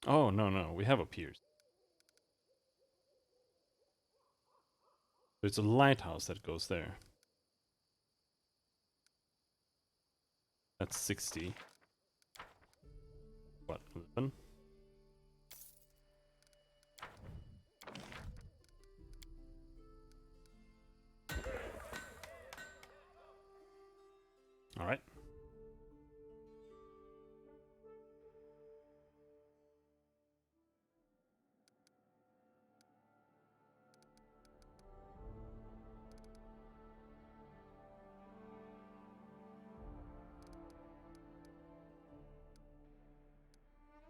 Oh, no, we have a piers. There's a lighthouse that goes there. That's 60. What, 11? Alright.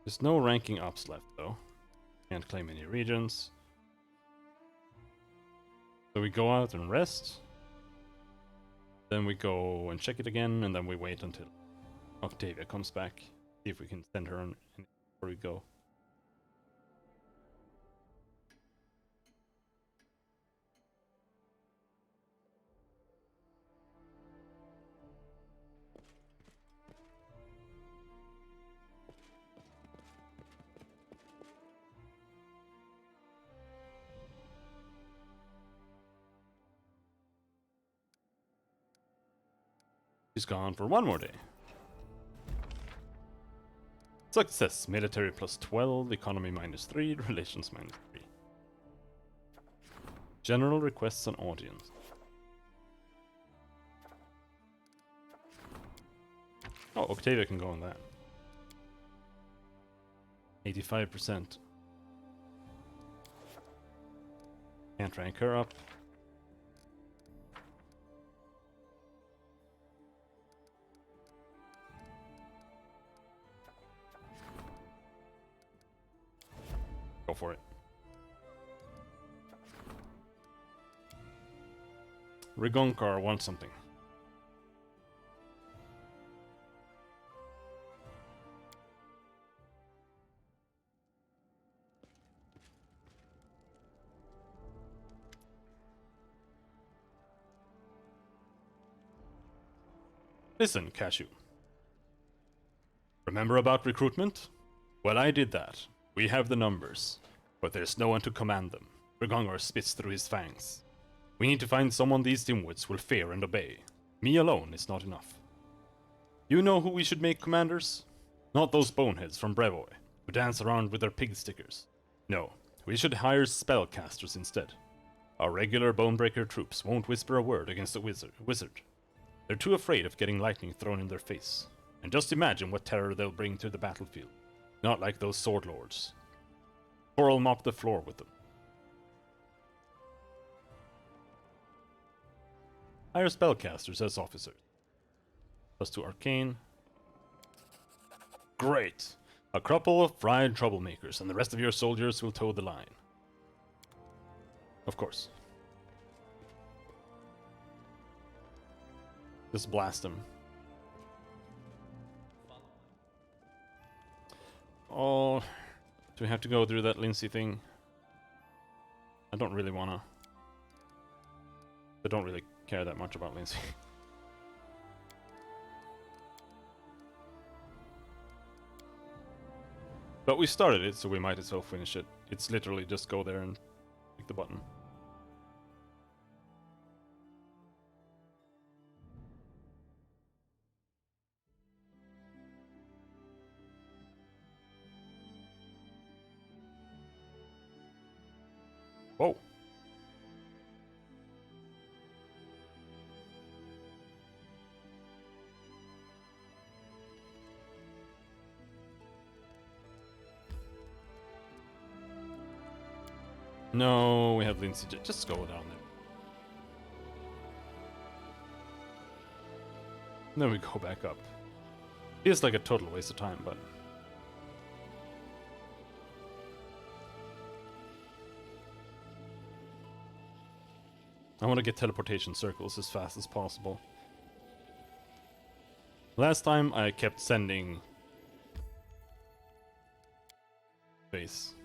There's no ranking ups left though. Can't claim any regions. So we go out and rest. Then we go and check it again, and then we wait until Octavia comes back. See if we can send her on before we go. She's gone for one more day. Success. Military +12, economy -3, relations -3. General requests an audience. Oh, Octavia can go on that. 85%. Can't rank her up. Go for it. Rigonkar wants something. Listen, Cashew. Remember about recruitment? Well, I did that. We have the numbers, but there's no one to command them. Rigongar spits through his fangs. We need to find someone these dimwits will fear and obey. Me alone is not enough. You know who we should make commanders? Not those boneheads from Brevoy, who dance around with their pig stickers. No, we should hire spellcasters instead. Our regular Bonebreaker troops won't whisper a word against a wizard. They're too afraid of getting lightning thrown in their face. And just imagine what terror they'll bring to the battlefield. Not like those sword lords. Or I'll mop the floor with them. Hire spellcasters as officers. +2 arcane. Great! A couple of fried troublemakers, and the rest of your soldiers will toe the line. Of course. Just blast them. Oh, do we have to go through that Lindsay thing? I don't really wanna. I don't really care that much about Lindsay. But we started it, so we might as well finish it. It's literally just go there and click the button. Whoa. No, we have Lindsay. Just go down there. Then we go back up. Feels like a total waste of time, but... I want to get teleportation circles as fast as possible. Last time I kept sending... base.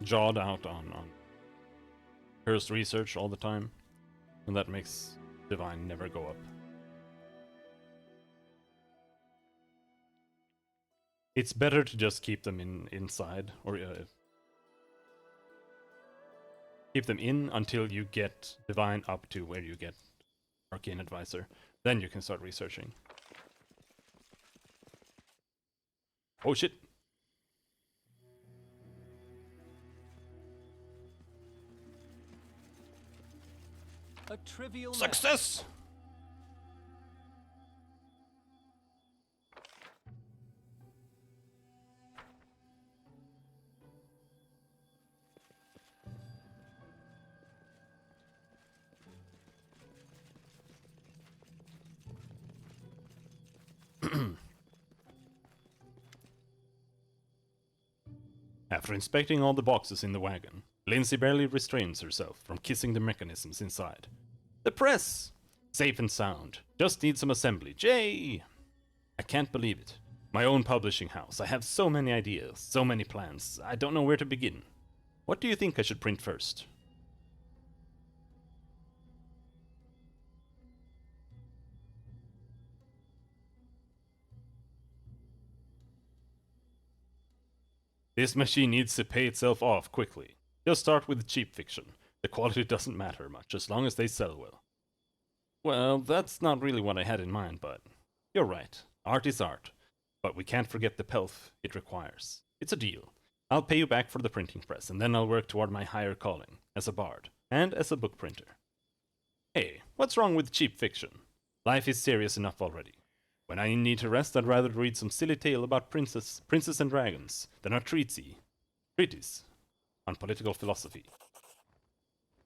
Jawed out on cursed research all the time, and that makes divine never go up. It's better to just keep them inside, or keep them in until you get divine up to where you get arcane advisor. Then you can start researching. Oh shit! A trivial Success! After inspecting all the boxes in the wagon, Lindsay barely restrains herself from kissing the mechanisms inside. The press! Safe and sound. Just need some assembly. Yay! I can't believe it. My own publishing house. I have so many ideas, so many plans. I don't know where to begin. What do you think I should print first? This machine needs to pay itself off quickly. Just start with cheap fiction. The quality doesn't matter much, as long as they sell well. Well, that's not really what I had in mind, but... You're right. Art is art. But we can't forget the pelf it requires. It's a deal. I'll pay you back for the printing press, and then I'll work toward my higher calling, as a bard, and as a book printer. Hey, what's wrong with cheap fiction? Life is serious enough already. When I need to rest, I'd rather read some silly tale about princess and dragons than a treatise on political philosophy.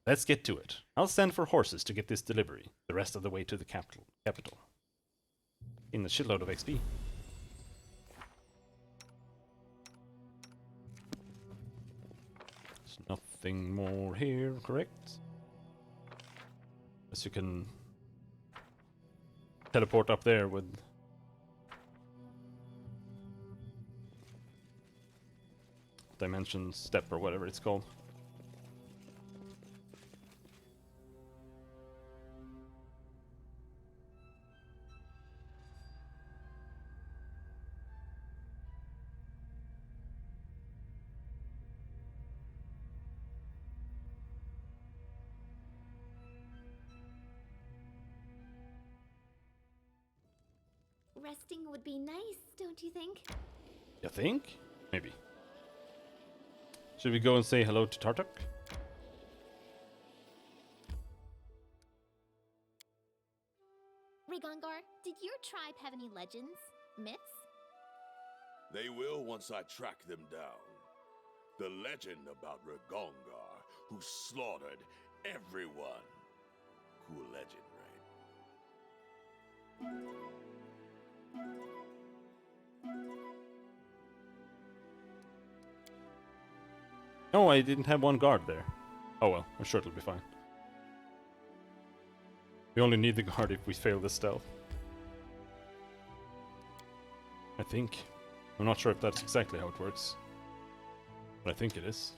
Let's get to it. I'll send for horses to get this delivery the rest of the way to the capital. In a shitload of XP. There's nothing more here, correct? As you can teleport up there with dimension step or whatever it's called. Resting would be nice, don't you think? You think? Maybe. Should we go and say hello to Tartuk? Rigongar, did your tribe have any legends? Myths? They will once I track them down. The legend about Rigongar, who slaughtered everyone. Cool legend, right? Oh, I didn't have one guard there. Oh well, I'm sure it'll be fine. We only need the guard if we fail the stealth. I think. I'm not sure if that's exactly how it works. But I think it is.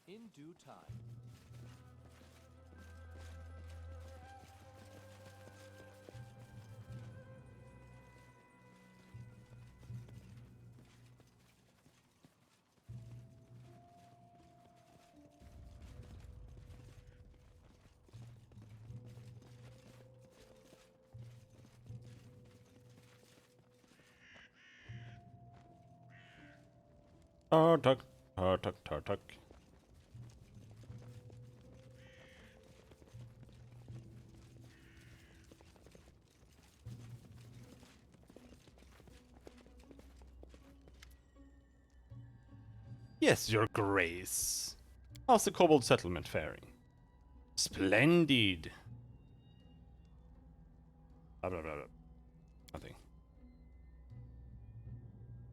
In due time. Tartuk, Tartuk, Tartuk. Yes, your grace. How's the kobold settlement faring? Splendid. Blah, blah, blah, blah. Nothing.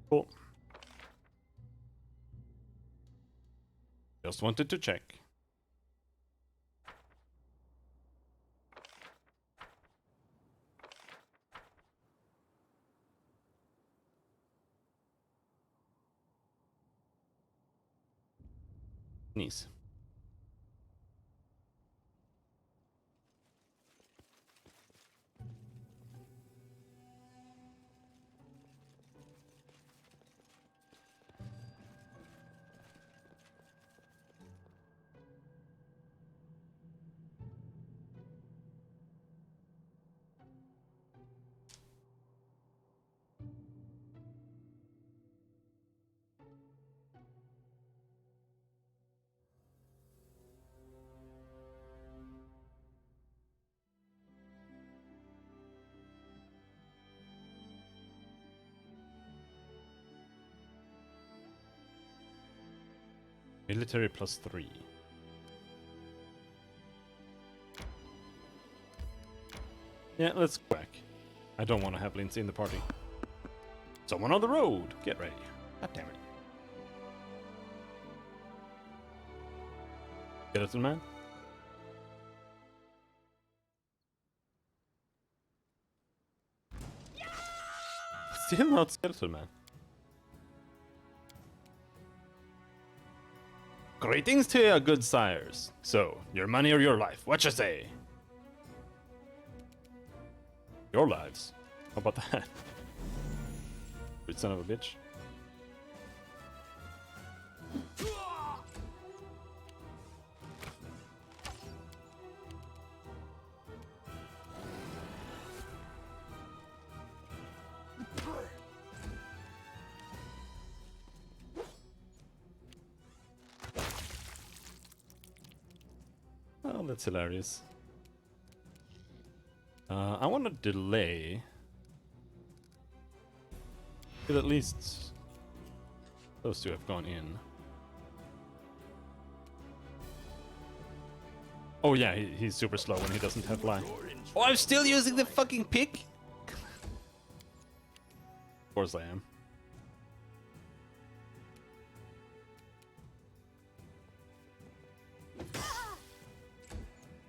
Cool. Just wanted to check. Nice. Military +3. Yeah, let's go back. I don't want to have Lindsay in the party. Someone on the road! Get ready. God damn it. Skeleton man? Still not Skeleton man. Greetings to you, good sires. So, your money or your life, what you say? Your lives. How about that? Good son of a bitch. Oh, that's hilarious. I want to delay. But at least those two have gone in. Oh yeah, he's super slow when he doesn't have line. Oh, I'm still using the fucking pick? Of course I am.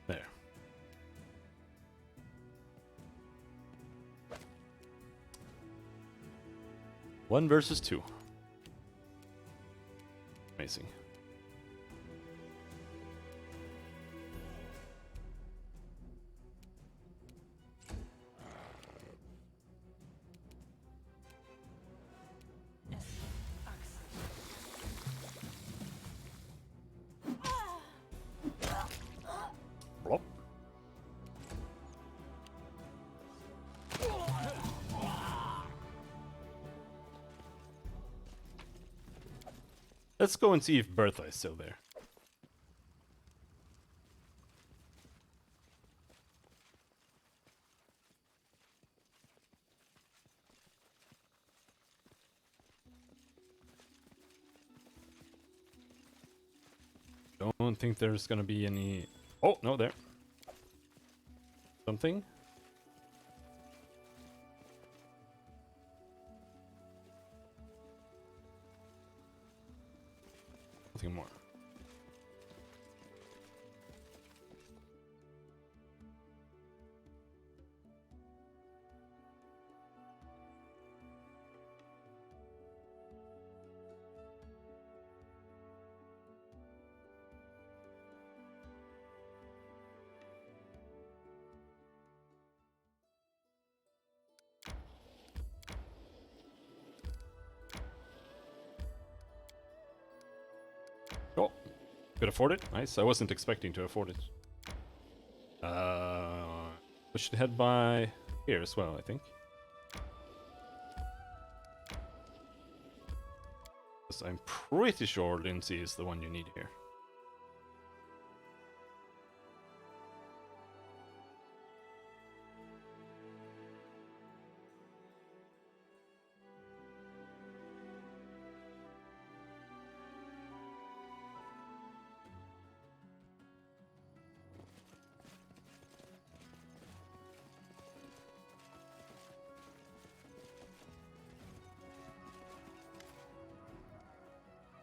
There. One versus two. Amazing. Blop. Let's go and see if Bertha is still there. Don't think there's gonna be any... Oh, no, there. Something? Nothing more. Oh, could afford it. Nice. I wasn't expecting to afford it. We should head by here as well, I think. 'Cause I'm pretty sure Lindsay is the one you need here.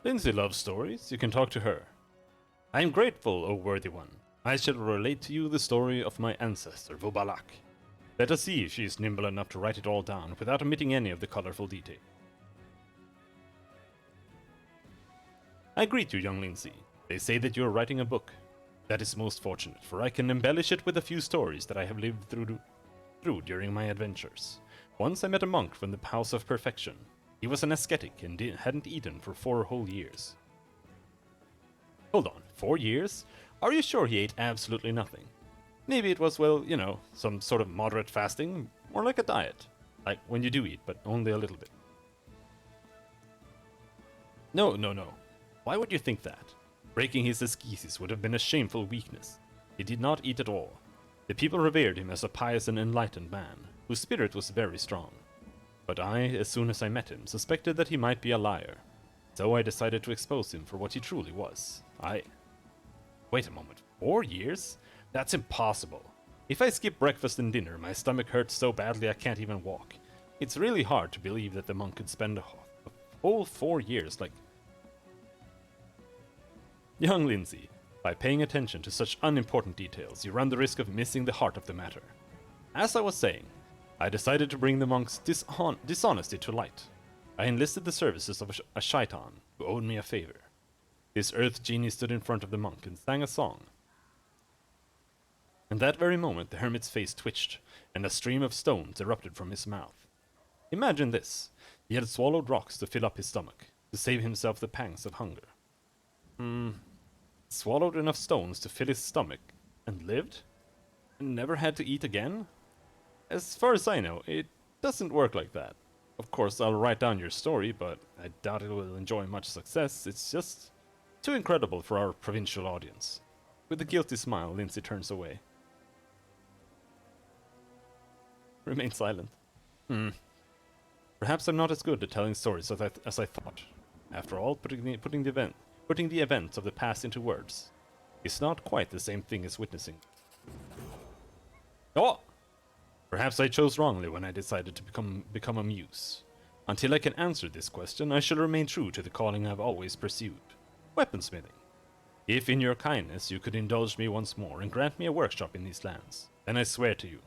Lindsay loves stories. You can talk to her. I am grateful, O worthy one. I shall relate to you the story of my ancestor, Vubalak. Let us see if she is nimble enough to write it all down without omitting any of the colorful detail. I greet you, young Lindsay. They say that you are writing a book. That is most fortunate, for I can embellish it with a few stories that I have lived through during my adventures. Once I met a monk from the House of Perfection. He was an ascetic and hadn't eaten for 4 whole years. Hold on, 4 years? Are you sure he ate absolutely nothing? Maybe it was, well, you know, some sort of moderate fasting, more like a diet. Like when you do eat, but only a little bit. No. Why would you think that? Breaking his ascesis would have been a shameful weakness. He did not eat at all. The people revered him as a pious and enlightened man, whose spirit was very strong. But I, as soon as I met him, suspected that he might be a liar. So I decided to expose him for what he truly was. Wait a moment, 4 years? That's impossible. If I skip breakfast and dinner, my stomach hurts so badly I can't even walk. It's really hard to believe that the monk could spend a whole 4 years like... Young Lindsay, by paying attention to such unimportant details, you run the risk of missing the heart of the matter. As I was saying, I decided to bring the monk's dishonesty to light. I enlisted the services of a shaitan who owed me a favor. This earth genie stood in front of the monk and sang a song. In that very moment, the hermit's face twitched, and a stream of stones erupted from his mouth. Imagine this. He had swallowed rocks to fill up his stomach, to save himself the pangs of hunger. Swallowed enough stones to fill his stomach, and lived? And never had to eat again? As far as I know, it doesn't work like that. Of course, I'll write down your story, but I doubt it will enjoy much success. It's just too incredible for our provincial audience. With a guilty smile, Lindsay turns away. Remain silent. Perhaps I'm not as good at telling stories as I thought. After all, putting the events of the past into words is not quite the same thing as witnessing. Oh! Perhaps I chose wrongly when I decided to become a muse. Until I can answer this question, I shall remain true to the calling I've always pursued. Weaponsmithing. If in your kindness you could indulge me once more and grant me a workshop in these lands, then I swear to you,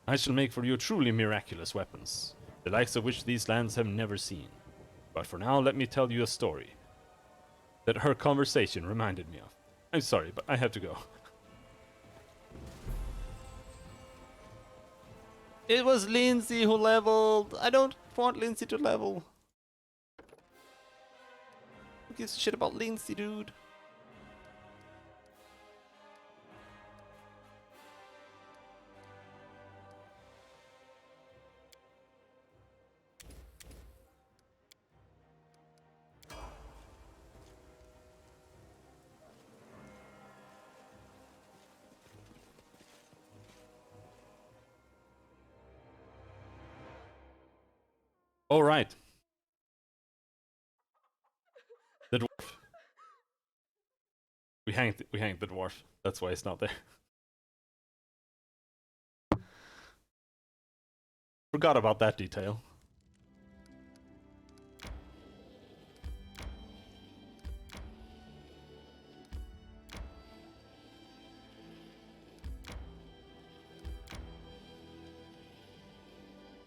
I shall make for you truly miraculous weapons, the likes of which these lands have never seen. But for now, let me tell you a story that her conversation reminded me of. I'm sorry, but I have to go. It was Lindsay who leveled. I don't want Lindsay to level. Who gives a shit about Lindsay, dude? All right. The dwarf. We hanged the dwarf. That's why it's not there. Forgot about that detail.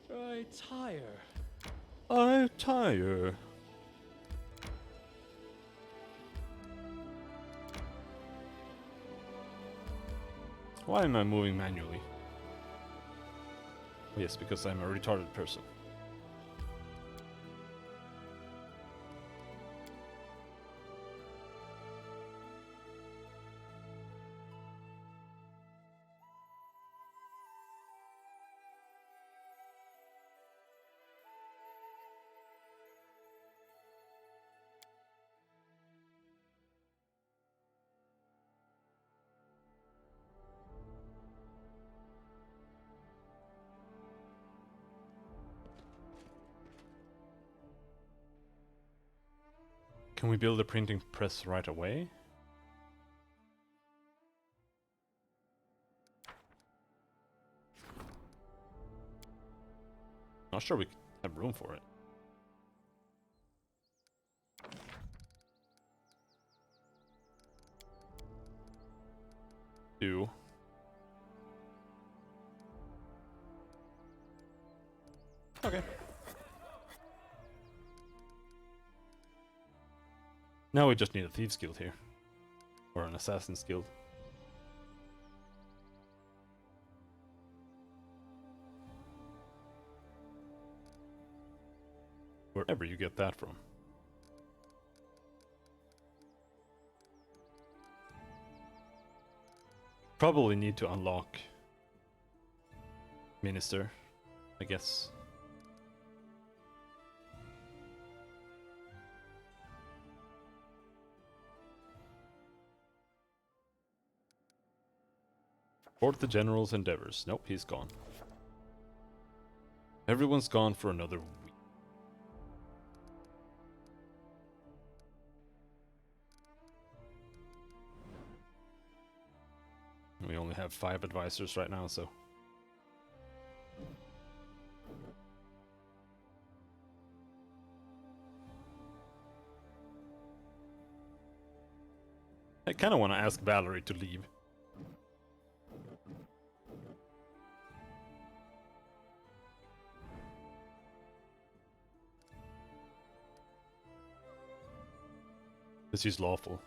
I tire. I tire. Why am I moving manually? Yes, because I'm a retarded person. Can we build a printing press right away? Not sure we have room for it. Do. Okay. Now we just need a Thieves Guild here. Or an Assassin's Guild. Wherever you get that from. Probably need to unlock Minister, I guess. Support the General's endeavors. Nope, he's gone. Everyone's gone for another week. We only have 5 advisors right now, so... I kinda wanna ask Valerie to leave. This is lawful.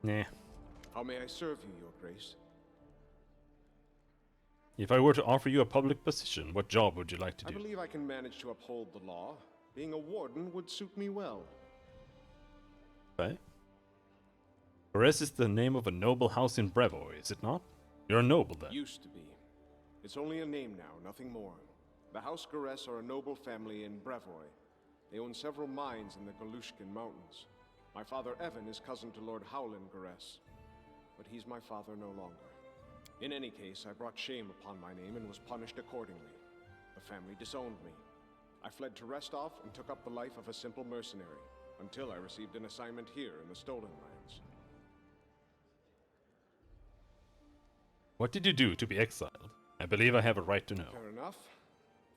Nah. How may I serve you, Your Grace? If I were to offer you a public position, what job would you like to I do? believe I can manage to uphold the law. Being a warden would suit me well. Okay. Perez is the name of a noble house in Brevoy, is it not? You're a noble then. Used to be. It's only a name now, nothing more. The House Garess are a noble family in Brevoy. They own several mines in the Galushkin Mountains. My father Evan is cousin to Lord Howland Garess, but he's my father no longer. In any case, I brought shame upon my name and was punished accordingly. The family disowned me. I fled to Restov and took up the life of a simple mercenary, until I received an assignment here in the Stolen Lands. What did you do to be exiled? I believe I have a right to know. Fair enough.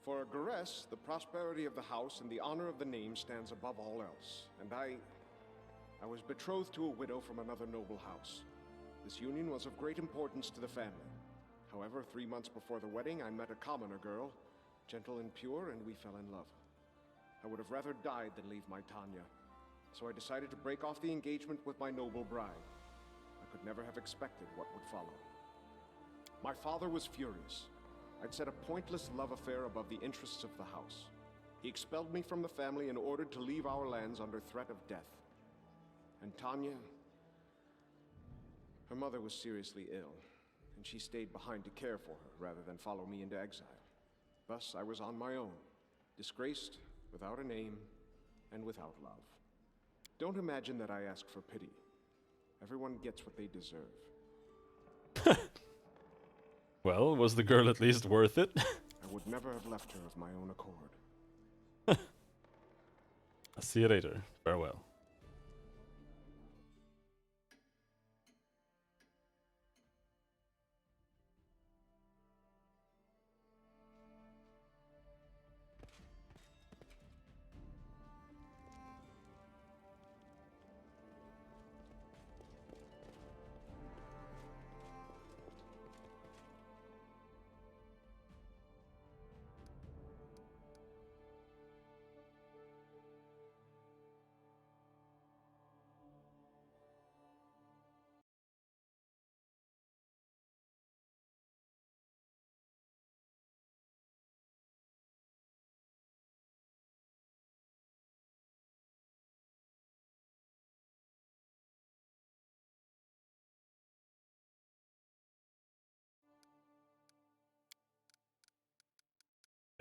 For a Garess, the prosperity of the house and the honor of the name stands above all else, and I was betrothed to a widow from another noble house. This union was of great importance to the family. However, 3 months before the wedding, I met a commoner girl, gentle and pure, and we fell in love. I would have rather died than leave my Tanya, so I decided to break off the engagement with my noble bride. I could never have expected what would follow. My father was furious. I'd set a pointless love affair above the interests of the house. He expelled me from the family and ordered to leave our lands under threat of death. And Tanya, her mother was seriously ill, and she stayed behind to care for her rather than follow me into exile. Thus, I was on my own, disgraced, without a name, and without love. Don't imagine that I asked for pity. Everyone gets what they deserve. Well, was the girl at least worth it? I would never have left her of my own accord. I'll see you later. Farewell.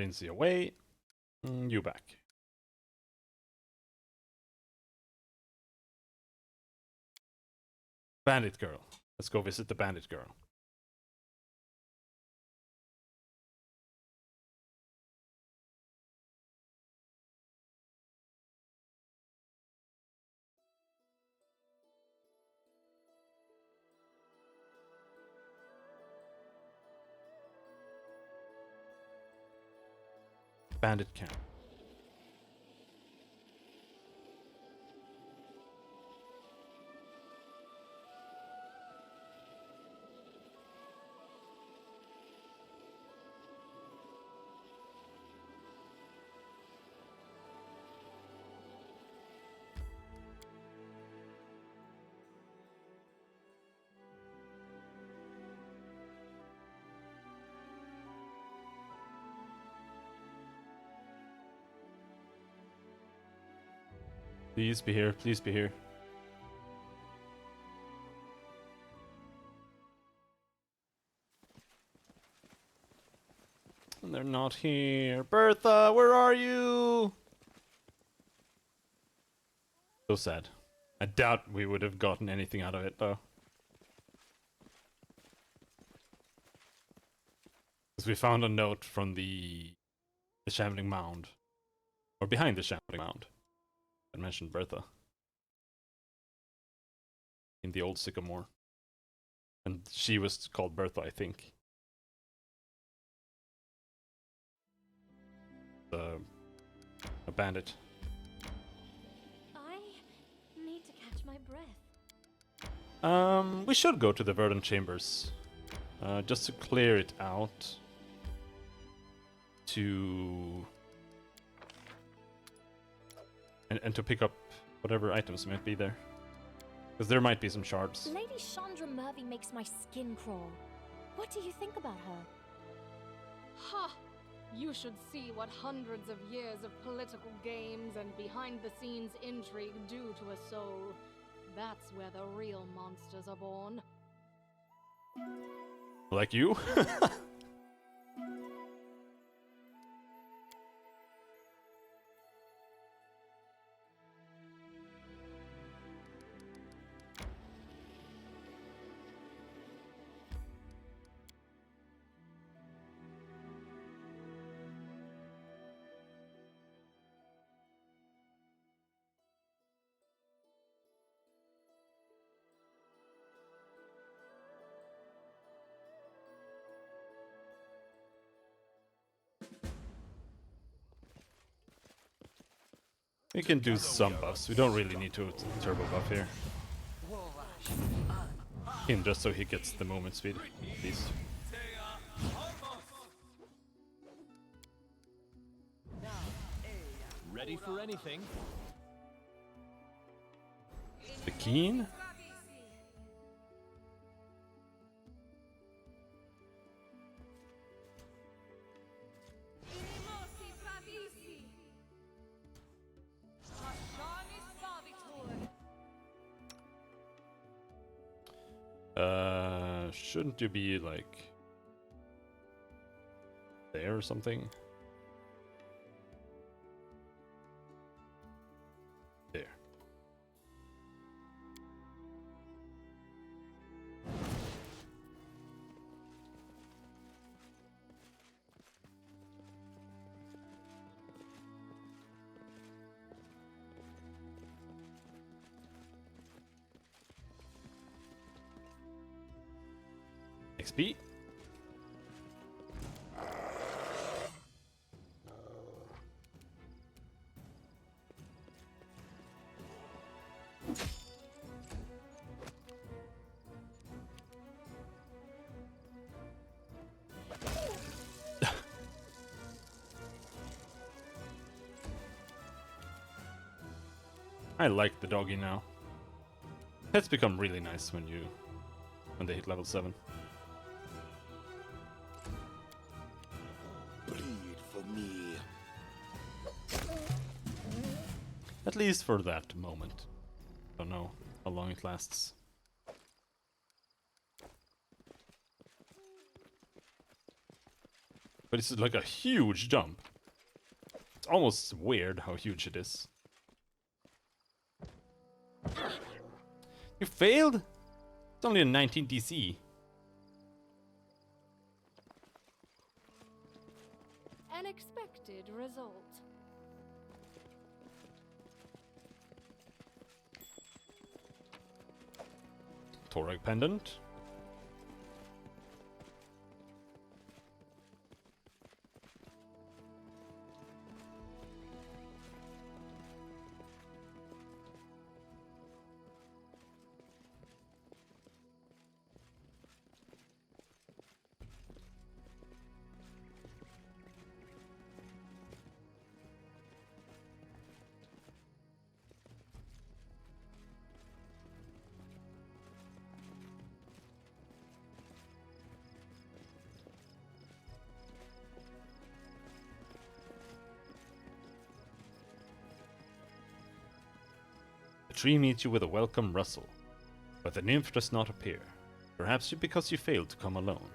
Lindsay away. You back. Bandit girl. Let's go visit the bandit girl. Bandit camp. Please be here. Please be here. And they're not here. Bertha, where are you? So sad. I doubt we would have gotten anything out of it, though. Because we found a note from the Shambling Mound. Or behind the Shambling Mound. I mentioned Bertha. In the old Sycamore. And she was called Bertha, I think. A bandit. I need to catch my breath. We should go to the Verdant Chambers. Just to clear it out. And to pick up whatever items might be there. Because there might be some shards. Lady Chandra Murphy makes my skin crawl. What do you think about her? Ha! You should see what hundreds of years of political games and behind-the-scenes intrigue do to a soul. That's where the real monsters are born. Like you? We can do some buffs. We don't really need to turbo buff here. Him just so he gets the movement speed, at least. Ready for anything? The Keen? Shouldn't you be like there or something? There. XP. I like the doggy now. Pets become really nice when they hit level 7. At least for that moment. Don't know how long it lasts. But it's like a huge jump. It's almost weird how huge it is. You failed? It's only a 19 DC. An expected result. Torag pendant. The tree meets you with a welcome rustle, but the nymph does not appear. Perhaps because you failed to come alone.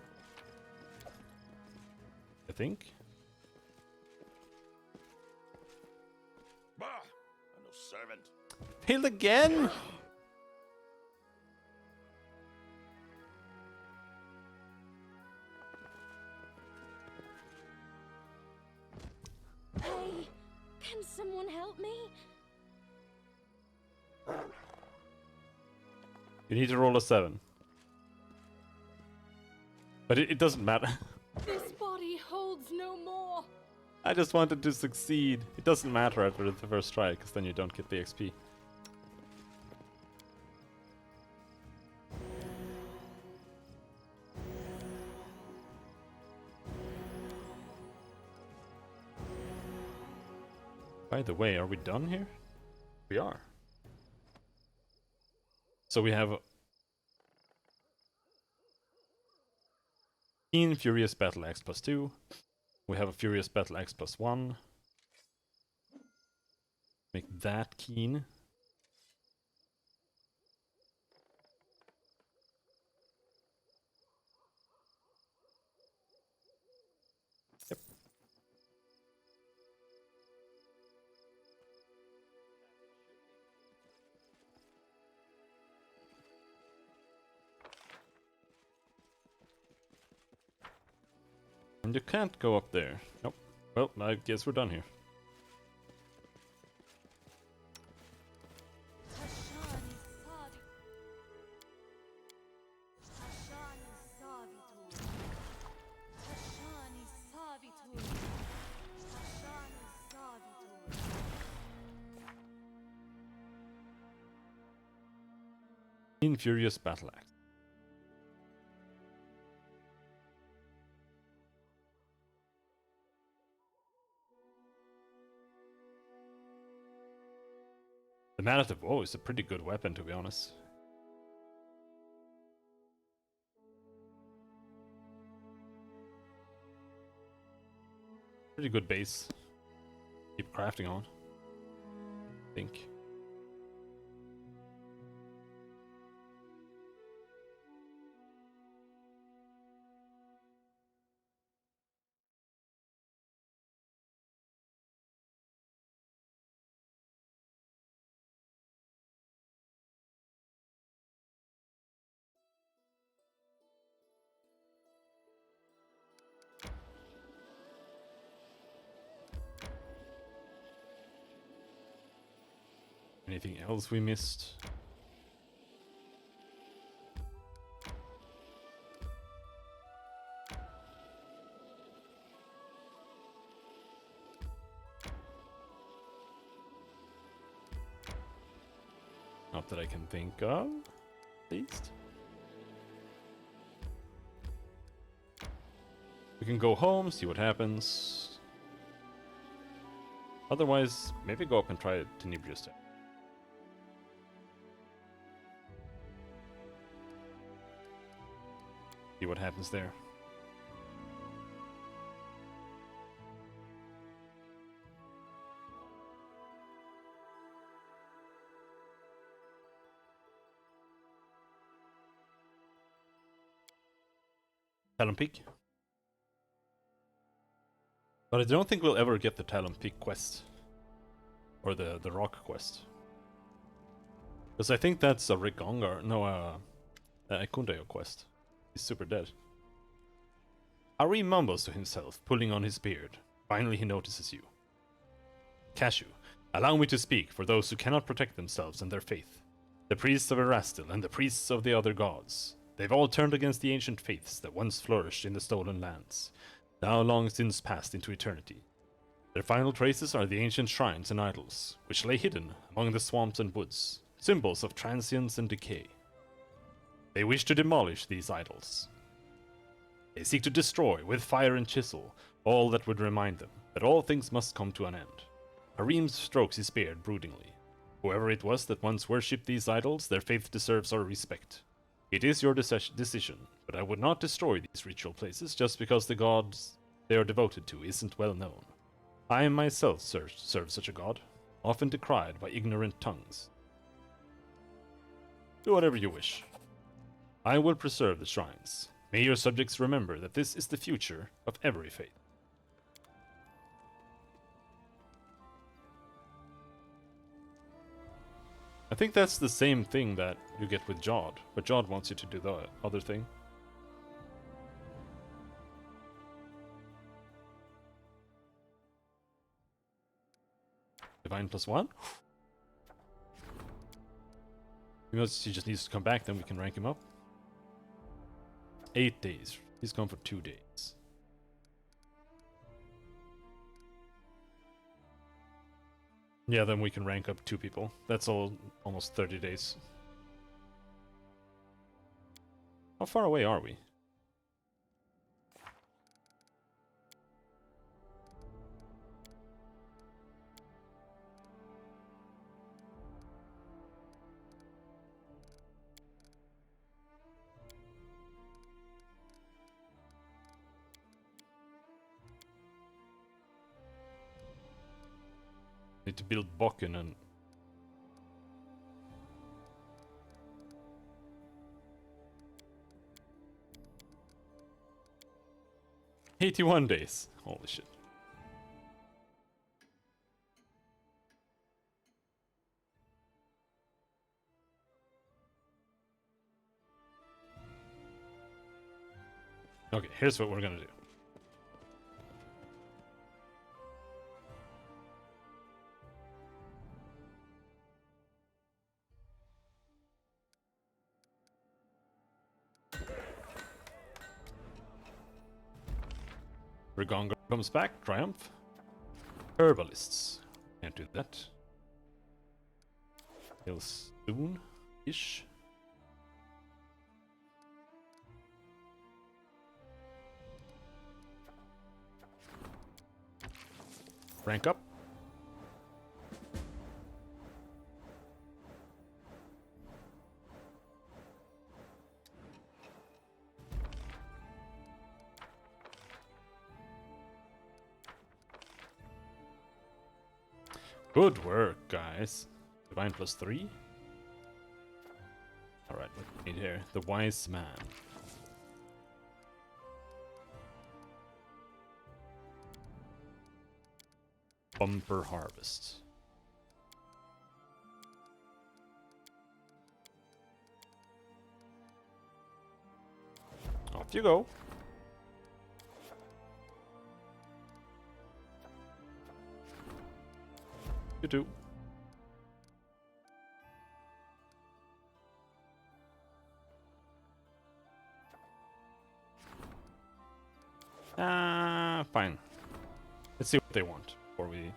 I think. Bah! I'm no servant. Failed again? Hey, can someone help me? You need to roll a 7. But it doesn't matter. This body holds no more. I just wanted to succeed. It doesn't matter after the first try, because then you don't get the XP. By the way, are we done here? We are. So we have Keen Furious Battle Axe +2. We have a Furious Battle Axe +1. Make that keen. Yep. And you can't go up there. Nope. Well, I guess we're done here. Keen Furious Battle Axe. The Man of the Woe is a pretty good weapon, to be honest. Pretty good base. Keep crafting on. I think. Anything else we missed? Not that I can think of, at least. We can go home, see what happens. Otherwise, maybe go up and try Tenebrious. See what happens there. Talon Peak. But I don't think we'll ever get the Talon Peak quest. Or the rock quest. Because I think that's a Rigongar, no, a Ikundeo quest. He's super dead. Ari mumbles to himself, pulling on his beard. Finally he notices you. Cashew, allow me to speak for those who cannot protect themselves and their faith. The priests of Erastil and the priests of the other gods. They've all turned against the ancient faiths that once flourished in the stolen lands, now long since passed into eternity. Their final traces are the ancient shrines and idols, which lay hidden among the swamps and woods, symbols of transience and decay. They wish to demolish these idols. They seek to destroy, with fire and chisel, all that would remind them that all things must come to an end. Harim strokes his beard broodingly. Whoever it was that once worshipped these idols, their faith deserves our respect. It is your decision, but I would not destroy these ritual places just because the gods they are devoted to isn't well known. I myself serve such a god, often decried by ignorant tongues. Do whatever you wish. I will preserve the shrines. May your subjects remember that this is the future of every faith. I think that's the same thing that you get with Jod, but Jod wants you to do the other thing. Divine +1? He just needs to come back, then we can rank him up. 8 days. He's gone for 2 days. Yeah, then we can rank up 2 people. That's almost 30 days. How far away are we? me to build Bokken and... "81 days. Holy shit. Okay, here's what we're gonna do. Rigonga comes back, triumph. Herbalists. Can't do that. Till soon-ish. Rank up. Good work, guys. Divine +3. Alright, what do we need here? The Wise Man. Bumper Harvest. Off you go. You too. Fine. Let's see what they want before we...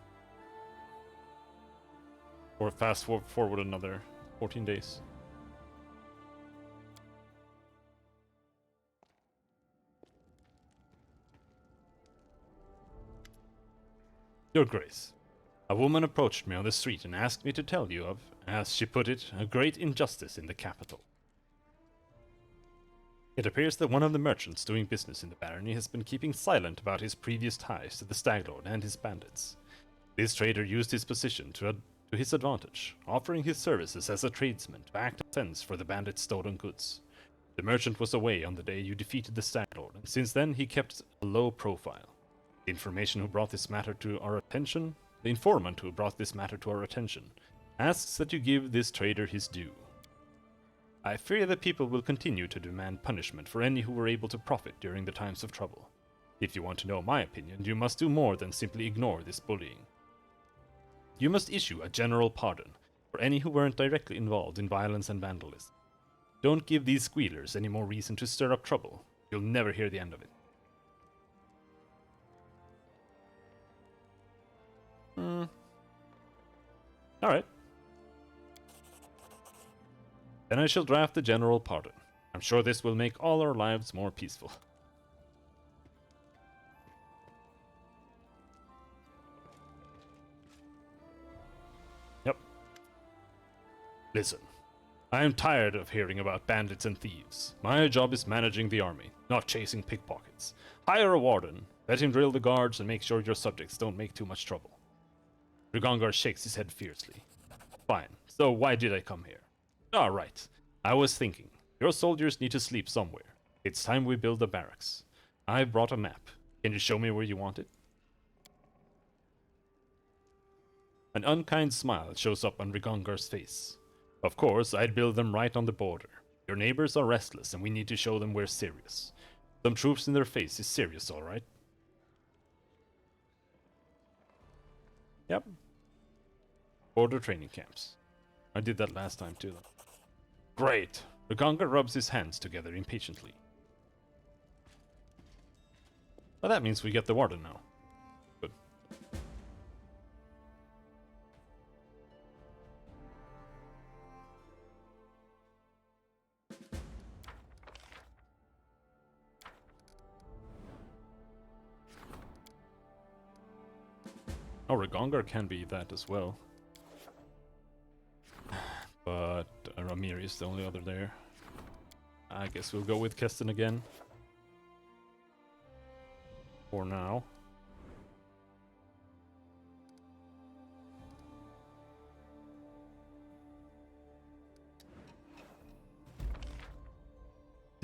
Or fast forward another 14 days. Your Grace, a woman approached me on the street and asked me to tell you of, as she put it, a great injustice in the capital. It appears that one of the merchants doing business in the barony has been keeping silent about his previous ties to the Staglord and his bandits. This trader used his position to his advantage, offering his services as a tradesman to act as fence for the bandits' stolen goods. The merchant was away on the day you defeated the Staglord, and since then he kept a low profile. The informant who brought this matter to our attention, asks that you give this trader his due. I fear that people will continue to demand punishment for any who were able to profit during the times of trouble. If you want to know my opinion, you must do more than simply ignore this bullying. You must issue a general pardon for any who weren't directly involved in violence and vandalism. Don't give these squealers any more reason to stir up trouble. You'll never hear the end of it. Alright. Then I shall draft the general pardon. I'm sure this will make all our lives more peaceful. Yep. Listen. I am tired of hearing about bandits and thieves. My job is managing the army, not chasing pickpockets. Hire a warden, let him drill the guards, and make sure your subjects don't make too much trouble. Rigongar shakes his head fiercely. Fine, so why did I come here? Ah, right. I was thinking. Your soldiers need to sleep somewhere. It's time we build a barracks. I brought a map. Can you show me where you want it? An unkind smile shows up on Rigongar's face. Of course, I'd build them right on the border. Your neighbors are restless and we need to show them we're serious. Some troops in their face is serious, alright? Yep. Border training camps. I did that last time too, though. Great! Rigongar rubs his hands together impatiently. Well, that means we get the warden now. Good. Oh, Rigongar can be that as well. But Ramiri is the only other there. I guess we'll go with Keston again. For now.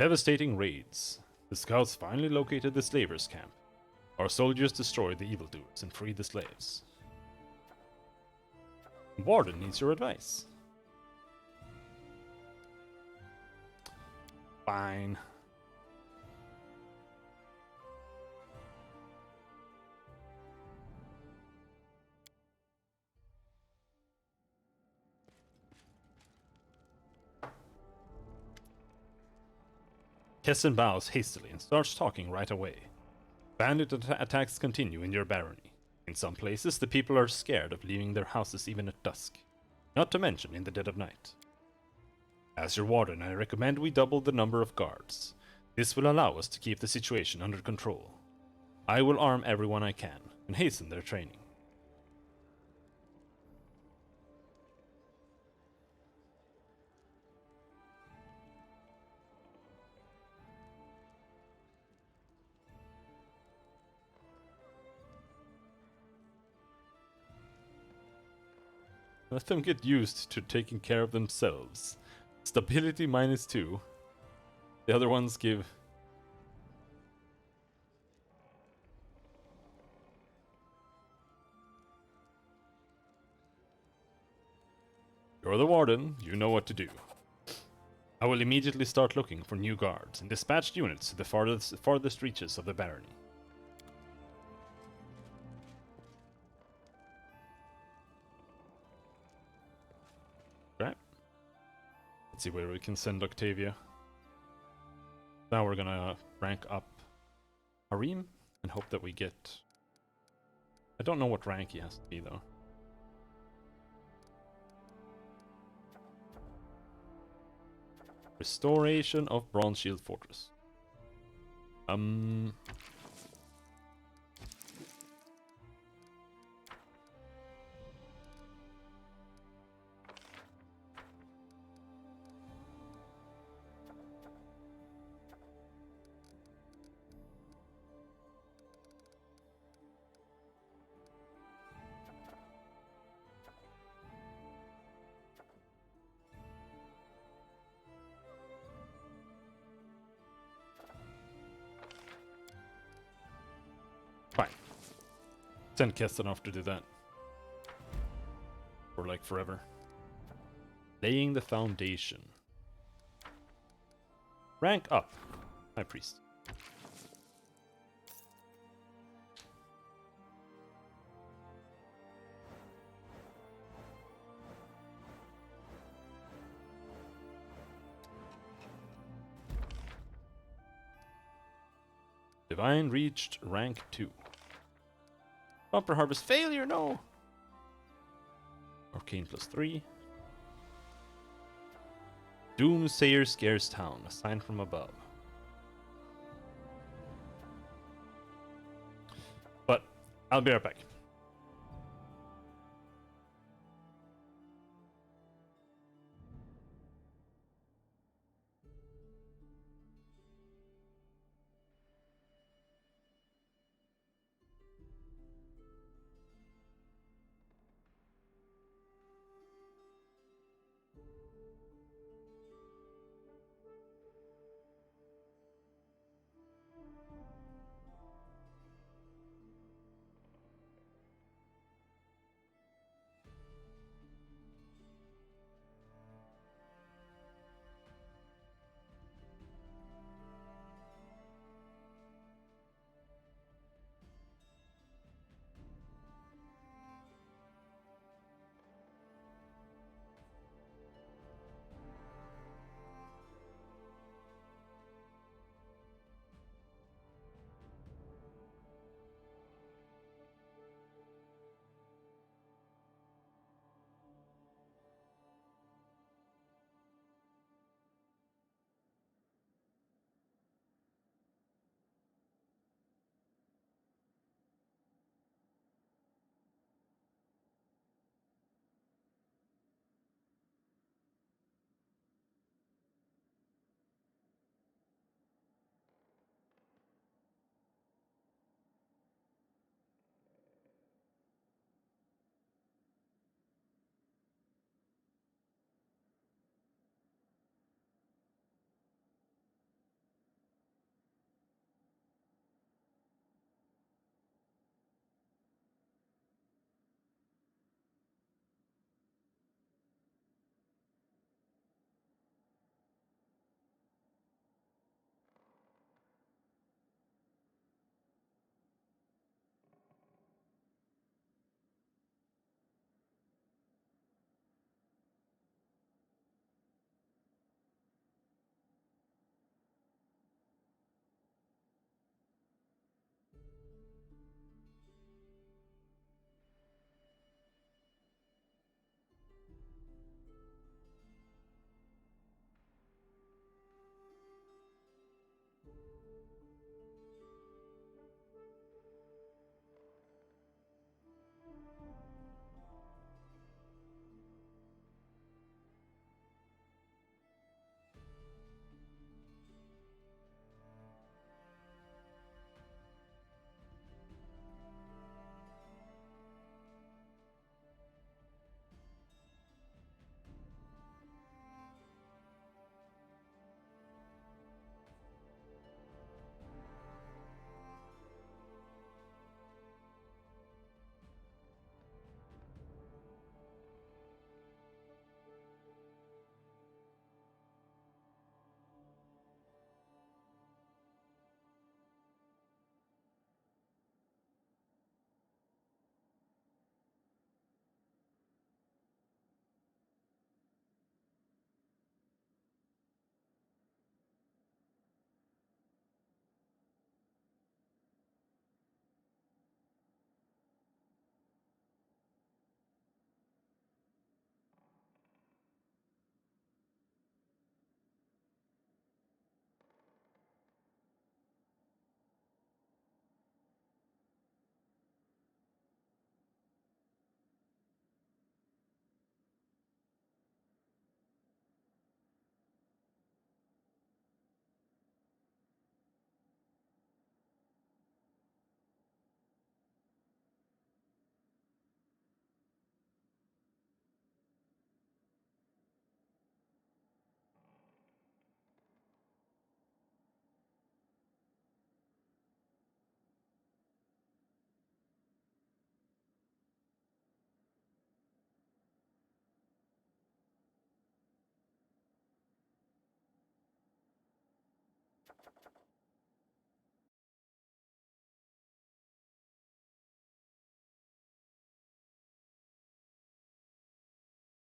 Devastating raids. The scouts finally located the slavers' camp. Our soldiers destroyed the evildoers and freed the slaves. Warden needs your advice. Fine. Kessin bows hastily and starts talking right away. Bandit attacks continue in your barony. In some places, the people are scared of leaving their houses even at dusk, not to mention in the dead of night. As your warden, I recommend we double the number of guards. This will allow us to keep the situation under control. I will arm everyone I can and hasten their training. Let them get used to taking care of themselves. Stability -2. The other ones give... You're the warden, you know what to do. I will immediately start looking for new guards and dispatch units to the farthest reaches of the barony. Okay. Let's see where we can send Octavia. Now we're gonna rank up Harim and hope that we get... I don't know what rank he has to be though. Restoration of Bronze Shield Fortress. Fine. Send Keston off to do that. For like forever. Laying the foundation. Rank up. High Priest. Divine reached rank 2. Bumper Harvest failure, no! Arcane +3. Doomsayer scares town, a sign from above. But I'll be right back.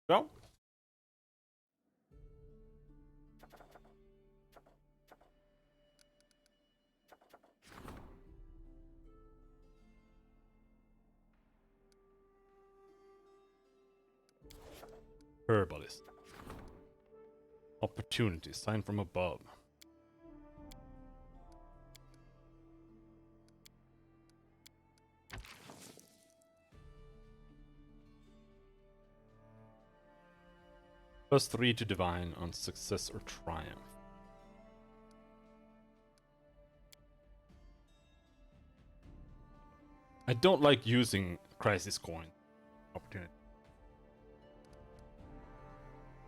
Well. Herbalist. Opportunity, sign from above. +3 to divine on success or triumph. I don't like using crisis coin opportunity.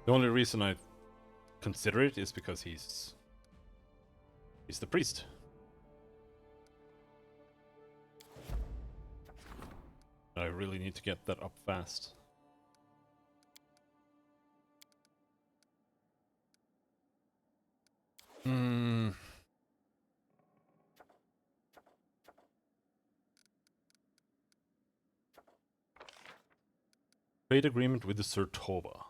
The only reason I consider it is because he's the priest. I really need to get that up fast. Trade agreement with the Surtova.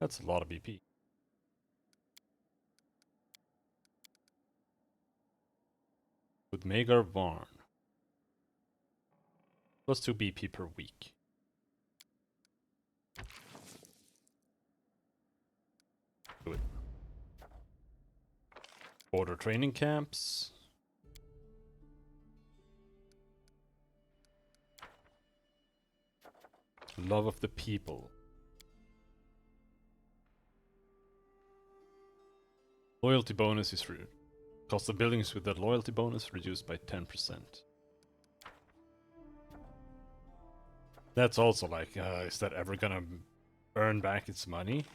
That's a lot of BP. With Magar Varn. +2 BP per week. Do it. Border training camps. Love of the people. Loyalty bonus is cost of buildings with that loyalty bonus reduced by 10%. That's also like, is that ever gonna earn back its money?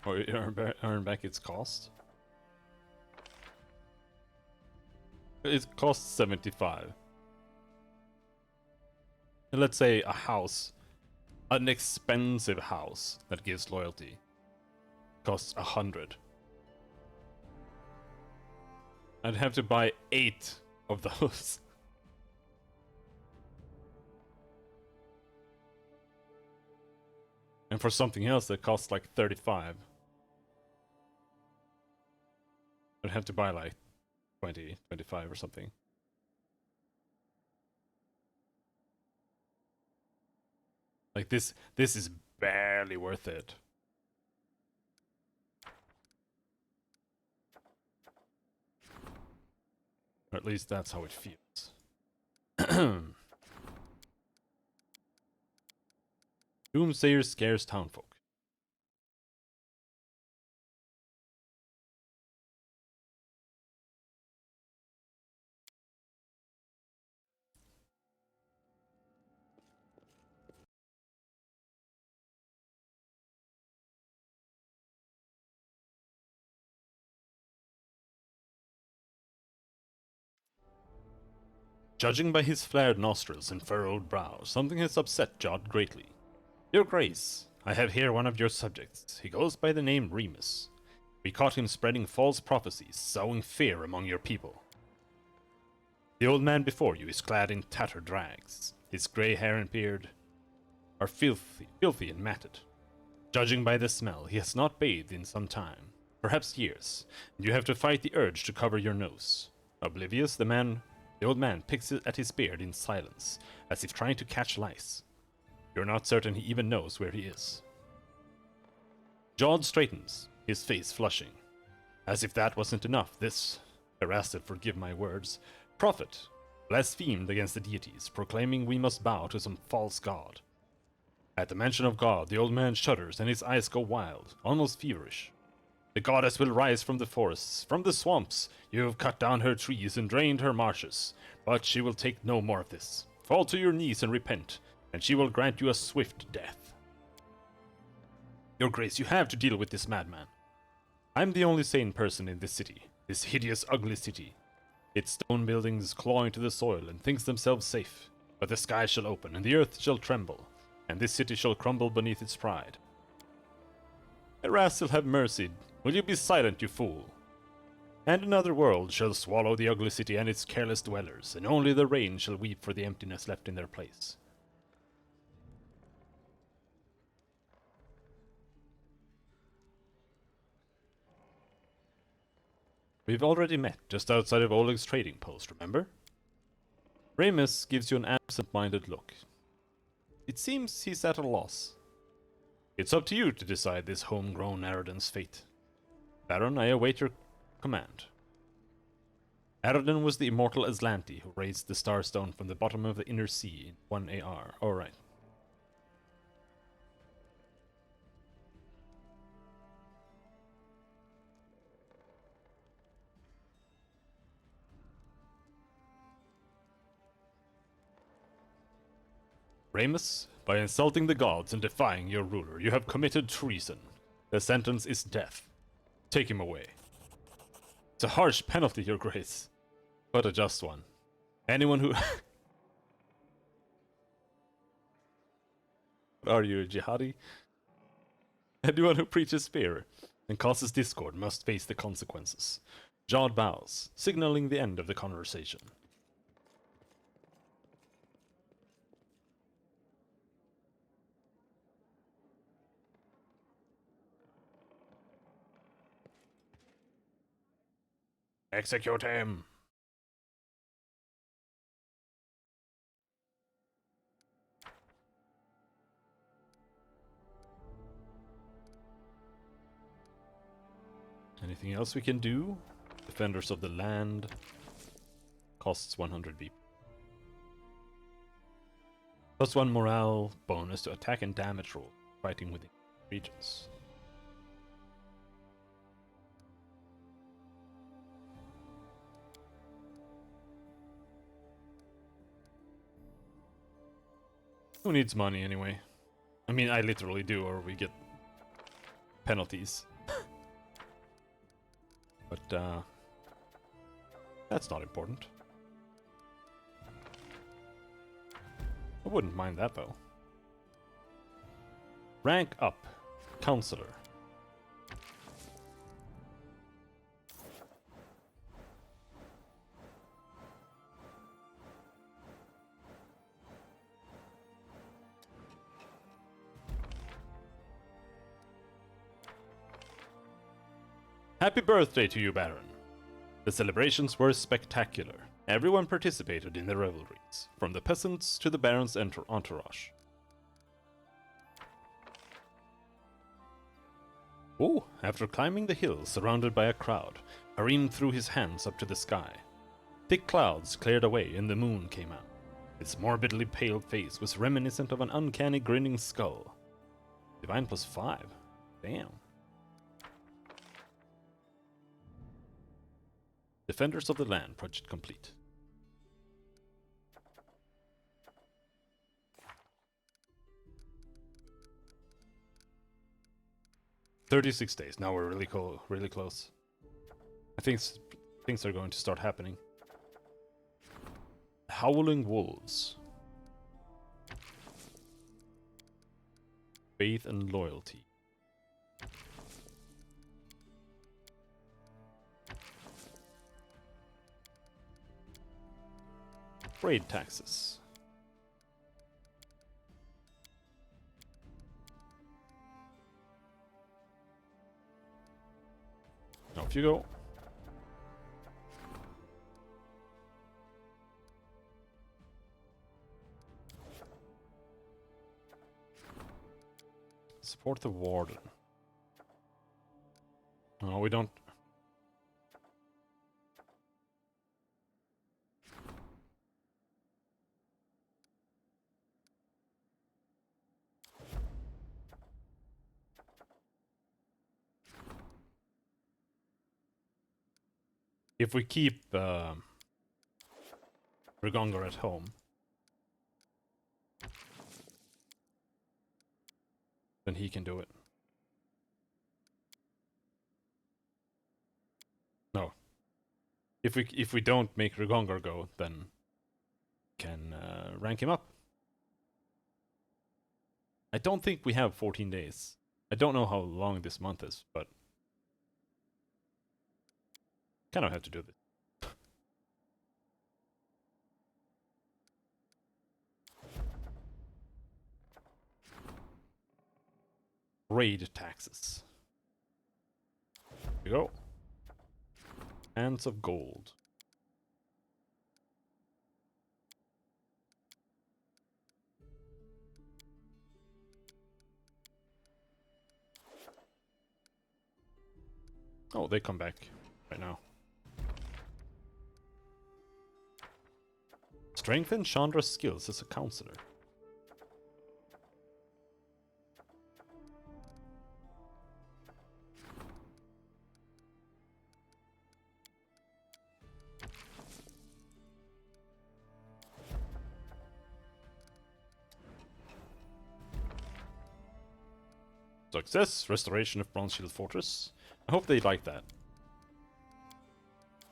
Or earn back its cost? It costs 75. And let's say a house, an expensive house that gives loyalty, costs 100. I'd have to buy 8 of those. And for something else that costs like 35, I'd have to buy like 20, 25 or something. Like this is barely worth it. Or at least that's how it feels. Doomsayer scares townfolk. Judging by his flared nostrils and furrowed brow, something has upset Jod greatly. Your Grace, I have here one of your subjects. He goes by the name Remus. We caught him spreading false prophecies, sowing fear among your people. The old man before you is clad in tattered rags. His grey hair and beard are filthy and matted. Judging by the smell, he has not bathed in some time, perhaps years, and you have to fight the urge to cover your nose. Oblivious, the old man picks at his beard in silence, as if trying to catch lice. You're not certain he even knows where he is. Jod straightens, his face flushing. As if that wasn't enough, this, Erasted, forgive my words, prophet blasphemed against the deities, proclaiming we must bow to some false god. At the mention of God, the old man shudders and his eyes go wild, almost feverish. The goddess will rise from the forests, from the swamps. You have cut down her trees and drained her marshes, but she will take no more of this. Fall to your knees and repent, and she will grant you a swift death. Your Grace, you have to deal with this madman. I'm the only sane person in this city, this hideous, ugly city. Its stone buildings claw into the soil and thinks themselves safe, but the sky shall open and the earth shall tremble, and this city shall crumble beneath its pride. Erastil, have mercy. Will you be silent, you fool? And another world shall swallow the ugly city and its careless dwellers, and only the rain shall weep for the emptiness left in their place. We've already met just outside of Oleg's trading post, remember? Ramus gives you an absent-minded look. It seems he's at a loss. It's up to you to decide this homegrown Aradan's fate. Baron, I await your command. Aradan was the immortal Aslanti who raised the Starstone from the bottom of the Inner Sea in 1 AR. Alright. Ramus, by insulting the gods and defying your ruler, you have committed treason. The sentence is death. Take him away. It's a harsh penalty, Your Grace, but a just one. Anyone who... Are you a jihadi? Anyone who preaches fear and causes discord must face the consequences. Jod bows, signaling the end of the conversation. Execute him! Anything else we can do? Defenders of the land. Costs 100 BP. +1 morale bonus to attack and damage roll, fighting within regions. Who needs money anyway? I mean, I literally do, or we get penalties. But, that's not important. I wouldn't mind that, though. Rank up. Counselor. Happy birthday to you, Baron. The celebrations were spectacular. Everyone participated in the revelries, from the peasants to the Baron's entourage. Oh, after climbing the hill surrounded by a crowd, Harim threw his hands up to the sky. Thick clouds cleared away and the moon came out. Its morbidly pale face was reminiscent of an uncanny grinning skull. Divine +5. Damn. Defenders of the Land project complete. "36 days. Now we're really close. I think things are going to start happening. Howling Wolves. Faith and loyalty. Trade taxes. Off you go. Support the warden. No, we don't. If we keep Regongar at home, then he can do it. No. If we don't make Regongar go, then can rank him up. I don't think we have 14 days. I don't know how long this month is, but kind of have to do this. Raid taxes. Here we go. Hands of gold. Oh, they come back right now. Strengthen Chandra's skills as a counselor. Success! Restoration of Bronze Shield Fortress. I hope they like that.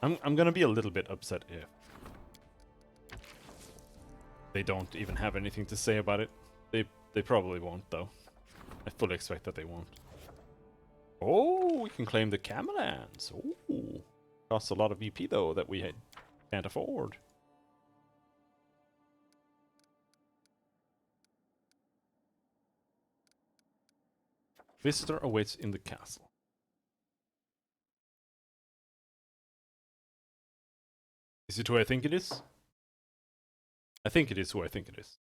I'm gonna be a little bit upset if they don't even have anything to say about it. They probably won't though. I fully expect that they won't. Oh, we can claim the Camellands. Oh, costs a lot of VP though that we can't afford. Visitor awaits in the castle. Is it who I think it is? I think it is who I think it is.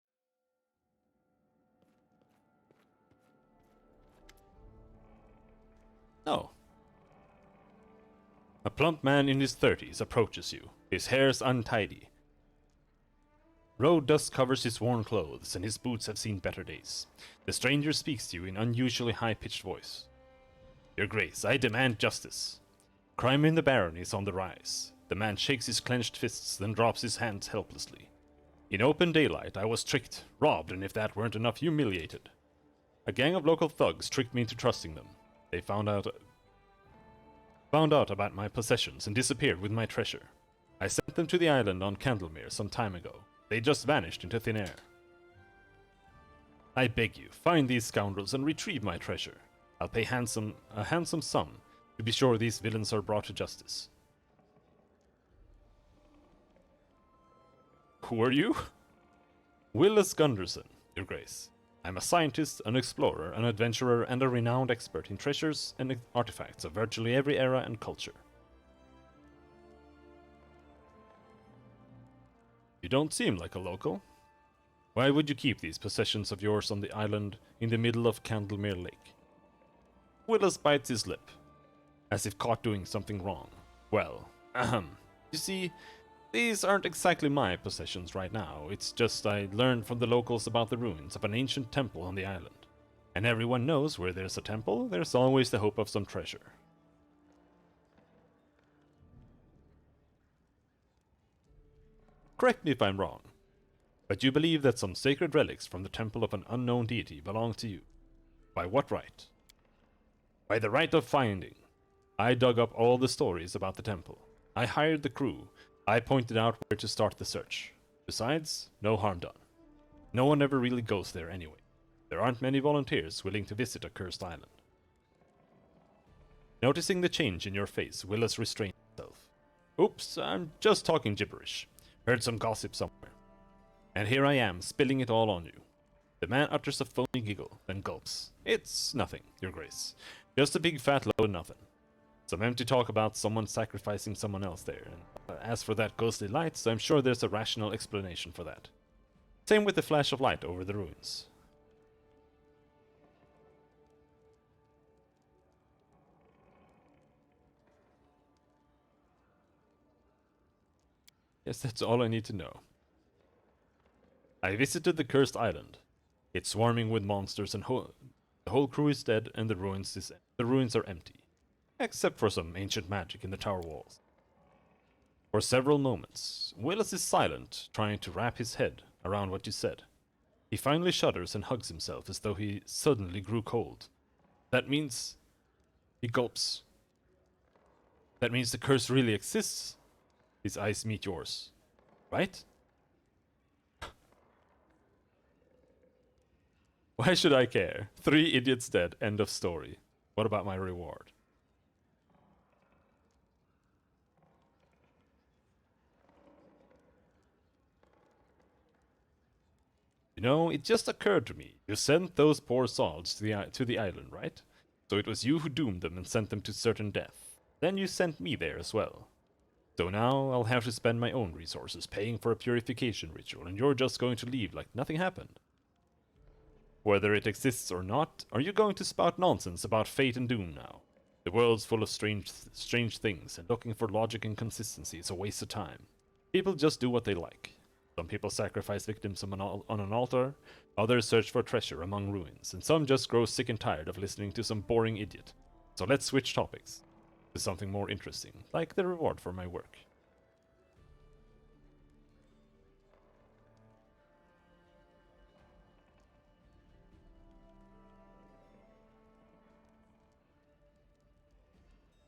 No. A plump man in his 30s approaches you. His hair's untidy. Road dust covers his worn clothes, and his boots have seen better days. The stranger speaks to you in unusually high-pitched voice. Your Grace, I demand justice. Crime in the Baron is on the rise. The man shakes his clenched fists, then drops his hands helplessly. In open daylight, I was tricked, robbed, and if that weren't enough, humiliated. A gang of local thugs tricked me into trusting them. They found out about my possessions and disappeared with my treasure. I sent them to the island on Candlemere some time ago. They just vanished into thin air. I beg you, find these scoundrels and retrieve my treasure. I'll pay a handsome sum to be sure these villains are brought to justice. Who are you? Willis Gunderson, Your Grace. I'm a scientist, an explorer, an adventurer, and a renowned expert in treasures and artifacts of virtually every era and culture. You don't seem like a local. Why would you keep these possessions of yours on the island in the middle of Candlemere Lake? Willis bites his lip, as if caught doing something wrong. Well, you see, these aren't exactly my possessions right now. It's just I learned from the locals about the ruins of an ancient temple on the island. And everyone knows where there's a temple, there's always the hope of some treasure. Correct me if I'm wrong, but you believe that some sacred relics from the temple of an unknown deity belong to you. By what right? By the right of finding. I dug up all the stories about the temple. I hired the crew. I pointed out where to start the search. Besides, no harm done. No one ever really goes there anyway. There aren't many volunteers willing to visit a cursed island. Noticing the change in your face, Willis restrained himself. Oops, I'm just talking gibberish. Heard some gossip somewhere. And here I am, spilling it all on you. The man utters a phony giggle, then gulps. It's nothing, Your Grace. Just a big fat load of nothing. Some empty talk about someone sacrificing someone else there, and as for that ghostly light, I'm sure there's a rational explanation for that. Same with the flash of light over the ruins. Yes, that's all I need to know. I visited the cursed island. It's swarming with monsters and the whole crew is dead and the ruins are empty. Except for some ancient magic in the tower walls. For several moments, Willis is silent, trying to wrap his head around what you said. He finally shudders and hugs himself as though he suddenly grew cold. That means... He gulps. That means the curse really exists. His eyes meet yours. Right? Why should I care? 3 idiots dead, end of story. What about my reward? You know, it just occurred to me. You sent those poor souls to the island, right? So it was you who doomed them and sent them to certain death. Then you sent me there as well. So now I'll have to spend my own resources paying for a purification ritual, and you're just going to leave like nothing happened. Whether it exists or not, are you going to spout nonsense about fate and doom now? The world's full of strange things, and looking for logic and consistency is a waste of time. People just do what they like. Some people sacrifice victims on an altar, others search for treasure among ruins, and some just grow sick and tired of listening to some boring idiot. So let's switch topics to something more interesting, like the reward for my work.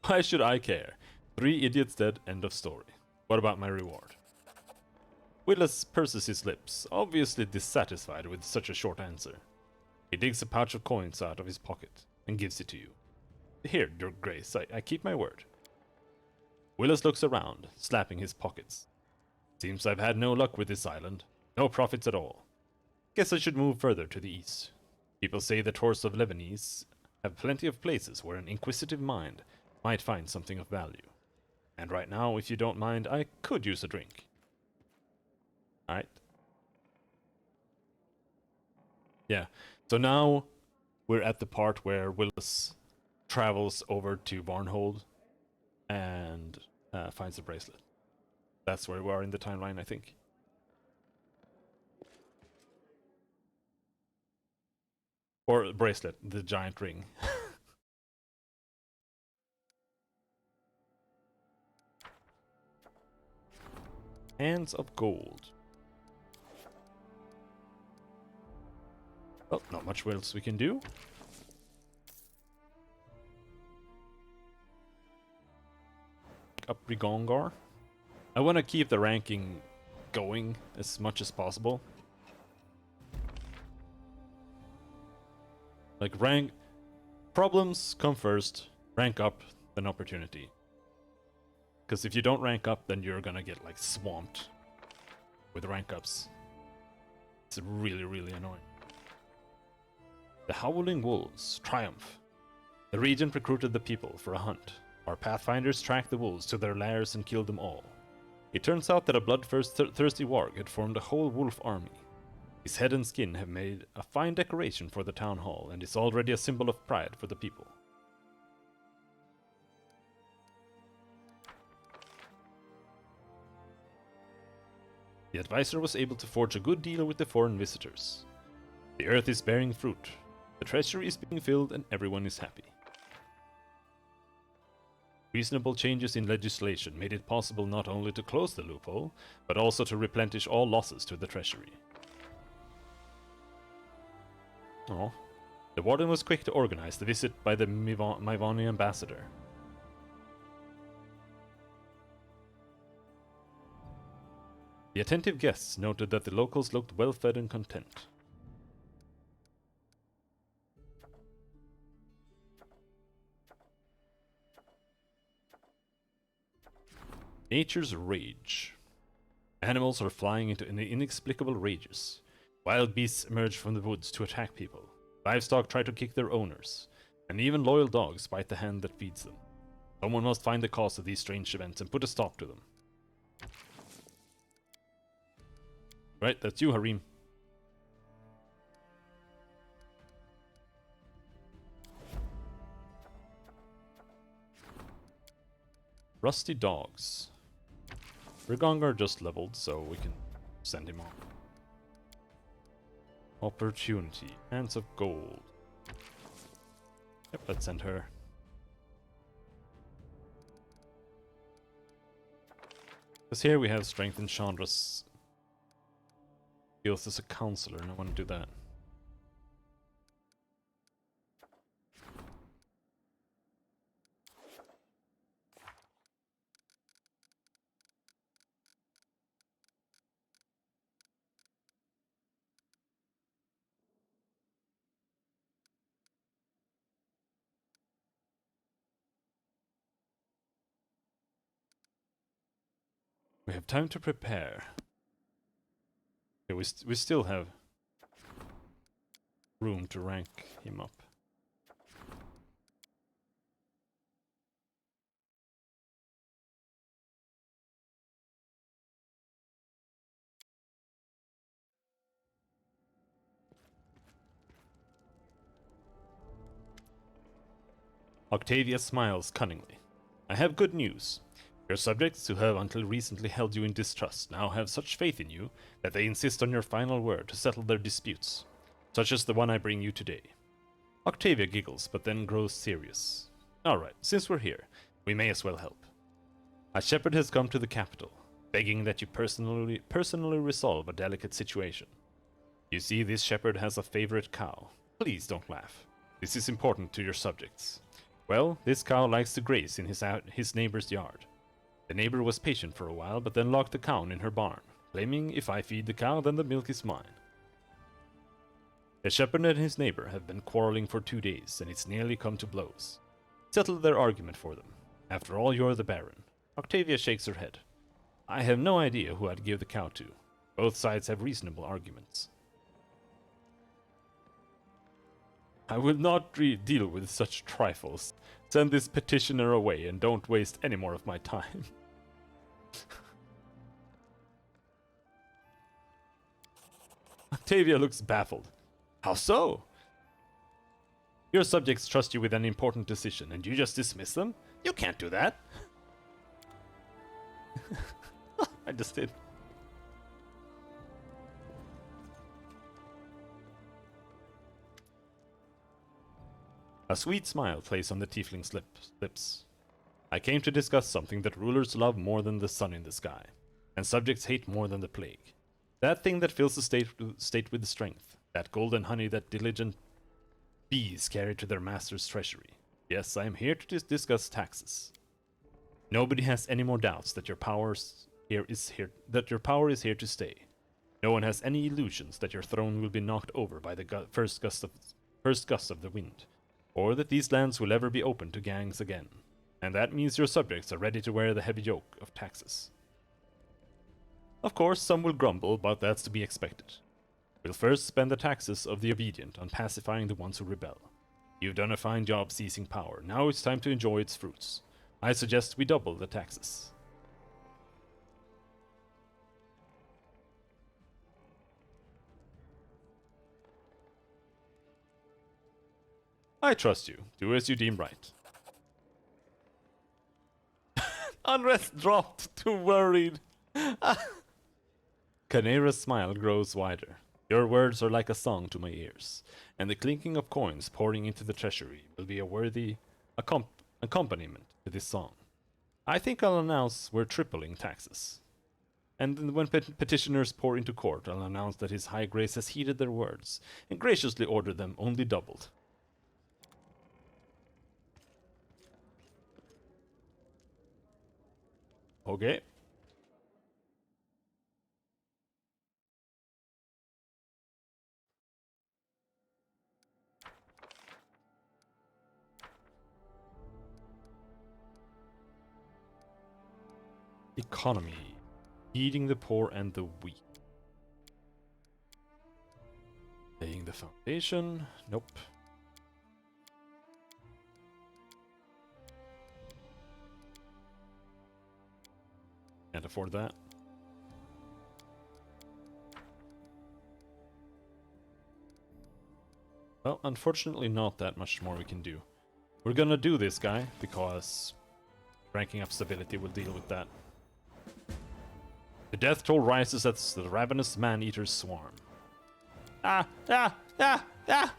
Why should I care? 3 idiots dead, end of story. What about my reward? Willis purses his lips, obviously dissatisfied with such a short answer. He digs a pouch of coins out of his pocket and gives it to you. Here, Your Grace, I keep my word. Willis looks around, slapping his pockets. Seems I've had no luck with this island. No profits at all. Guess I should move further to the east. People say the tours of Lebanese have plenty of places where an inquisitive mind might find something of value. And right now, if you don't mind, I could use a drink. Alright. Yeah, so now we're at the part where Willis travels over to Barnhold and finds the bracelet. That's where we are in the timeline, I think. Or bracelet, the giant ring. Hands of gold. Well, not much else we can do. Up Rigongar. I want to keep the ranking going as much as possible. Like rank... Problems come first. Rank up, then opportunity. Because if you don't rank up, then you're gonna get like swamped with rank ups. It's really, really annoying. The Howling Wolves triumph. The regent recruited the people for a hunt. Our Pathfinders tracked the wolves to their lairs and killed them all. It turns out that a bloodthirsty warg had formed a whole wolf army. His head and skin have made a fine decoration for the town hall, and is already a symbol of pride for the people. The advisor was able to forge a good deal with the foreign visitors. The earth is bearing fruit, the treasury is being filled, and everyone is happy. Reasonable changes in legislation made it possible not only to close the loophole, but also to replenish all losses to the treasury. Oh. The warden was quick to organize the visit by the Mivani ambassador. The attentive guests noted that the locals looked well-fed and content. Nature's rage. Animals are flying into inexplicable rages. Wild beasts emerge from the woods to attack people. Livestock try to kick their owners. And even loyal dogs bite the hand that feeds them. Someone must find the cause of these strange events and put a stop to them. Right, that's you, Harim. Rusty dogs. Rigongar just leveled, so we can send him on. Opportunity. Hands of gold. Yep, let's send her. Because here we have strengthened Chandra's skills as a counselor, and I want to do that. We have time to prepare. Okay, we still have room to rank him up. Octavia smiles cunningly. I have good news. Your subjects, who have until recently held you in distrust, now have such faith in you that they insist on your final word to settle their disputes, such as the one I bring you today. Octavia giggles, but then grows serious. Alright, since we're here, we may as well help. A shepherd has come to the capital, begging that you personally resolve a delicate situation. You see, this shepherd has a favorite cow. Please don't laugh. This is important to your subjects. Well, this cow likes to graze in his neighbor's yard. The neighbor was patient for a while, but then locked the cow in her barn, claiming if I feed the cow, then the milk is mine. The shepherd and his neighbor have been quarreling for 2 days, and it's nearly come to blows. Settle their argument for them. After all, you're the Baron. Octavia shakes her head. I have no idea who I'd give the cow to. Both sides have reasonable arguments. I will not deal with such trifles. Send this petitioner away and don't waste any more of my time. Octavia looks baffled. How so? Your subjects trust you with an important decision and you just dismiss them? You can't do that. I just did. A sweet smile plays on the tiefling's lips. I came to discuss something that rulers love more than the sun in the sky, and subjects hate more than the plague. That thing that fills the state with strength, that golden honey that diligent bees carry to their master's treasury. Yes, I am here to discuss taxes. Nobody has any more doubts that your power is here to stay. No one has any illusions that your throne will be knocked over by the first gust of the wind, or that these lands will ever be open to gangs again. And that means your subjects are ready to wear the heavy yoke of taxes. Of course, some will grumble, but that's to be expected. We'll first spend the taxes of the obedient on pacifying the ones who rebel. You've done a fine job seizing power. Now it's time to enjoy its fruits. I suggest we double the taxes. I trust you. Do as you deem right. Unrest dropped to worried. Canera's smile grows wider. Your words are like a song to my ears, and the clinking of coins pouring into the treasury will be a worthy accompaniment to this song. I think I'll announce we're tripling taxes. And then when petitioners pour into court, I'll announce that His High Grace has heeded their words and graciously ordered them only doubled. Okay. Economy. Feeding the poor and the weak. Laying the foundation. Nope. Can't afford that. Well, unfortunately not that much more we can do. We're gonna do this guy, because ranking up stability will deal with that. The death toll rises as the ravenous man-eaters swarm. Ah! Ah! Ah! Ah!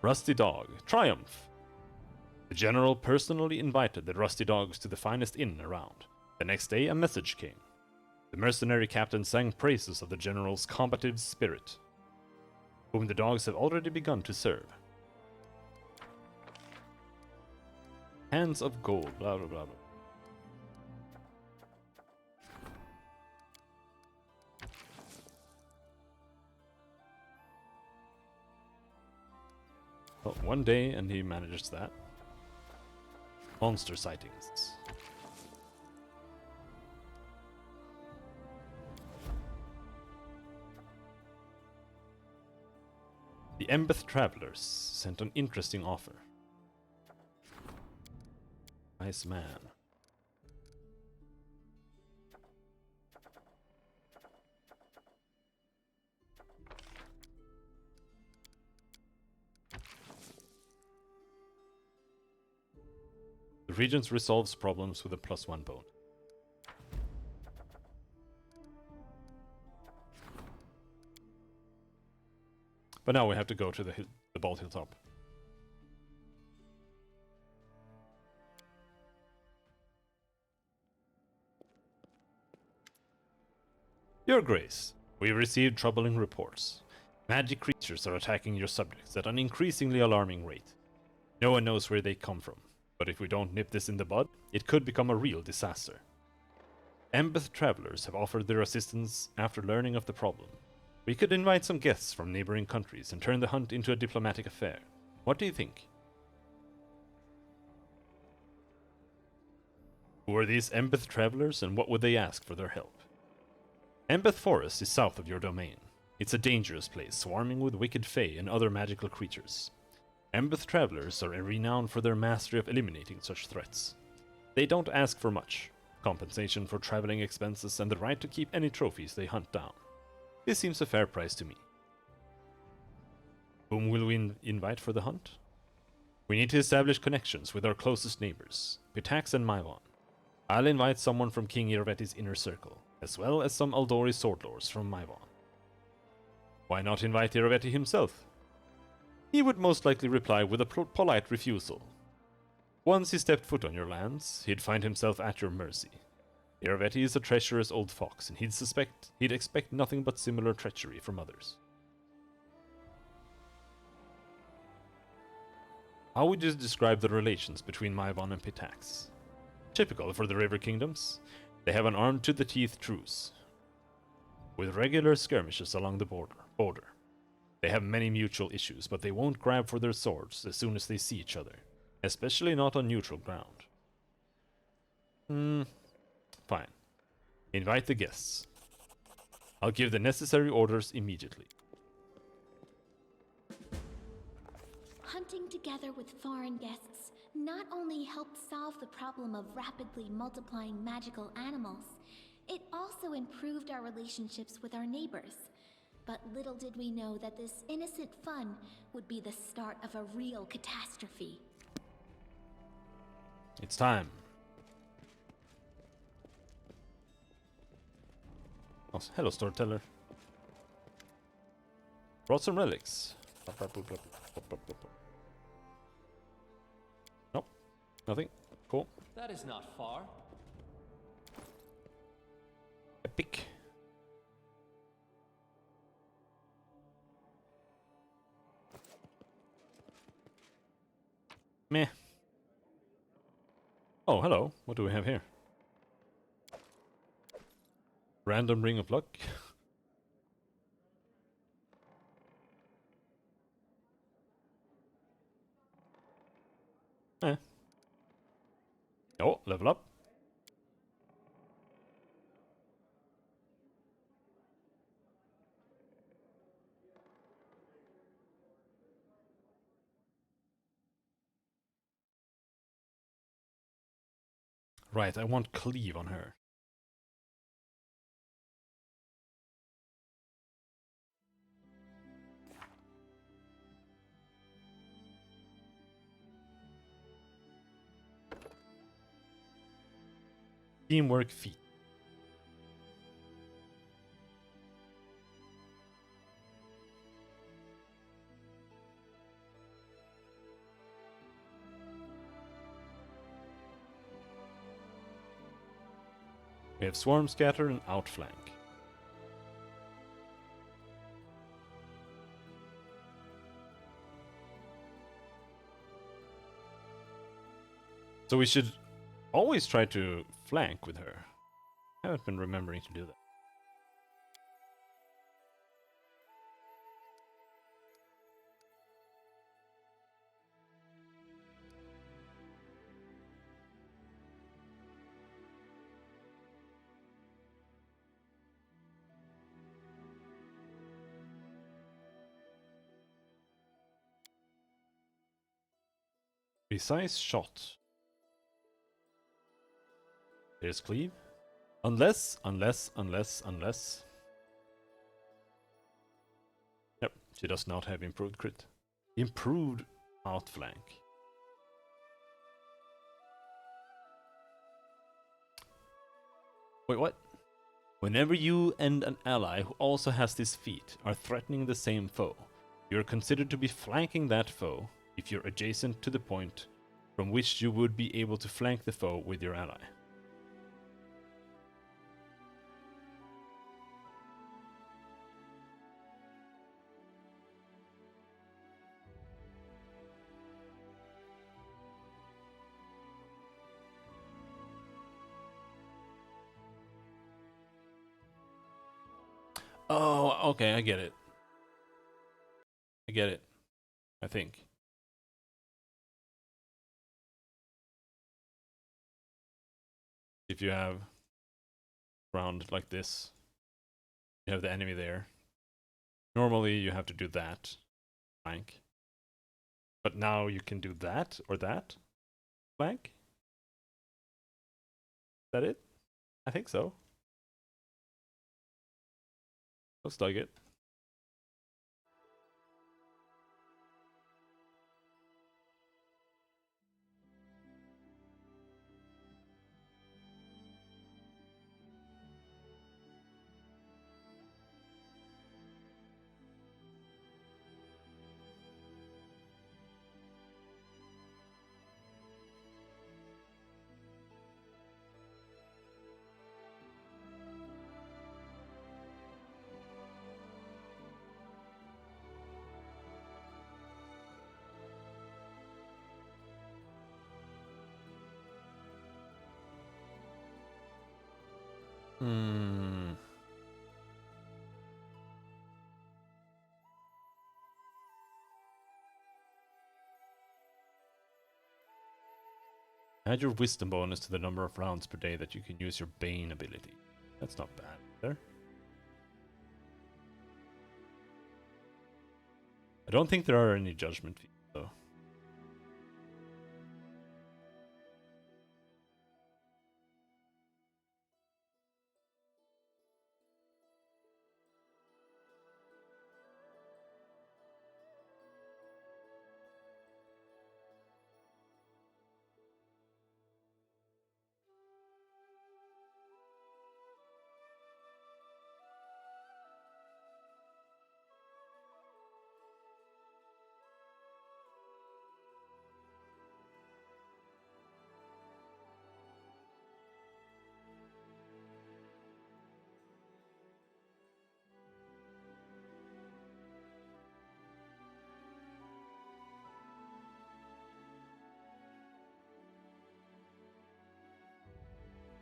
Rusty Dog. Triumph! The general personally invited the Rusty Dogs to the finest inn around. The next day, a message came. The mercenary captain sang praises of the general's combative spirit, whom the dogs have already begun to serve. Hands of gold, blah blah blah blah. Well, one day and he manages that. Monster sightings. Embeth Travelers sent an interesting offer. Nice man. The Regent resolves problems with a +1 bone. But now we have to go to the Bald Hilltop. Your Grace, we received troubling reports. Magic creatures are attacking your subjects at an increasingly alarming rate. No one knows where they come from, but if we don't nip this in the bud, it could become a real disaster. Embeth Travelers have offered their assistance after learning of the problem. We could invite some guests from neighboring countries and turn the hunt into a diplomatic affair. What do you think? Who are these Embeth Travelers and what would they ask for their help? Embeth Forest is south of your domain. It's a dangerous place, swarming with wicked fae and other magical creatures. Embeth Travelers are renowned for their mastery of eliminating such threats. They don't ask for much, compensation for traveling expenses and the right to keep any trophies they hunt down. This seems a fair price to me. Whom will we invite for the hunt? We need to establish connections with our closest neighbors, Pitax and Maivon. I'll invite someone from King Irveti's inner circle, as well as some Aldori swordlords from Maivon. Why not invite Irveti himself? He would most likely reply with a polite refusal. Once he stepped foot on your lands, he'd find himself at your mercy. Irveti is a treacherous old fox, and he'd expect nothing but similar treachery from others. How would you describe the relations between Maivon and Pitax? Typical for the River Kingdoms, they have an armed-to-the-teeth truce, with regular skirmishes along the border. They have many mutual issues, but they won't grab for their swords as soon as they see each other, especially not on neutral ground. Fine. Invite the guests. I'll give the necessary orders immediately. Hunting together with foreign guests not only helped solve the problem of rapidly multiplying magical animals, it also improved our relationships with our neighbors. But little did we know that this innocent fun would be the start of a real catastrophe. It's time. Oh, hello, storyteller. Brought some relics. Nope, nothing. Cool. That is not far. Epic. Meh. Oh, hello. What do we have here? Random ring of luck. Eh. Oh, level up. Right, I want cleave on her. Teamwork feat. We have Swarm Scatter and Outflank. So we should always try to flank with her. I haven't been remembering to do that. Precise shot. There's cleave. Unless. Yep, she does not have improved crit. Improved outflank. Wait, what? Whenever you and an ally who also has this feat are threatening the same foe, you're considered to be flanking that foe if you're adjacent to the point from which you would be able to flank the foe with your ally. Oh, okay, I get it. I think. If you have round like this, you have the enemy there. Normally you have to do that, flank. But now you can do that or that, flank. Is that it? I think so. Looks like it. Hmm. Add your wisdom bonus to the number of rounds per day that you can use your Bane ability. That's not bad either. I don't think there are any judgment fees though.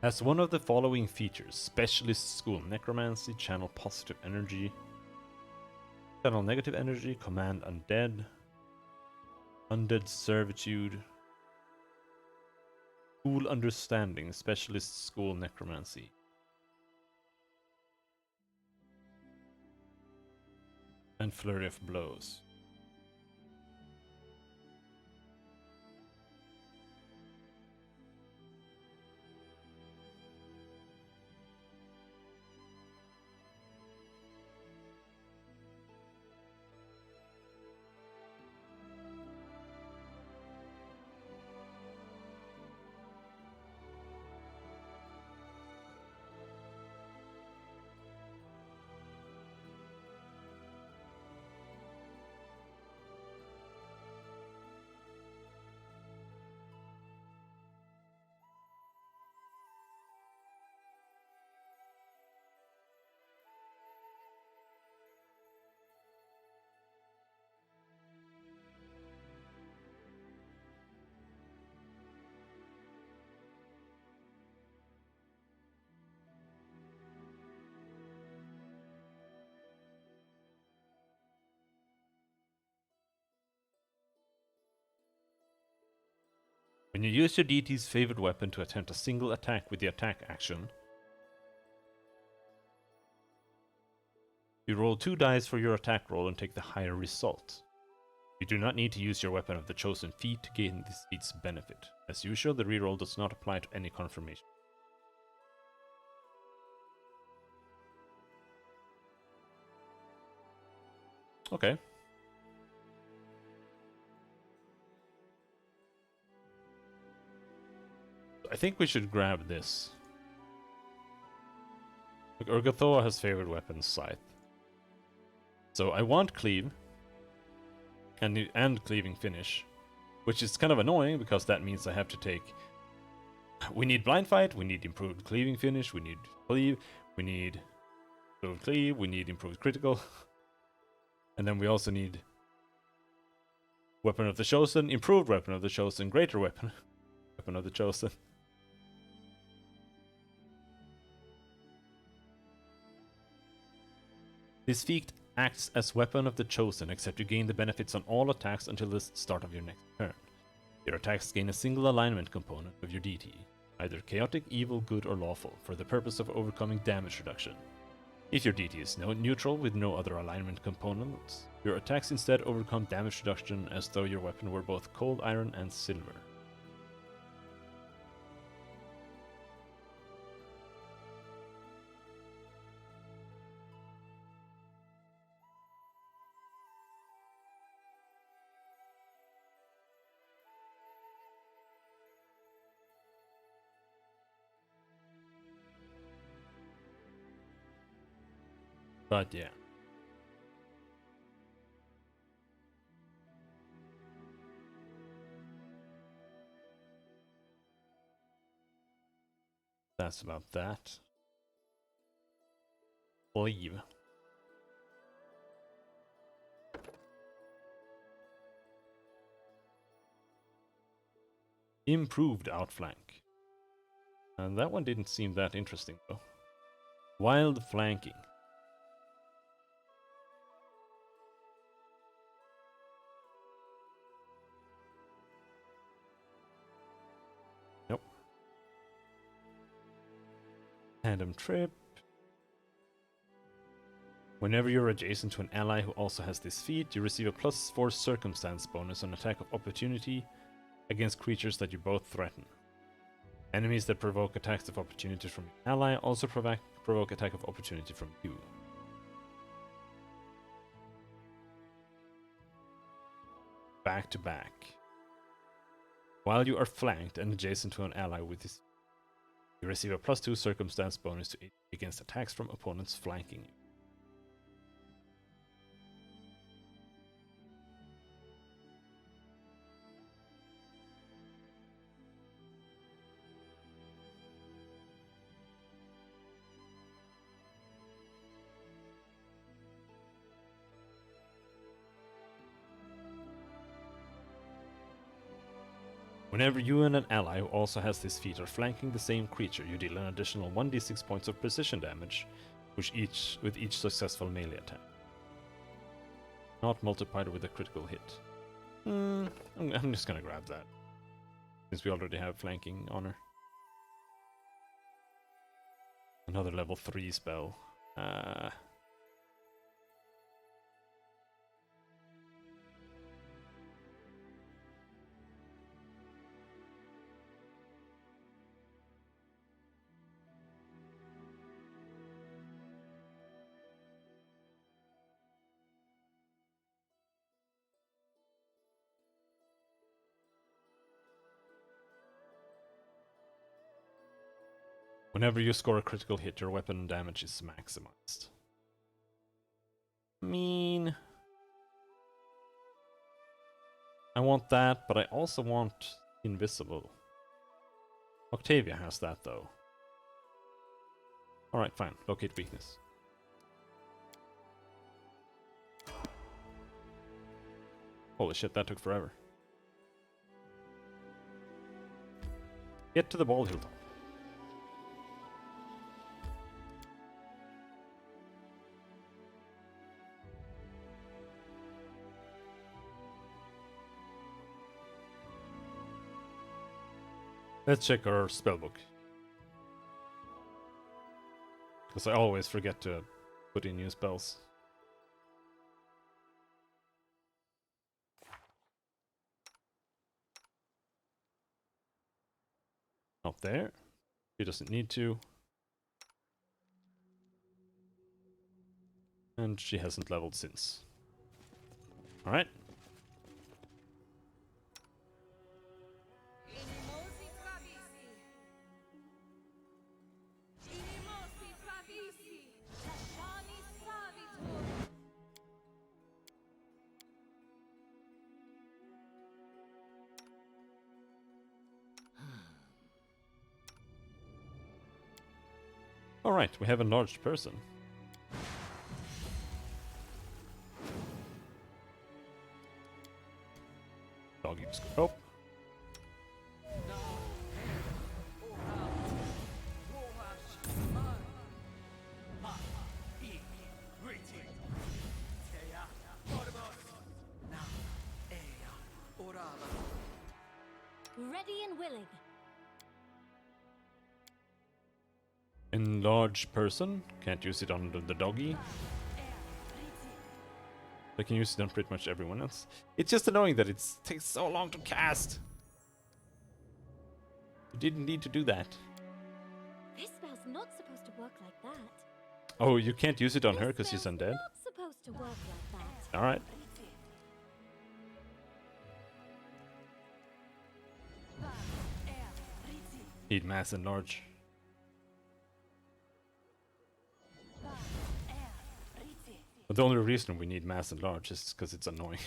Has one of the following features: Specialist School Necromancy, Channel Positive Energy, Channel Negative Energy, Command Undead, Undead Servitude, School Understanding, Specialist School Necromancy. And Flurry of Blows. When you use your deity's favorite weapon to attempt a single attack with the attack action, you roll 2 dice for your attack roll and take the higher result. You do not need to use your Weapon of the Chosen feat to gain this feat's benefit. As usual, the reroll does not apply to any confirmation. Okay. I think we should grab this. Like, Urgathoa has favorite weapons, Scythe. So I want Cleave. And Cleaving Finish. Which is kind of annoying, because that means I have to take... We need Blind Fight, we need improved Cleaving Finish, we need Cleave, we need improved Cleave, we need improved Critical. And then we also need Weapon of the Chosen, improved Weapon of the Chosen, greater Weapon of the Chosen. This feat acts as Weapon of the Chosen, except you gain the benefits on all attacks until the start of your next turn. Your attacks gain a single alignment component of your DT, either chaotic, evil, good, or lawful, for the purpose of overcoming damage reduction. If your DT is neutral with no other alignment components, your attacks instead overcome damage reduction as though your weapon were both cold iron and silver. But yeah. That's about that. Leave. Improved outflank. And that one didn't seem that interesting though. Wild flanking. Nope. Tandem trip. Whenever you're adjacent to an ally who also has this feat, you receive a +4 circumstance bonus on attack of opportunity against creatures that you both threaten. Enemies that provoke attacks of opportunity from your ally also provoke attack of opportunity from you. Back to back. While you are flanked and adjacent to an ally with this, you receive a +2 circumstance bonus to against attacks from opponents flanking you. Whenever you and an ally who also has this feat are flanking the same creature, you deal an additional 1d6 points of precision damage with each successful melee attack. Not multiplied with a critical hit. I'm just gonna grab that, since we already have flanking honor. Another level 3 spell. Whenever you score a critical hit, your weapon damage is maximized. I want that, but I also want invisible. Octavia has that though. Alright, fine. Locate weakness. Holy shit, that took forever. Get to the ball hilltop. Let's check our spellbook. Because I always forget to put in new spells. Not there. He doesn't need to. And she hasn't leveled since. Alright. Alright, we have enlarged person. Doggy scope. Ready and willing. Enlarged person. Can't use it on the doggy. I can use it on pretty much everyone else. It's just annoying that it takes so long to cast. You didn't need to do that. This spell's not supposed to work like that. Oh, you can't use it on her This because she's spell's undead? not supposed to work like that. Alright. Need mass enlarge. But the only reason we need mass enlarge is because it's annoying.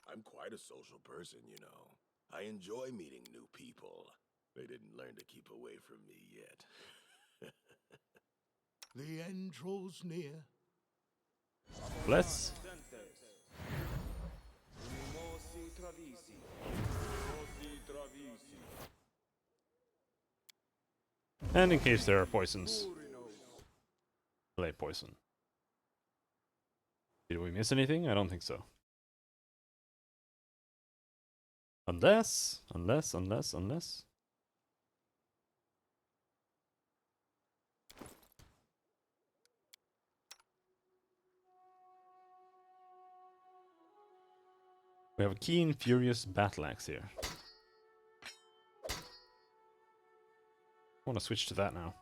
I'm quite a social person, you know. I enjoy meeting new people. They didn't learn to keep away from me yet. The end draws near. Bless. And in case there are poisons. Play poison. Did we miss anything? I don't think so. Unless. We have a keen, furious battle axe here. I want to switch to that now.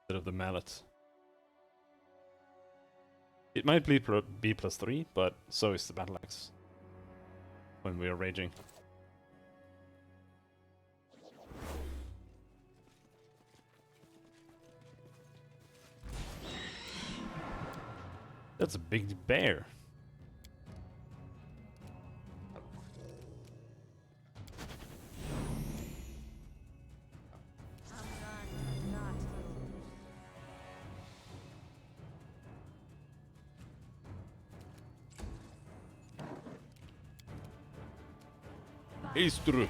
Instead of the mallet. It might be B+3, but so is the battle axe. When we are raging. That's a big bear. He's through.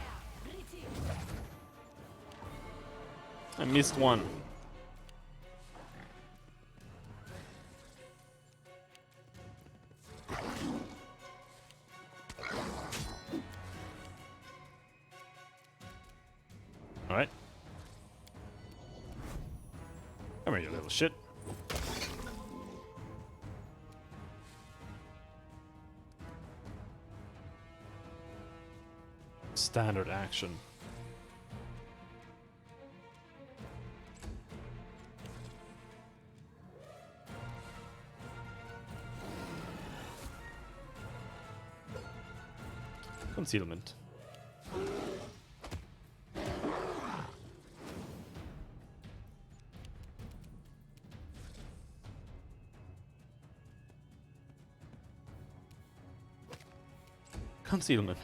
I missed one. Alright. Come here, you little shit. Standard action. Concealment. Concealment.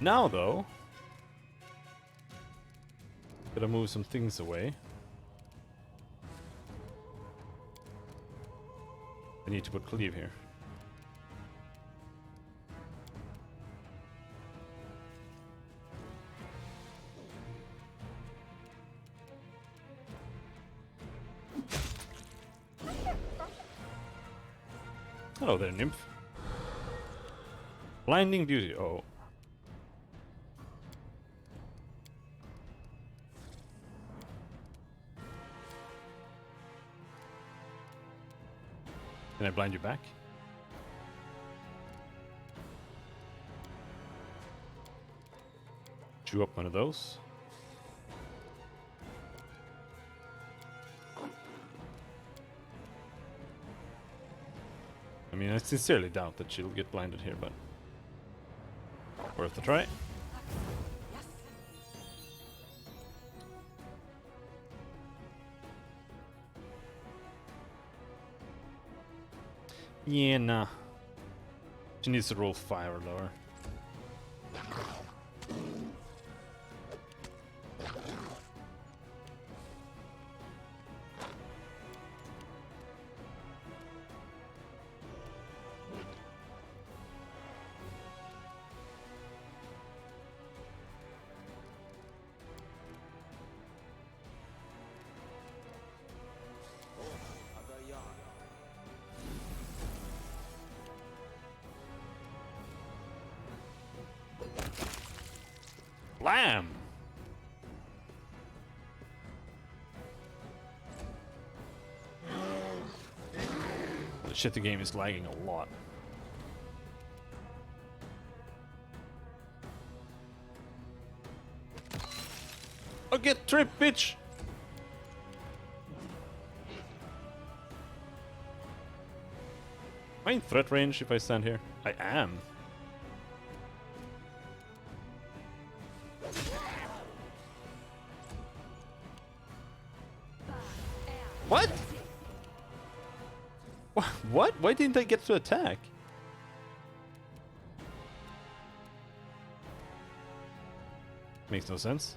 Now, though, gotta move some things away. I need to put cleave here. Hello there, nymph. Blinding beauty. Oh. Can I blind you back? Chew up one of those. I mean, I sincerely doubt that she'll get blinded here, but worth a try. Yeah, nah. She needs to roll 5 or lower. Blam! Shit, the game is lagging a lot. Oh, get tripped, bitch! Am I in threat range if I stand here? I am. What? What? Why didn't I get to attack? Makes no sense.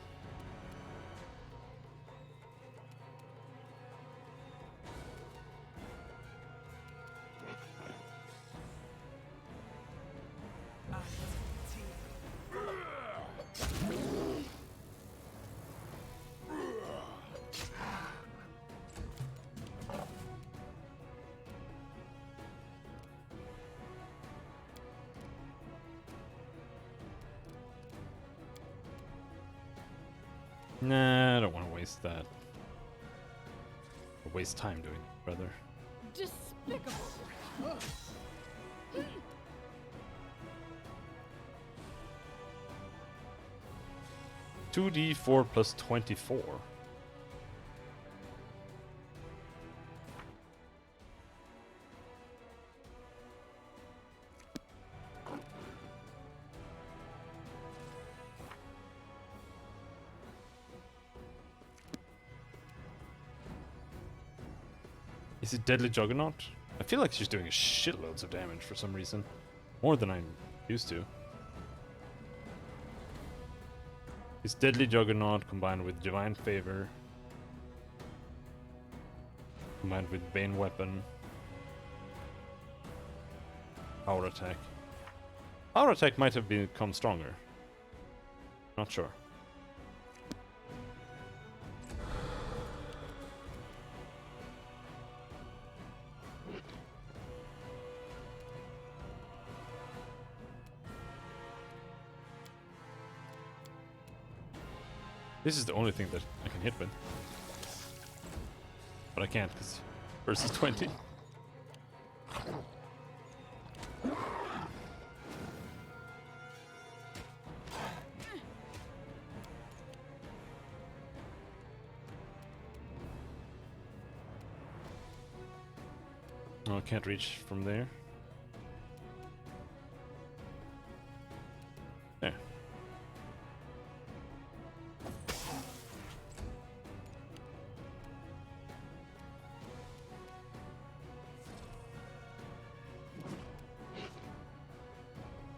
Nah, I don't want to waste that. Or waste time doing it, rather. Despicable. 2d4 plus 24. Is it Deadly Juggernaut? I feel like she's doing shitloads of damage for some reason. More than I'm used to. It's Deadly Juggernaut combined with Divine Favor. Combined with Bane Weapon. Power Attack. Power Attack might have become stronger. Not sure. This is the only thing that I can hit with. But I can't because versus 20. Oh, I can't reach from there. There.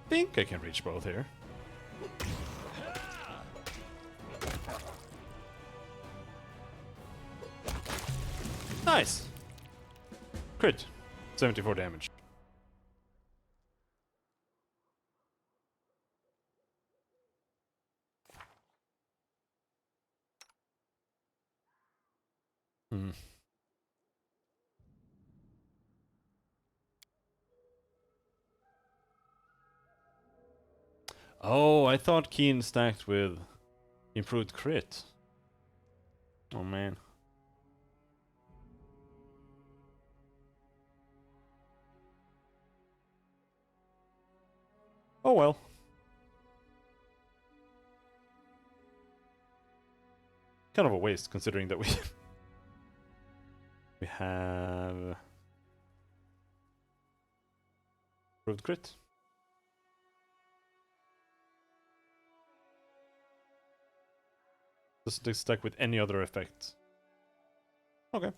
Think I can reach both here. Nice! Crit. 74 damage. Hmm. Oh, I thought Keen stacked with improved crit. Oh man. Oh well. Kind of a waste considering that we we have improved crit. Doesn't stack with any other effect. Okay.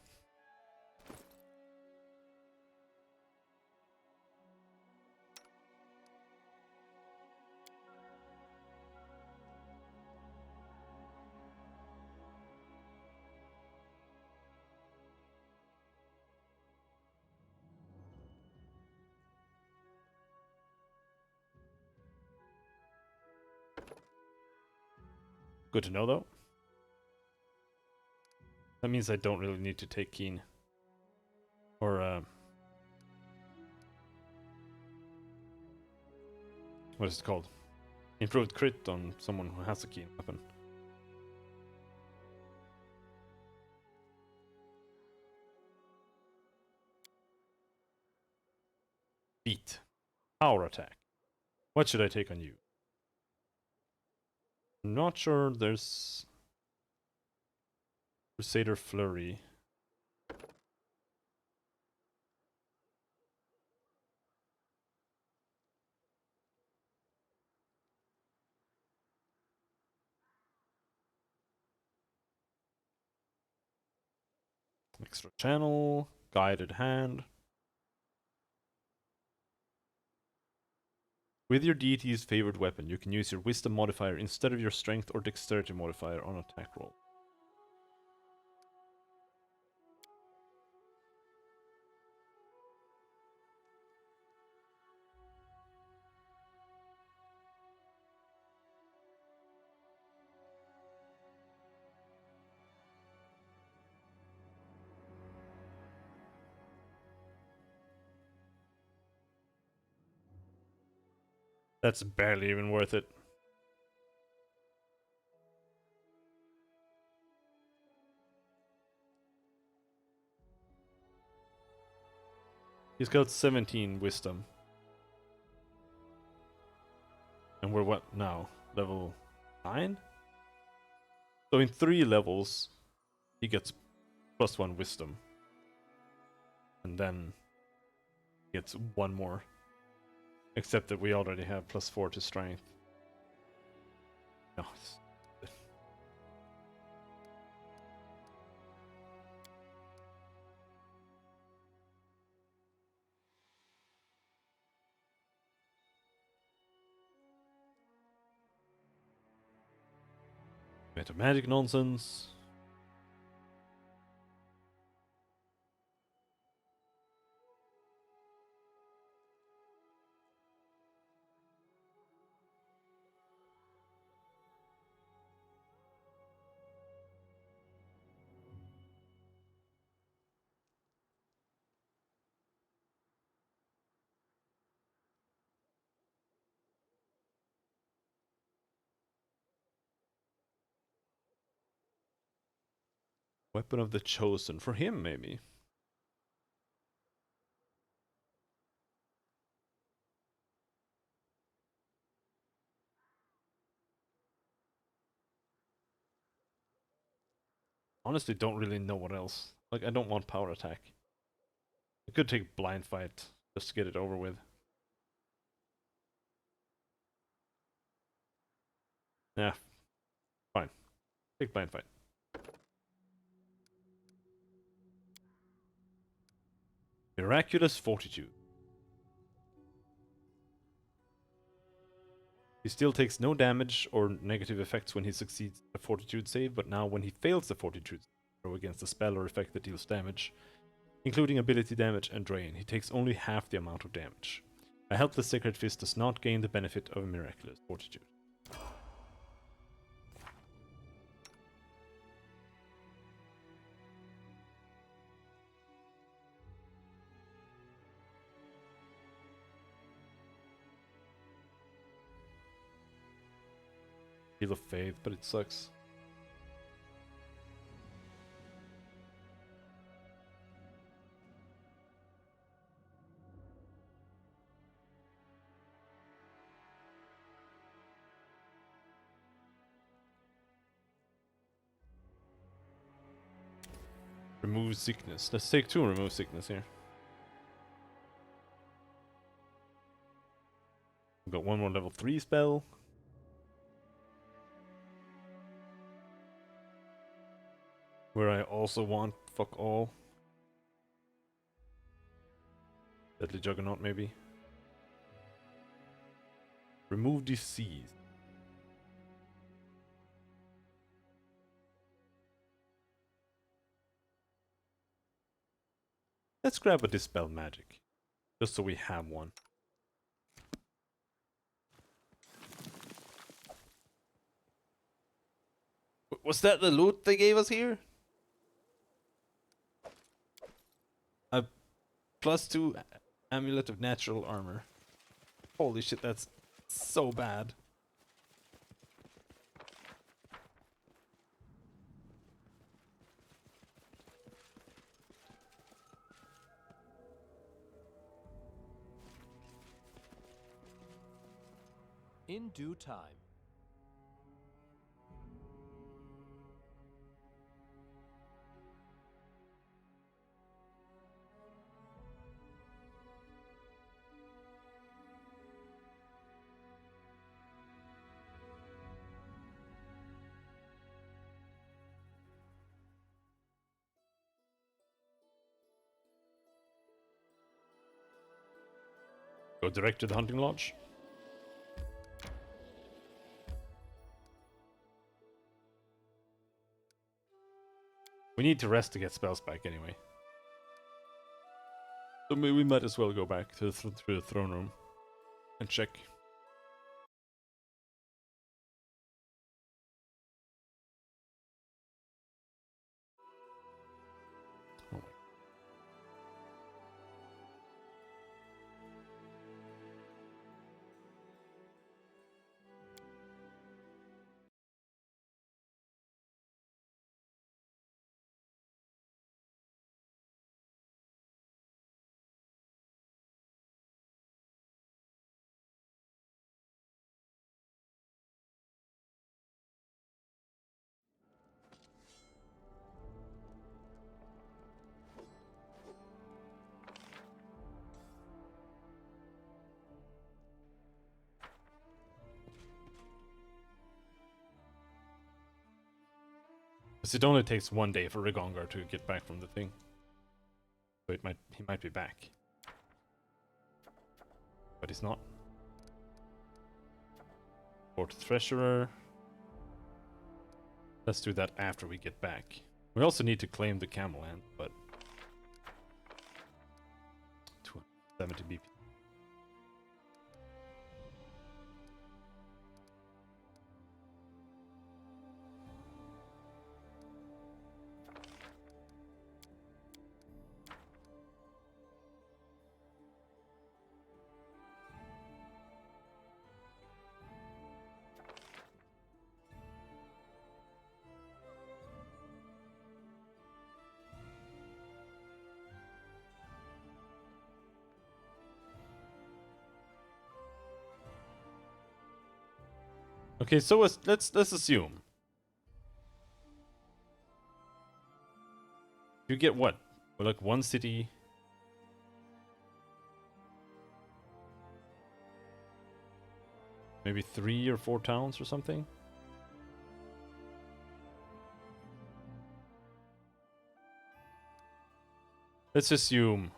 Good to know though. That means I don't really need to take Keen. Or what is it called? Improved crit on someone who has a Keen weapon. Beat. Power attack. What should I take on you? I'm not sure there's Crusader Flurry. Extra channel. Guided hand. With your deity's favorite weapon, you can use your wisdom modifier instead of your strength or dexterity modifier on attack roll. That's barely even worth it. He's got 17 wisdom. And we're what now? Level 9? So in 3 levels, he gets +1 wisdom. And then he gets 1 more. Except that we already have +4 to strength. No, bit of magic nonsense. Weapon of the Chosen. For him, maybe. Honestly, don't really know what else. Like, I don't want power attack. I could take blind fight just to get it over with. Yeah, fine. Take blind fight. Miraculous Fortitude. He still takes no damage or negative effects when he succeeds a Fortitude save, but now when he fails the Fortitude throw against a spell or effect that deals damage, including ability damage and drain, he takes only half the amount of damage. A helpless Sacred Fist does not gain the benefit of a Miraculous Fortitude. Feel of Faith, but it sucks. Remove sickness. Let's take 2 and remove sickness here. We've got 1 more level 3 spell. Where I also want fuck all. Deadly Juggernaut maybe. Remove disease. Let's grab a Dispel Magic. Just so we have one. Was that the loot they gave us here? A +2 Amulet of Natural Armor. Holy shit, that's so bad. In due time. Go direct to the hunting lodge. We need to rest to get spells back anyway. So we might as well go back to the throne room and check. Oh my. Because it only takes 1 day for Rigongar to get back from the thing. So he might be back. But he's not. Port Treasurer. Let's do that after we get back. We also need to claim the Camel Land, but 270 BP. Okay, so let's assume you get what? Well, like 1 city. Maybe 3 or 4 towns or something. Let's assume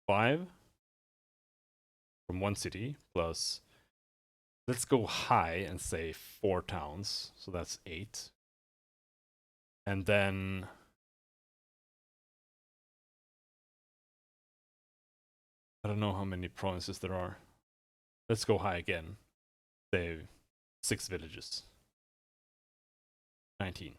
five from 1 city plus, let's go high and say 4 towns, so that's 8. And then I don't know how many provinces there are. Let's go high again. Say 6 villages. 19.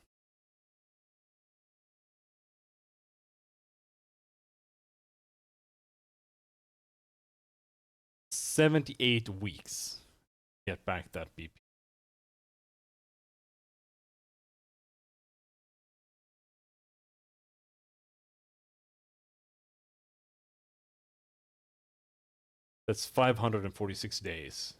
78 weeks to get back that BP. That's 546 days.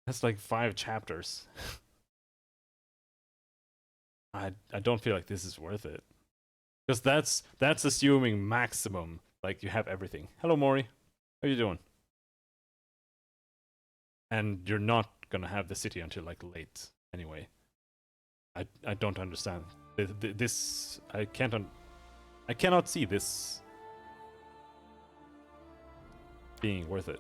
That's like 5 chapters. I don't feel like this is worth it. Because that's assuming maximum, like you have everything. Hello Mori. How you doing? And you're not gonna have the city until like late anyway. I don't understand. This I cannot see this being worth it.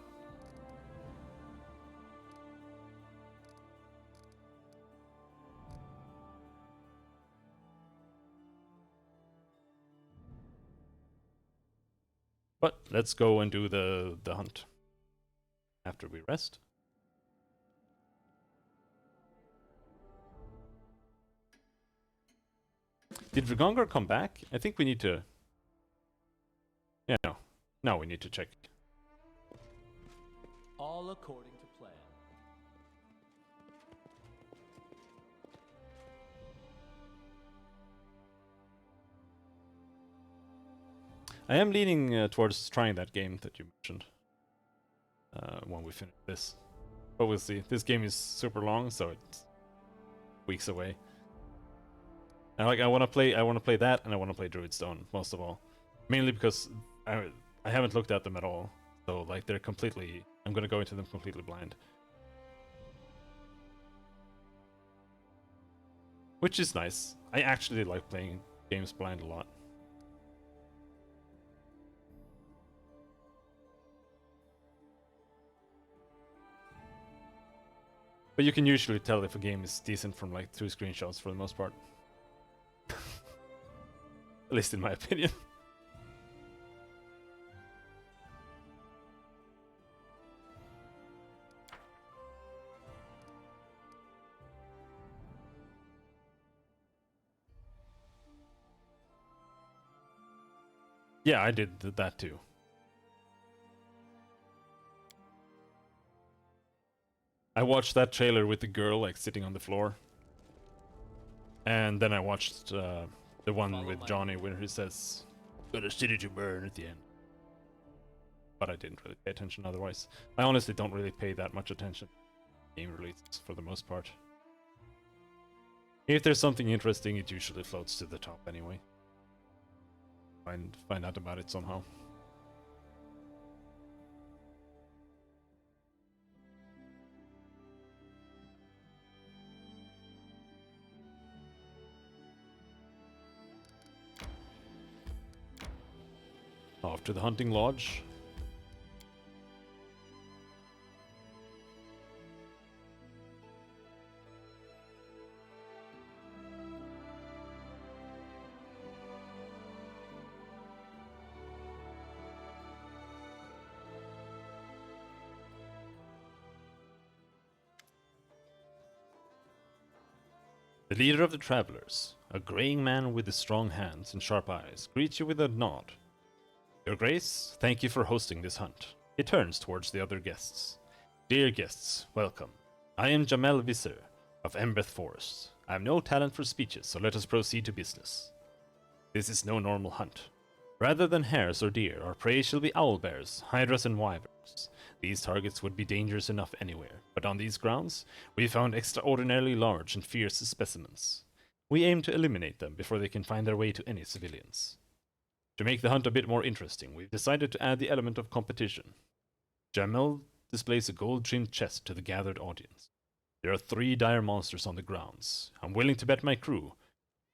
But let's go and do the hunt after we rest. Did Dragongar come back? I think we need to... Yeah, no. Now we need to check. All according to plan. I am leaning towards trying that game that you mentioned when we finish this. But we'll see. This game is super long, so it's weeks away. And like I want to play that, and I want to play Druidstone most of all, mainly because I haven't looked at them at all. So like they're completely, I'm gonna go into them completely blind, which is nice. I actually like playing games blind a lot. But you can usually tell if a game is decent from like 2 screenshots for the most part. At least in my opinion. Yeah, I did that too. I watched that trailer with the girl like sitting on the floor. And then I watched the one with Johnny where he says, "Got a city to burn" at the end. But I didn't really pay attention otherwise. I honestly don't really pay that much attention to game releases for the most part. If there's something interesting, it usually floats to the top anyway. Find out about it somehow. Off to the hunting lodge. The leader of the travelers, a graying man with strong hands and sharp eyes, greets you with a nod. Your Grace, thank you for hosting this hunt. He turns towards the other guests. Dear guests, welcome. I am Jamel Visser of Emberth Forest. I have no talent for speeches, so let us proceed to business. This is no normal hunt. Rather than hares or deer, our prey shall be owlbears, hydras, and wyverns. These targets would be dangerous enough anywhere, but on these grounds, we found extraordinarily large and fierce specimens. We aim to eliminate them before they can find their way to any civilians. To make the hunt a bit more interesting, we've decided to add the element of competition. Jamel displays a gold-trimmed chest to the gathered audience. There are 3 dire monsters on the grounds. I'm willing to bet my crew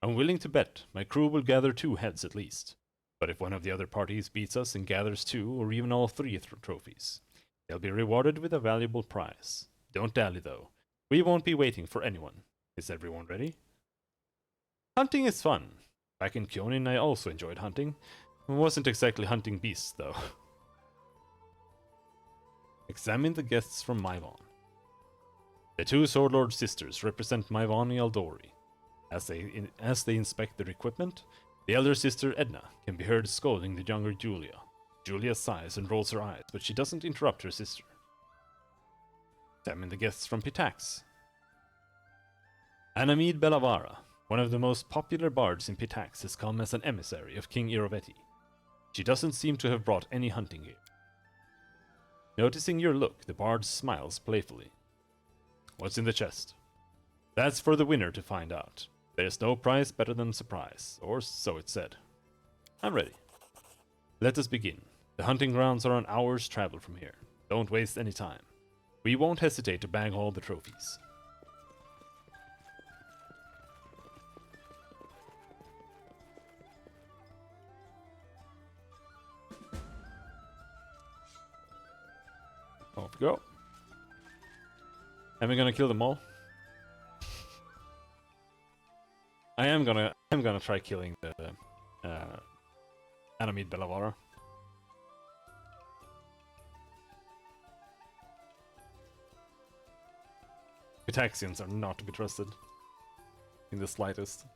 will gather 2 heads at least. But if one of the other parties beats us and gathers 2 or even all 3 trophies, they'll be rewarded with a valuable prize. Don't dally though. We won't be waiting for anyone. Is everyone ready? Hunting is fun. Back in Kyonin, I also enjoyed hunting. It wasn't exactly hunting beasts, though. Examine the guests from Maivon. The 2 Swordlord sisters represent Maivon and Eldori. As they inspect their equipment, The elder sister, Edna, can be heard scolding the younger Julia. Julia sighs and rolls her eyes, but she doesn't interrupt her sister. Examine the guests from Pitax. Anamid Bellavara, one of the most popular bards in Pitax, has come as an emissary of King Irovetti. She doesn't seem to have brought any hunting gear. Noticing your look, the bard smiles playfully. What's in the chest? That's for the winner to find out. There's no prize better than surprise, or so it said. I'm ready. Let us begin. The hunting grounds are an hour's travel from here. Don't waste any time. We won't hesitate to bag all the trophies. Off we go. Am I gonna kill them all? I'm gonna try killing the Anamid Bellavara. Pitaxians are not to be trusted in the slightest.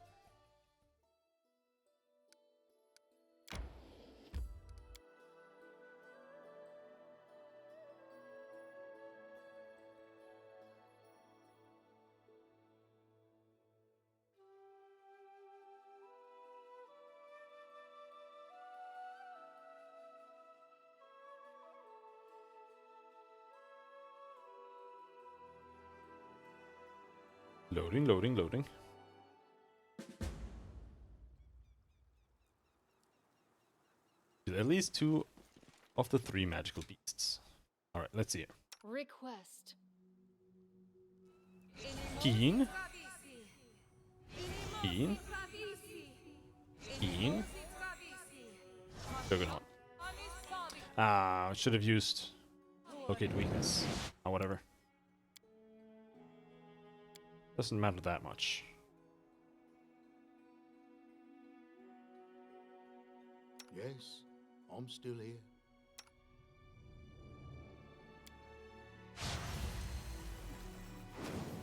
Loading, loading, loading. At least 2 of the 3 magical beasts. Alright, let's see here. Request. Keen. Keen. Keen. Juggernaut. Ah, should have used locate weakness. Or whatever. Doesn't matter that much. Yes, I'm still here.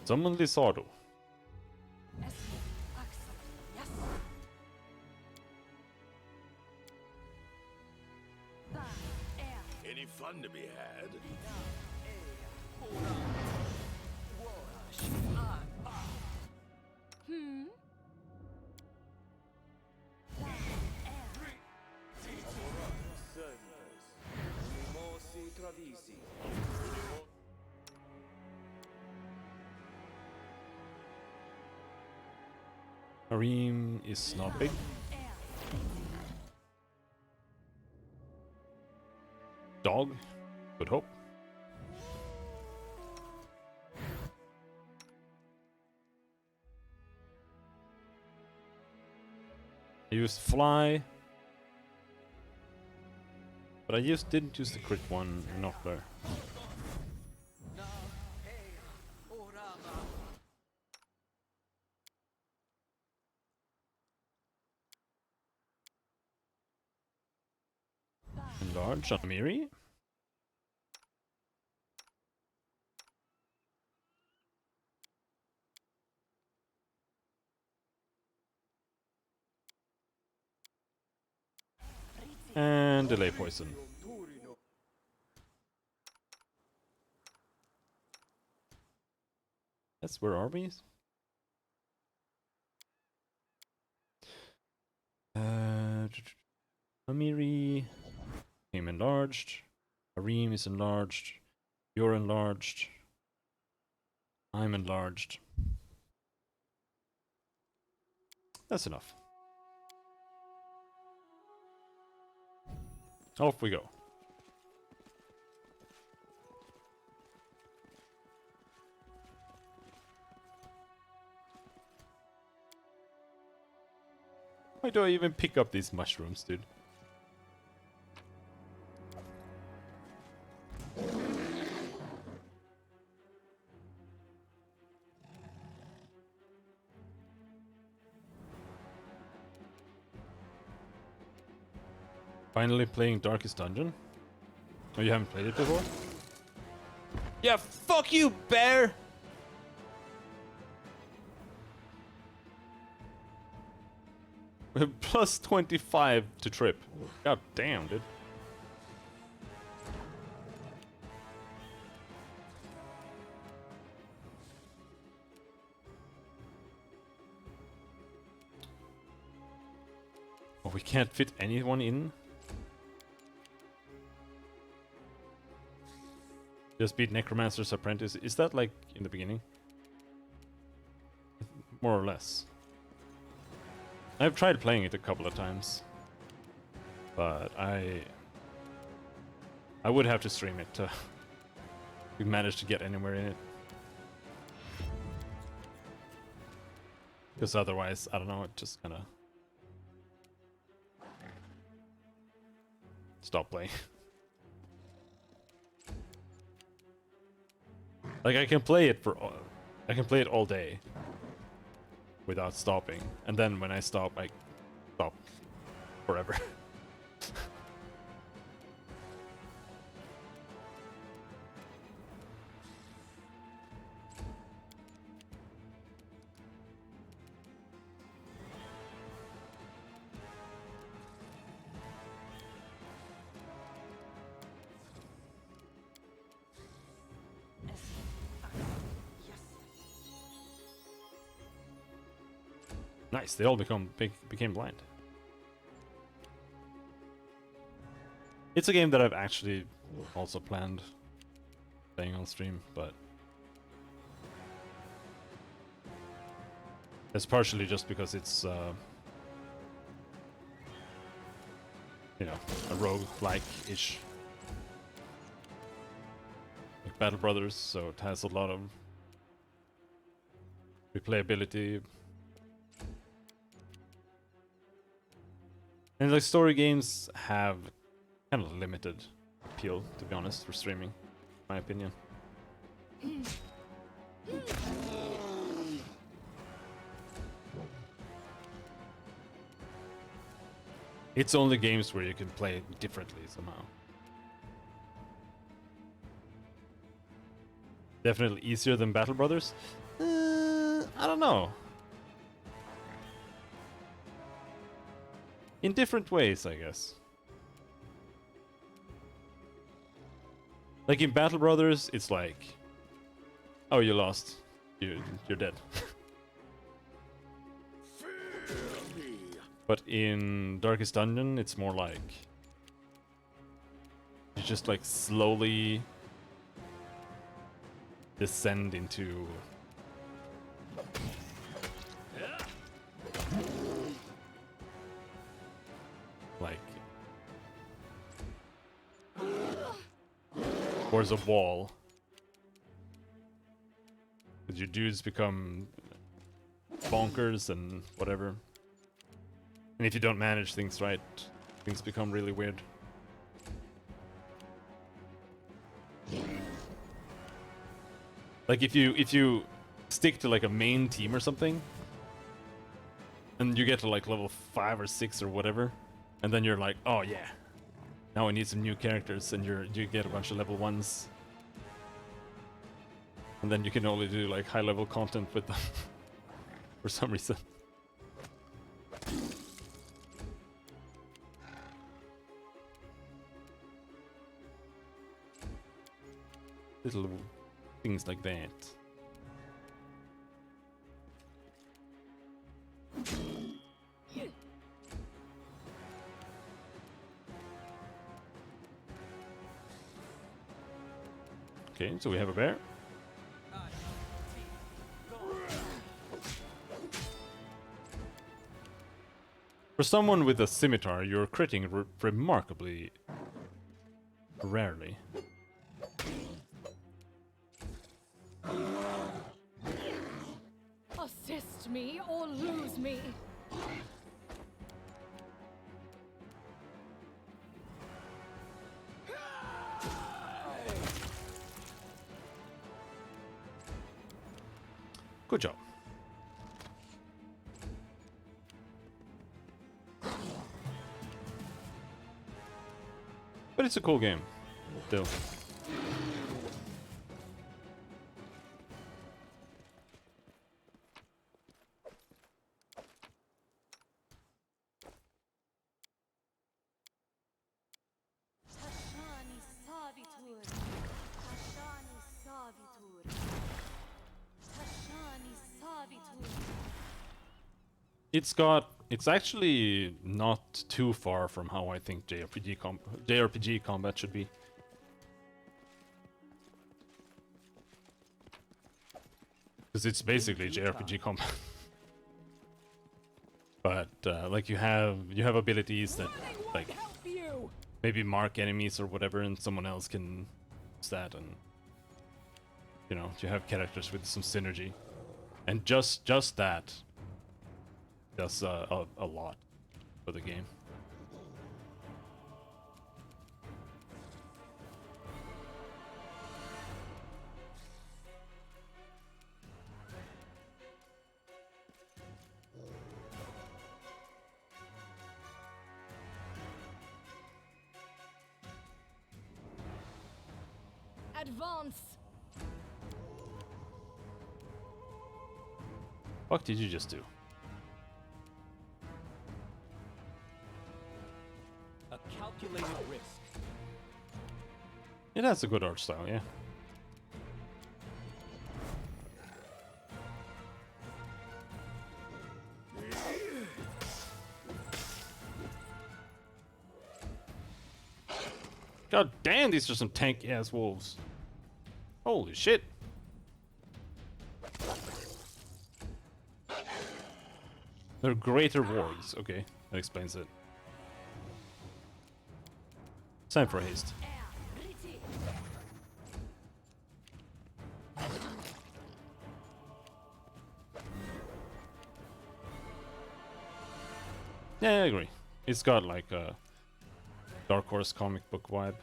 Summon Lizardo. Any fun to be had? Areem is not big. Dog, good hope. I used fly, but I didn't use the crit one in Knockler. Enlarge on Miri. And delay poison. That's where are we? Amiri came enlarged. Areem is enlarged. You're enlarged. I'm enlarged. That's enough. Off we go. Why do I even pick up these mushrooms, dude? Finally playing Darkest Dungeon? Oh, you haven't played it before? Yeah, fuck you, bear! Plus 25 to trip. God damn, dude. Oh, we can't fit anyone in? Just beat Necromancer's Apprentice. Is that like in the beginning? More or less. I've tried playing it a couple of times. But I would have to stream it to manage to get anywhere in it. Because otherwise, I don't know, it just kinda stop playing. Like I can play it all day without stopping, and then when I stop, I stop forever. Nice, they all became blind. It's a game that I've actually also planned playing on stream, but it's partially just because it's you know, a rogue-like-ish like Battle Brothers, so it has a lot of replayability. And like story games have kind of limited appeal, to be honest, for streaming, in my opinion. It's only games where you can play it differently somehow. Definitely easier than Battle Brothers? I don't know. In different ways, I guess. Like in Battle Brothers, it's like, oh, you lost. You're dead. But in Darkest Dungeon, it's more like you just like slowly descend into like towards a wall. Because your dudes become bonkers and whatever. And if you don't manage things right, things become really weird. Like if you stick to like a main team or something, and you get to like level 5 or 6 or whatever, and then you're like, oh yeah, now I need some new characters, and you get a bunch of level 1s. And then you can only do like high level content with them for some reason. Little things like that. Okay, so we have a bear. For someone with a scimitar, you're critting remarkably rarely. Assist me or lose me. Good job. But it's a cool game, still. It's actually not too far from how I think JRPG combat should be. Because it's basically JRPG combat. But like you have abilities that like maybe mark enemies or whatever, and someone else can use that, and you know, you have characters with some synergy, and just that does a lot for the game. Advance! What did you just do? A calculated risk. It has a good art style, yeah. God damn, these are some tanky ass wolves. Holy shit. They're greater wargs. Okay, that explains it. Time for haste. Yeah, I agree. It's got like a Dark Horse comic book vibe.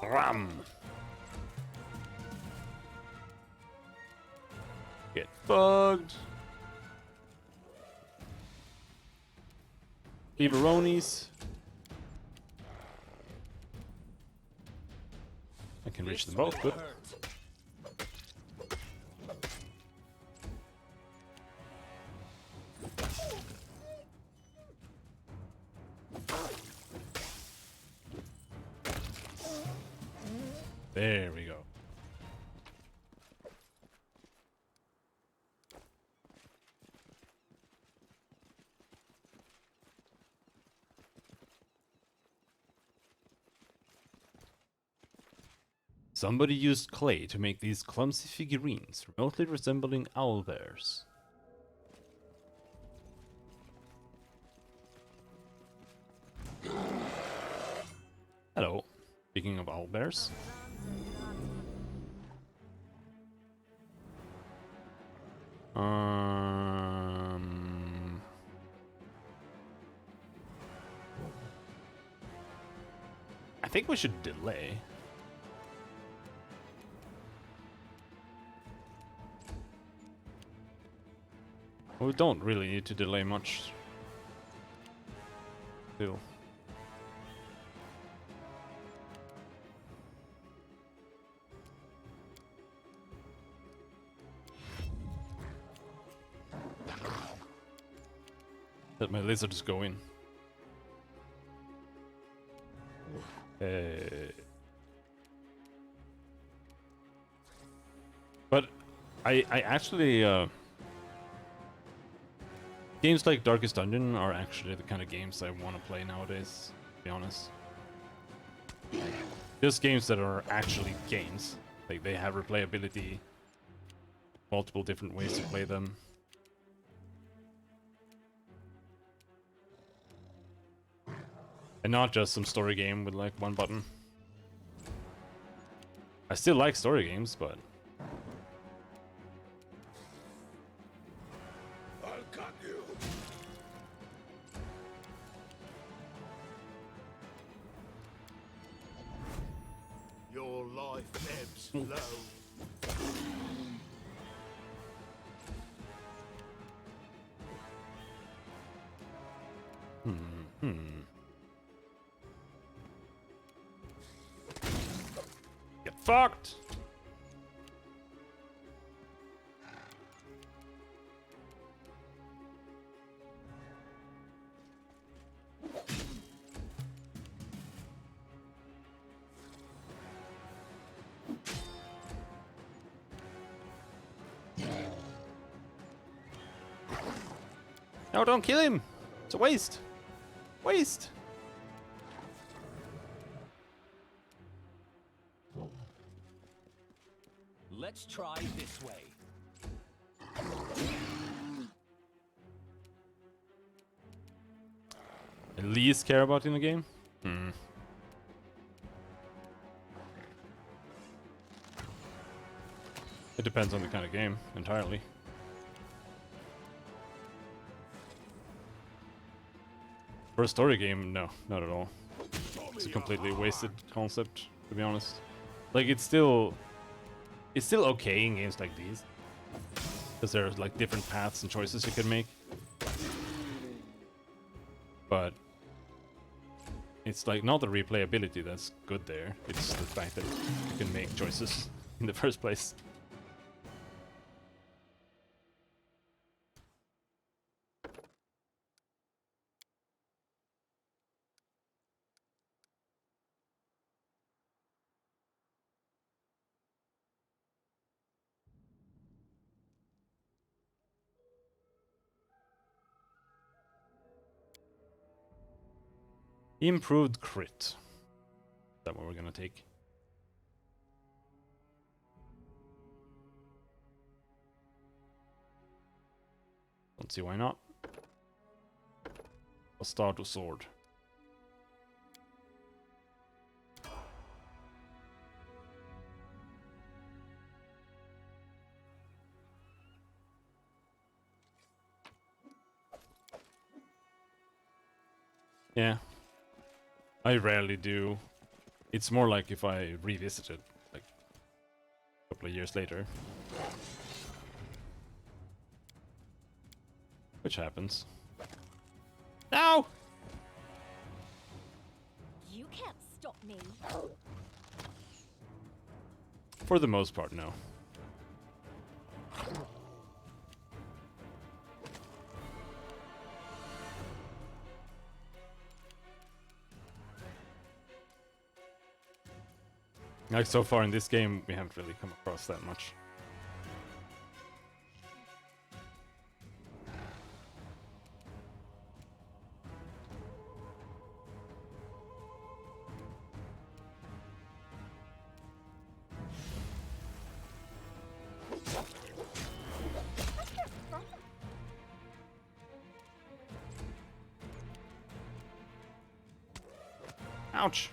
Ram. Get bugged. Beaveronis. I can reach them both, good. There we go. Somebody used clay to make these clumsy figurines, remotely resembling owl bears. Hello. Speaking of owl bears. I think we should delay. We don't really need to delay much. Still. Let my lizards go in. But I actually games like Darkest Dungeon are actually the kind of games I want to play nowadays, to be honest. Just games that are actually games. Like they have replayability, multiple different ways to play them. And not just some story game with like one button. I still like story games, but I'll cut you. Your life ebbs low. fucked. No, don't kill him. It's a waste. Waste. Let's try this way. At least care about in the game? It depends on the kind of game, entirely. For a story game, no, not at all. It's a completely wasted concept, to be honest. Like, it's still okay in games like these, because there's like different paths and choices you can make. But it's like not the replayability that's good there. It's the fact that you can make choices in the first place. Improved crit. Is that what we're gonna take? Don't see why not. I'll start with sword. Yeah. I rarely do. It's more like if I revisit it, like, a couple of years later. Which happens. No! You can't stop me. For the most part, no. Like, so far in this game, we haven't really come across that much. Ouch!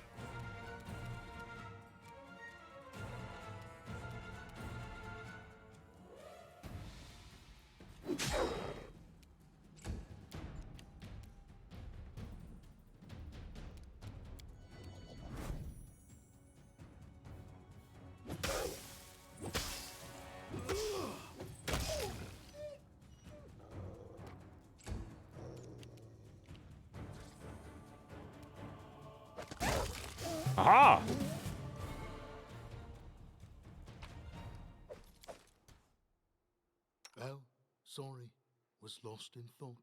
Aha! Oh, sorry. Was lost in thought.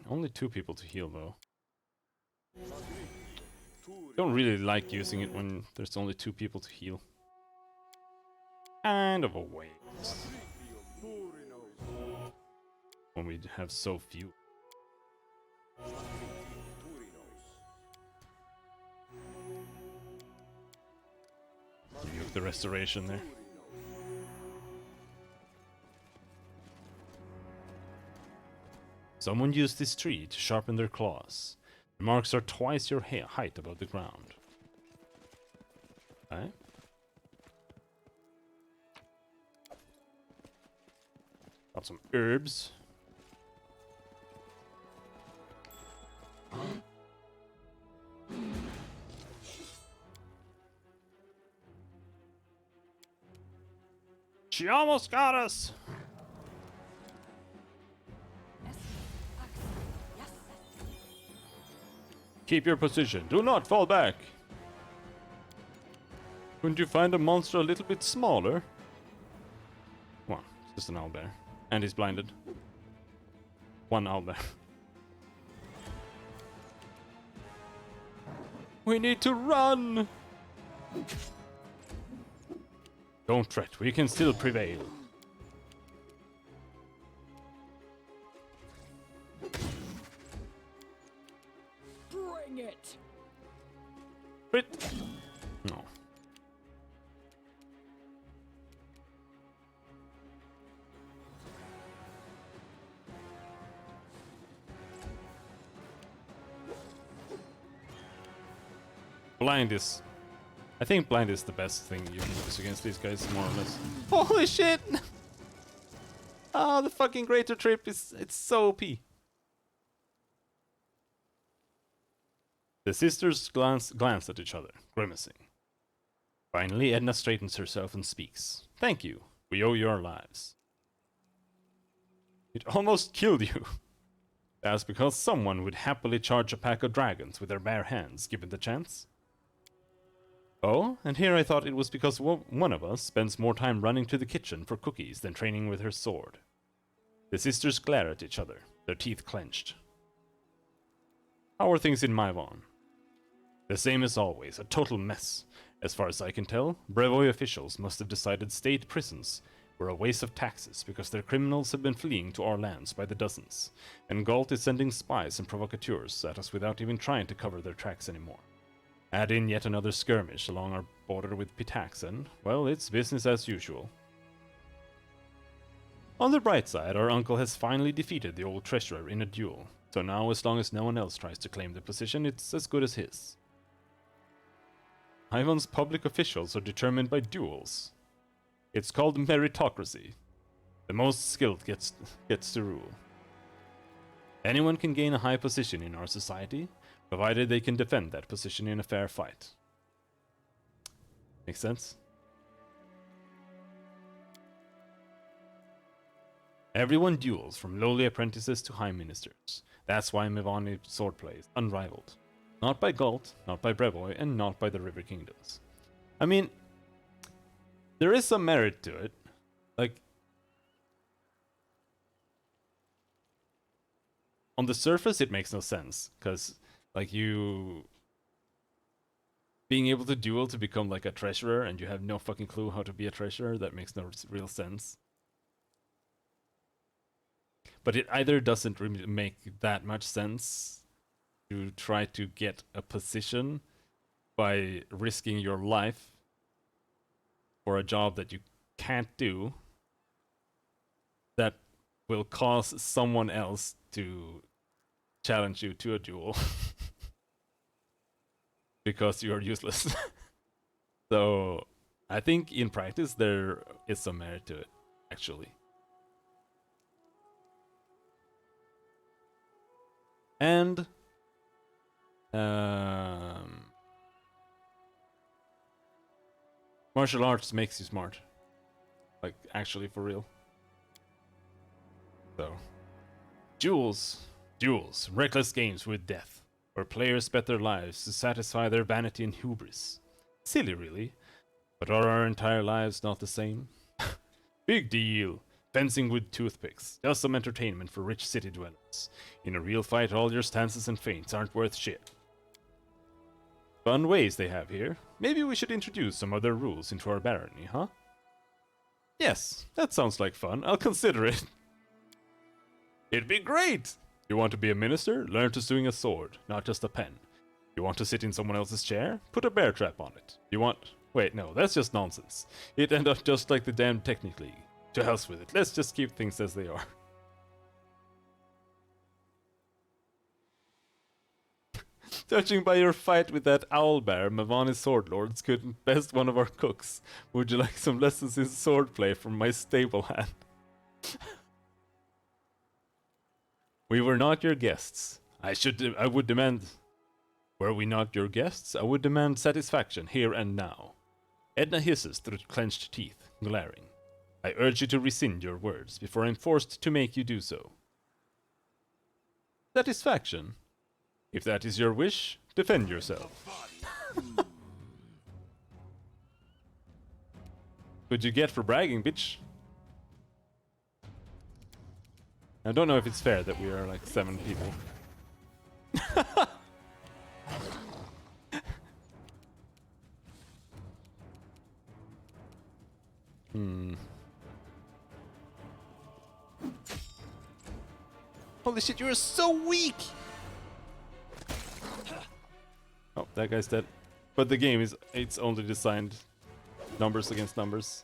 Only 2 people to heal, though. Don't really like using it when there's only 2 people to heal. Kind of a waste. When we have so few. Nuke the restoration there. Someone used this tree to sharpen their claws. The marks are twice your height above the ground. Okay. Got some herbs. She almost got us! Keep your position. Do not fall back. Couldn't you find a monster a little bit smaller? Come on, it's just an owlbear. And he's blinded. One owlbear. We need to run! Don't fret, we can still prevail. Bring it! Crit! No. Blind is... I think blind is the best thing you can use against these guys, more or less. Holy shit! Oh, the fucking greater trip is... it's so OP. The sisters glance at each other, grimacing. Finally, Edna straightens herself and speaks. Thank you. We owe you our lives. It almost killed you. That's because someone would happily charge a pack of dragons with their bare hands, given the chance. Oh, and here I thought it was because one of us spends more time running to the kitchen for cookies than training with her sword. The sisters glare at each other, their teeth clenched. How are things in Maivon? The same as always, a total mess. As far as I can tell, Brevoy officials must have decided state prisons were a waste of taxes because their criminals have been fleeing to our lands by the dozens, and Galt is sending spies and provocateurs at us without even trying to cover their tracks anymore. Add in yet another skirmish along our border with Pitax and, well, it's business as usual. On the bright side, our uncle has finally defeated the old treasurer in a duel, so now as long as no one else tries to claim the position, it's as good as his. Ivan's public officials are determined by duels. It's called meritocracy. The most skilled gets to rule. Anyone can gain a high position in our society, provided they can defend that position in a fair fight. Make sense? Everyone duels, from lowly apprentices to high ministers. That's why Mivani swordplay is unrivaled. Not by Galt, not by Brevoy, and not by the River Kingdoms. I mean, there is some merit to it. Like, on the surface, it makes no sense, because, like, you being able to duel to become, like, a treasurer, and you have no fucking clue how to be a treasurer, that makes no real sense. But it either doesn't really make that much sense to try to get a position by risking your life for a job that you can't do, that will cause someone else to challenge you to a duel because you're useless. So I think in practice there is some merit to it, actually. And martial arts makes you smart. Like, actually, for real. So, duels, reckless games with death, where players bet their lives to satisfy their vanity and hubris. Silly, really. But are our entire lives not the same? Big deal. Fencing with toothpicks. Just some entertainment for rich city dwellers. In a real fight, all your stances and feints aren't worth shit. Fun ways they have here. Maybe we should introduce some other rules into our barony, huh? Yes, that sounds like fun. I'll consider it. It'd be great! You want to be a minister? Learn to swing a sword, not just a pen. You want to sit in someone else's chair? Put a bear trap on it. You want... Wait, no, that's just nonsense. It ended up just like the damn Technic League. To hell with it. Let's just keep things as they are. Judging by your fight with that owlbear, Mavani's sword lords couldn't best one of our cooks. Would you like some lessons in swordplay from my stable hand? We were not your guests. I would demand... Were we not your guests? I would demand satisfaction here and now. Edna hisses through clenched teeth, glaring. I urge you to rescind your words before I'm forced to make you do so. Satisfaction? If that is your wish, defend yourself. What'd you get for bragging, bitch? I don't know if it's fair that we are like 7 people. Holy shit, you're so weak! Oh, that guy's dead. But the game is, it's only designed numbers against numbers.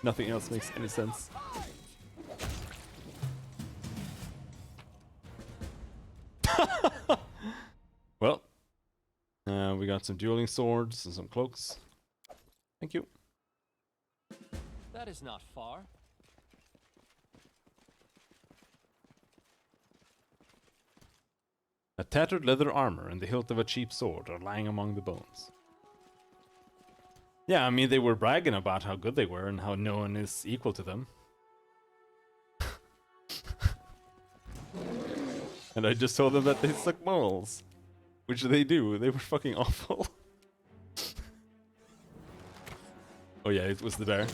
Nothing else makes any sense. Well, we got some dueling swords and some cloaks. Thank you. That is not far. A tattered leather armor and the hilt of a cheap sword are lying among the bones. Yeah, I mean, they were bragging about how good they were and how no one is equal to them. And I just told them that they suck morals. Which they do, they were fucking awful. Oh yeah, it was the bear.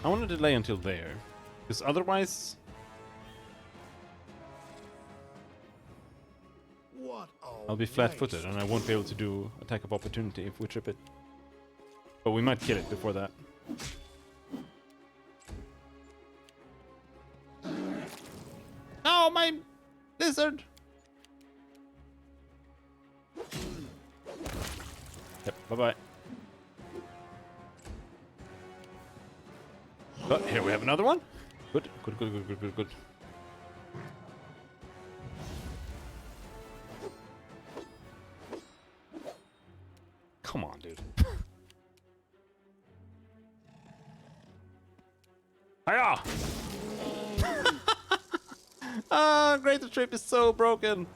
I want to delay until there, because otherwise... What I'll be flat-footed and I won't be able to do attack of opportunity if we trip it. But we might kill it before that. Oh, my lizard! Yep, bye-bye. Oh, here we have another one. Good, good, good, good, good, good, good. Come on, dude. Hiya! Ah, Greater Trip is so broken.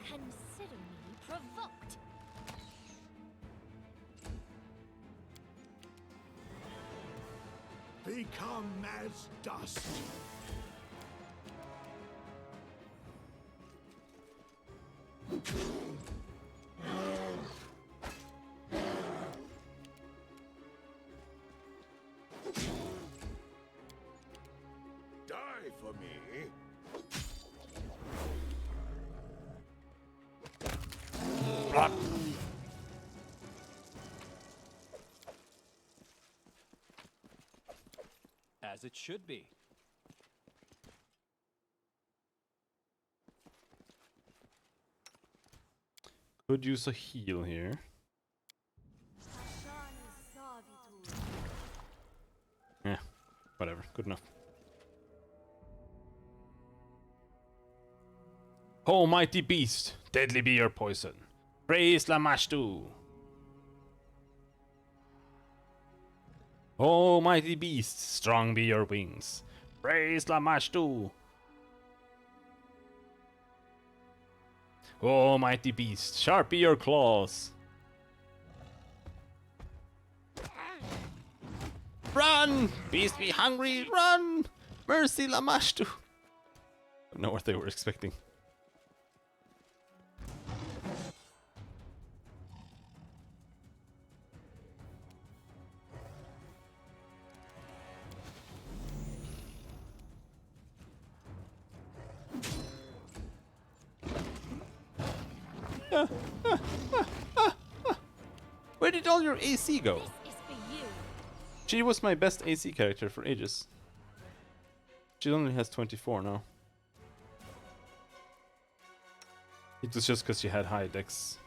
Consider me provoked. become as dust? Die for me. Blood. As it should be. Could use a heal here. Yeah, whatever. Good enough. Oh, mighty beast, deadly be your poison. Praise Lamashtu. Oh, mighty beast, strong be your wings. Praise Lamashtu. Oh, mighty beast, sharp be your claws. Run! Beast be hungry, run! Mercy Lamashtu. I don't know what they were expecting. Where did all your AC go? This is for you. She was my best AC character for ages. She only has 24 now. It was just because she had high dex.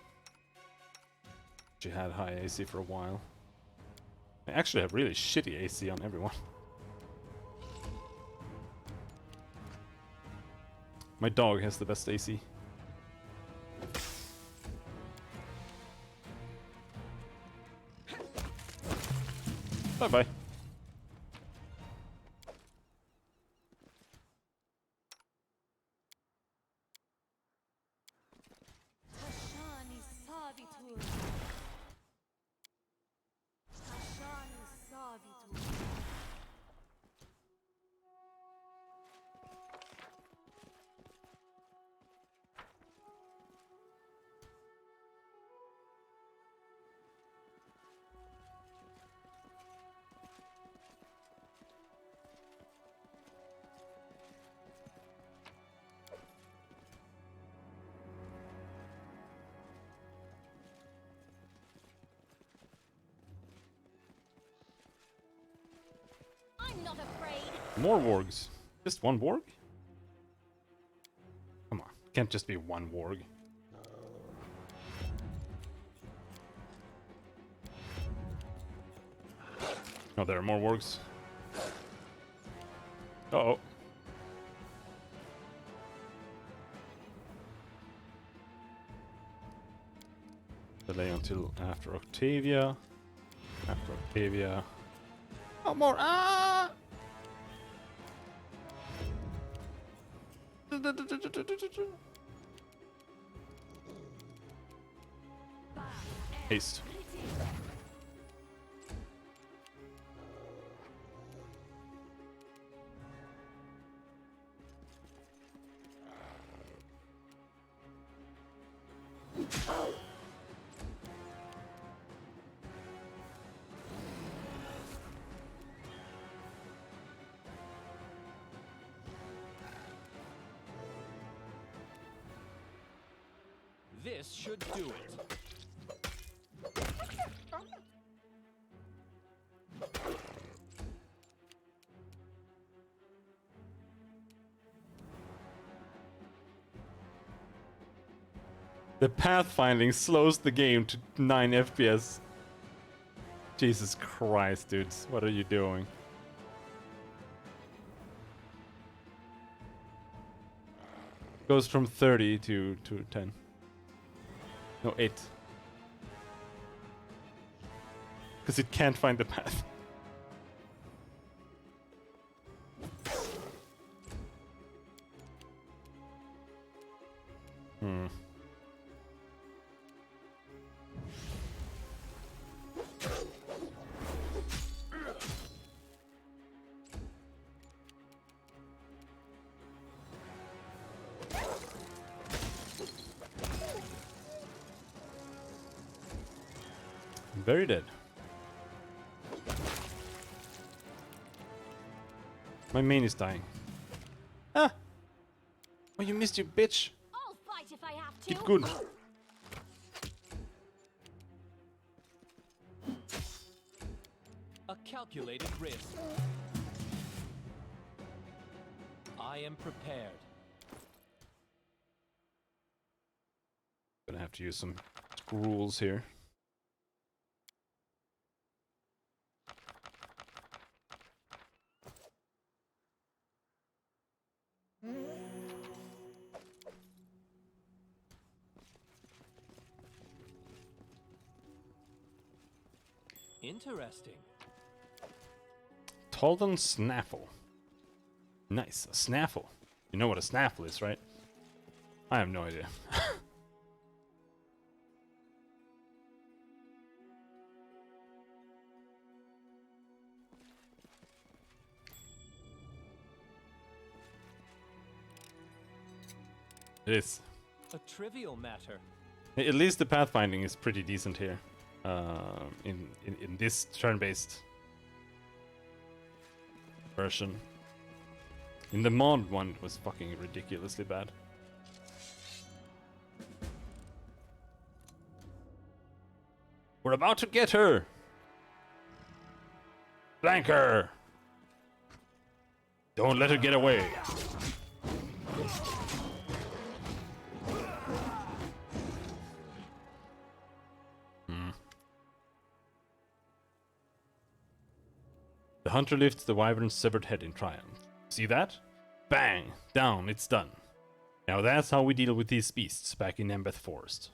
She had high AC for a while. I actually have really shitty AC on everyone. My dog has the best AC. Bye-bye. Tashani Savitur. Tashani Savitur. I'm not afraid. More wargs. Just one warg? Come on. Can't just be one warg. Oh, there are more wargs. Uh-oh. Delay until after Octavia. After Octavia. Oh, more! Ah! Haste. This should do it. The pathfinding slows the game to 9 FPS. Jesus Christ, dudes. What are you doing? Goes from 30 to 10. No, 8. Because it can't find the path. Hmm. Very dead. My main is dying. Ah! Oh, you missed, you bitch! I'll fight if I have to. Get good. A calculated risk. I am prepared. Gonna have to use some rules here. Interesting. Talden Snaffle. Nice, a snaffle. You know what a snaffle is, right? I have no idea. It is. A trivial matter. At least the pathfinding is pretty decent here. In this turn-based version. In the mod one, it was fucking ridiculously bad. We're about to get her! Flank her! Don't let her get away! The hunter lifts the wyvern's severed head in triumph. See that? Bang! Down, it's done. Now that's how we deal with these beasts back in Embeth Forest.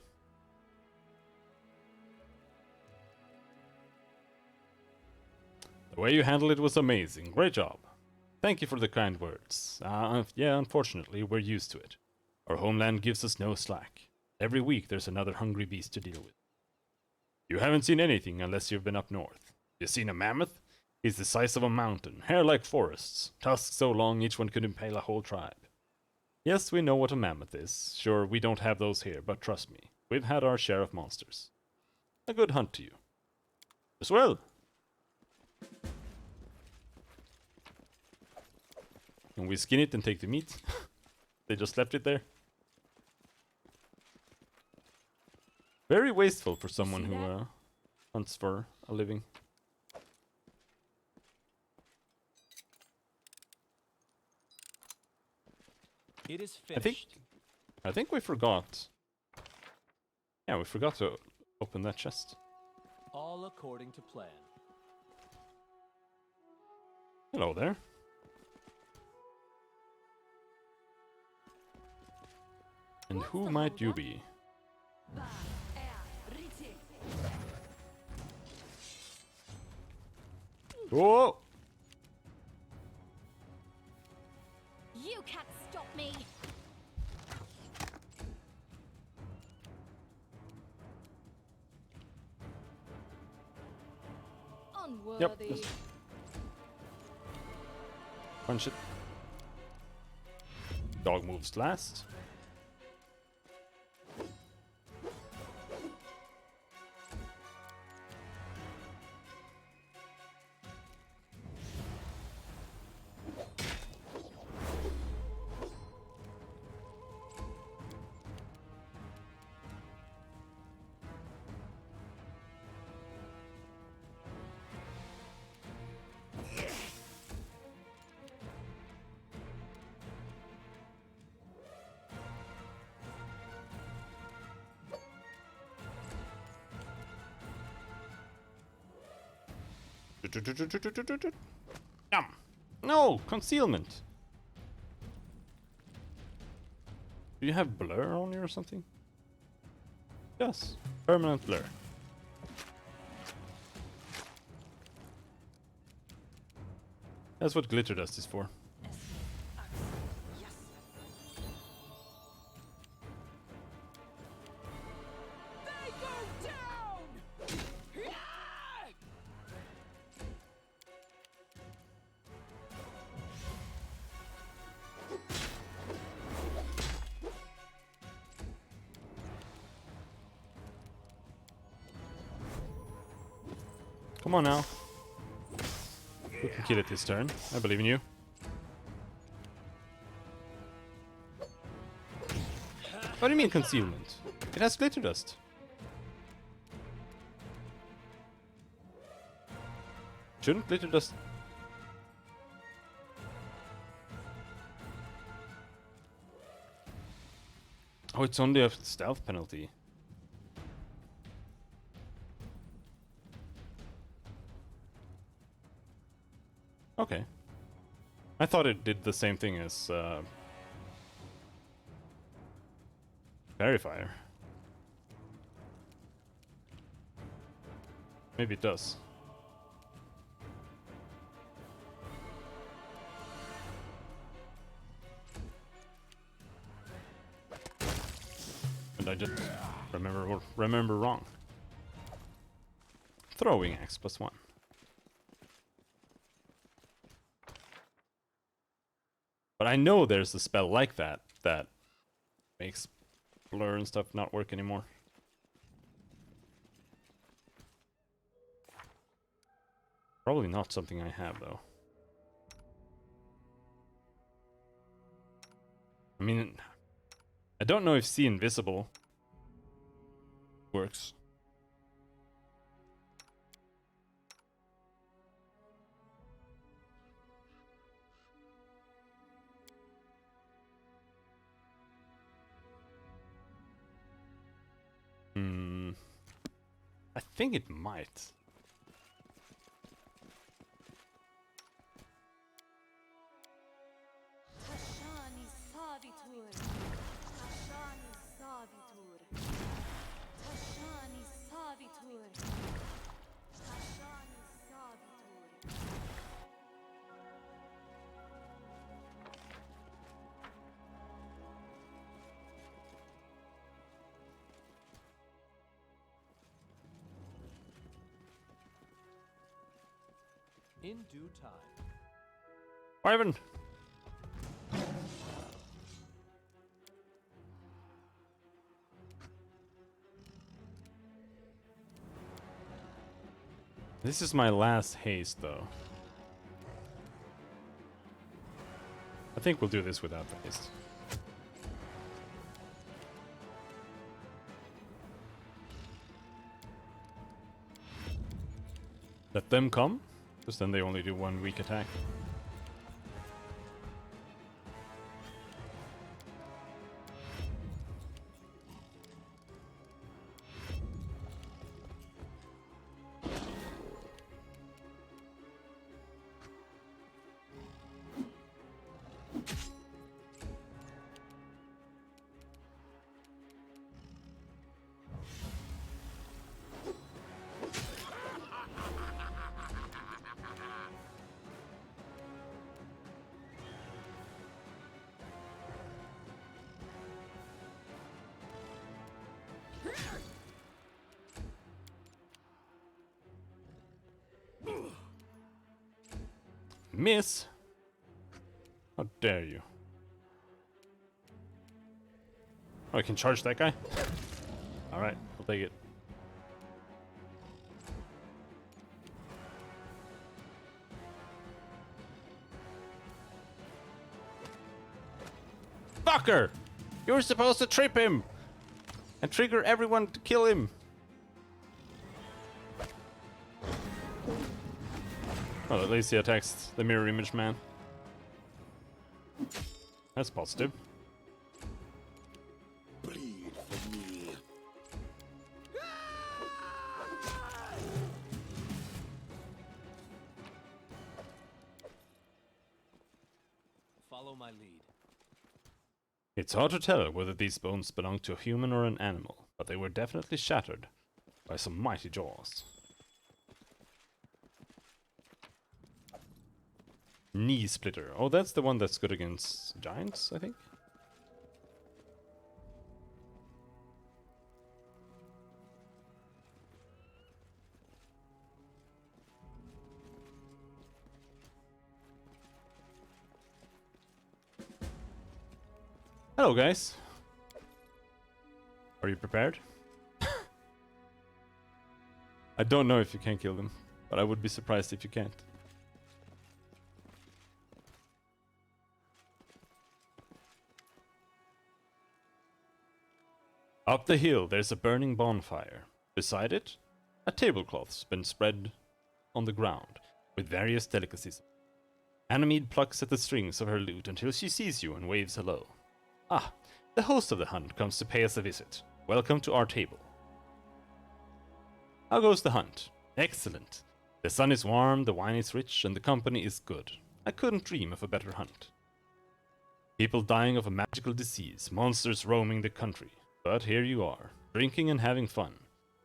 The way you handled it was amazing. Great job. Thank you for the kind words. Yeah, unfortunately, we're used to it. Our homeland gives us no slack. Every week there's another hungry beast to deal with. You haven't seen anything unless you've been up north. You seen a mammoth? He's the size of a mountain, hair like forests, tusks so long each one could impale a whole tribe. Yes, we know what a mammoth is. Sure, we don't have those here, but trust me, we've had our share of monsters. A good hunt to you. As well. Can we skin it and take the meat? They just left it there. Very wasteful for someone who hunts for a living. It is finished. I think we forgot. Yeah, we forgot to open that chest. All according to plan. Hello there. And who might you be? Whoa! You can't stop me! Unworthy. Yep. Punch it. Dog moves last. No! Concealment! Do you have blur on you or something? Yes. Permanent blur. That's what glitter dust is for. Come on now. You can kill it this turn. I believe in you. What do you mean concealment? It has glitter dust. Shouldn't glitter dust... Oh, it's only a stealth penalty. Okay. I thought it did the same thing as Verifier. Maybe it does. And I just remember wrong. Throwing axe +1. But I know there's a spell like that that makes blur and stuff not work anymore. Probably not something I have though. I mean, I don't know if See Invisible works. I think it might. In due time. Wyvern! This is my last haste, though. I think we'll do this without the haste. Let them come, because then they only do 1 weak attack. Miss! How dare you? Oh, I can charge that guy? Alright, I'll take it. Fucker! You were supposed to trip him! And trigger everyone to kill him! Well, at least he attacks the mirror image man. That's positive. Bleed for me. Follow my lead. It's hard to tell whether these bones belong to a human or an animal, but they were definitely shattered by some mighty jaws. Knee splitter. Oh, that's the one that's good against giants, I think. Hello, guys. Are you prepared? I don't know if you can kill them, but I would be surprised if you can't. Up the hill, there's a burning bonfire. Beside it, a tablecloth's been spread on the ground, with various delicacies. Ganymede plucks at the strings of her lute until she sees you and waves hello. Ah, the host of the hunt comes to pay us a visit. Welcome to our table. How goes the hunt? Excellent. The sun is warm, the wine is rich, and the company is good. I couldn't dream of a better hunt. People dying of a magical disease, monsters roaming the country. But here you are, drinking and having fun,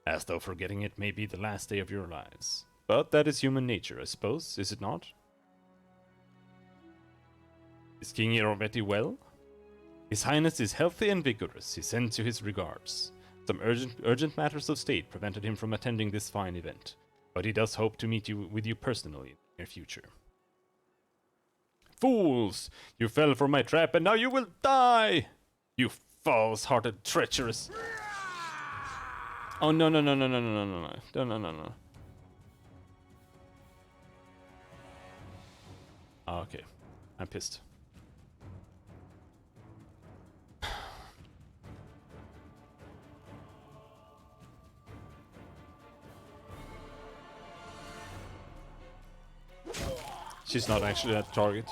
as though forgetting it may be the last day of your lives. But that is human nature, I suppose, is it not? Is King Irovetti well? His Highness is healthy and vigorous. He sends you his regards. Some urgent matters of state prevented him from attending this fine event, but he does hope to meet with you personally in the near future. Fools! You fell for my trap and now you will die! You false-hearted, treacherous... Oh, no, no, no, no, no, no, no, no, no, no, no, no. Oh, okay. I'm pissed. She's not actually at target.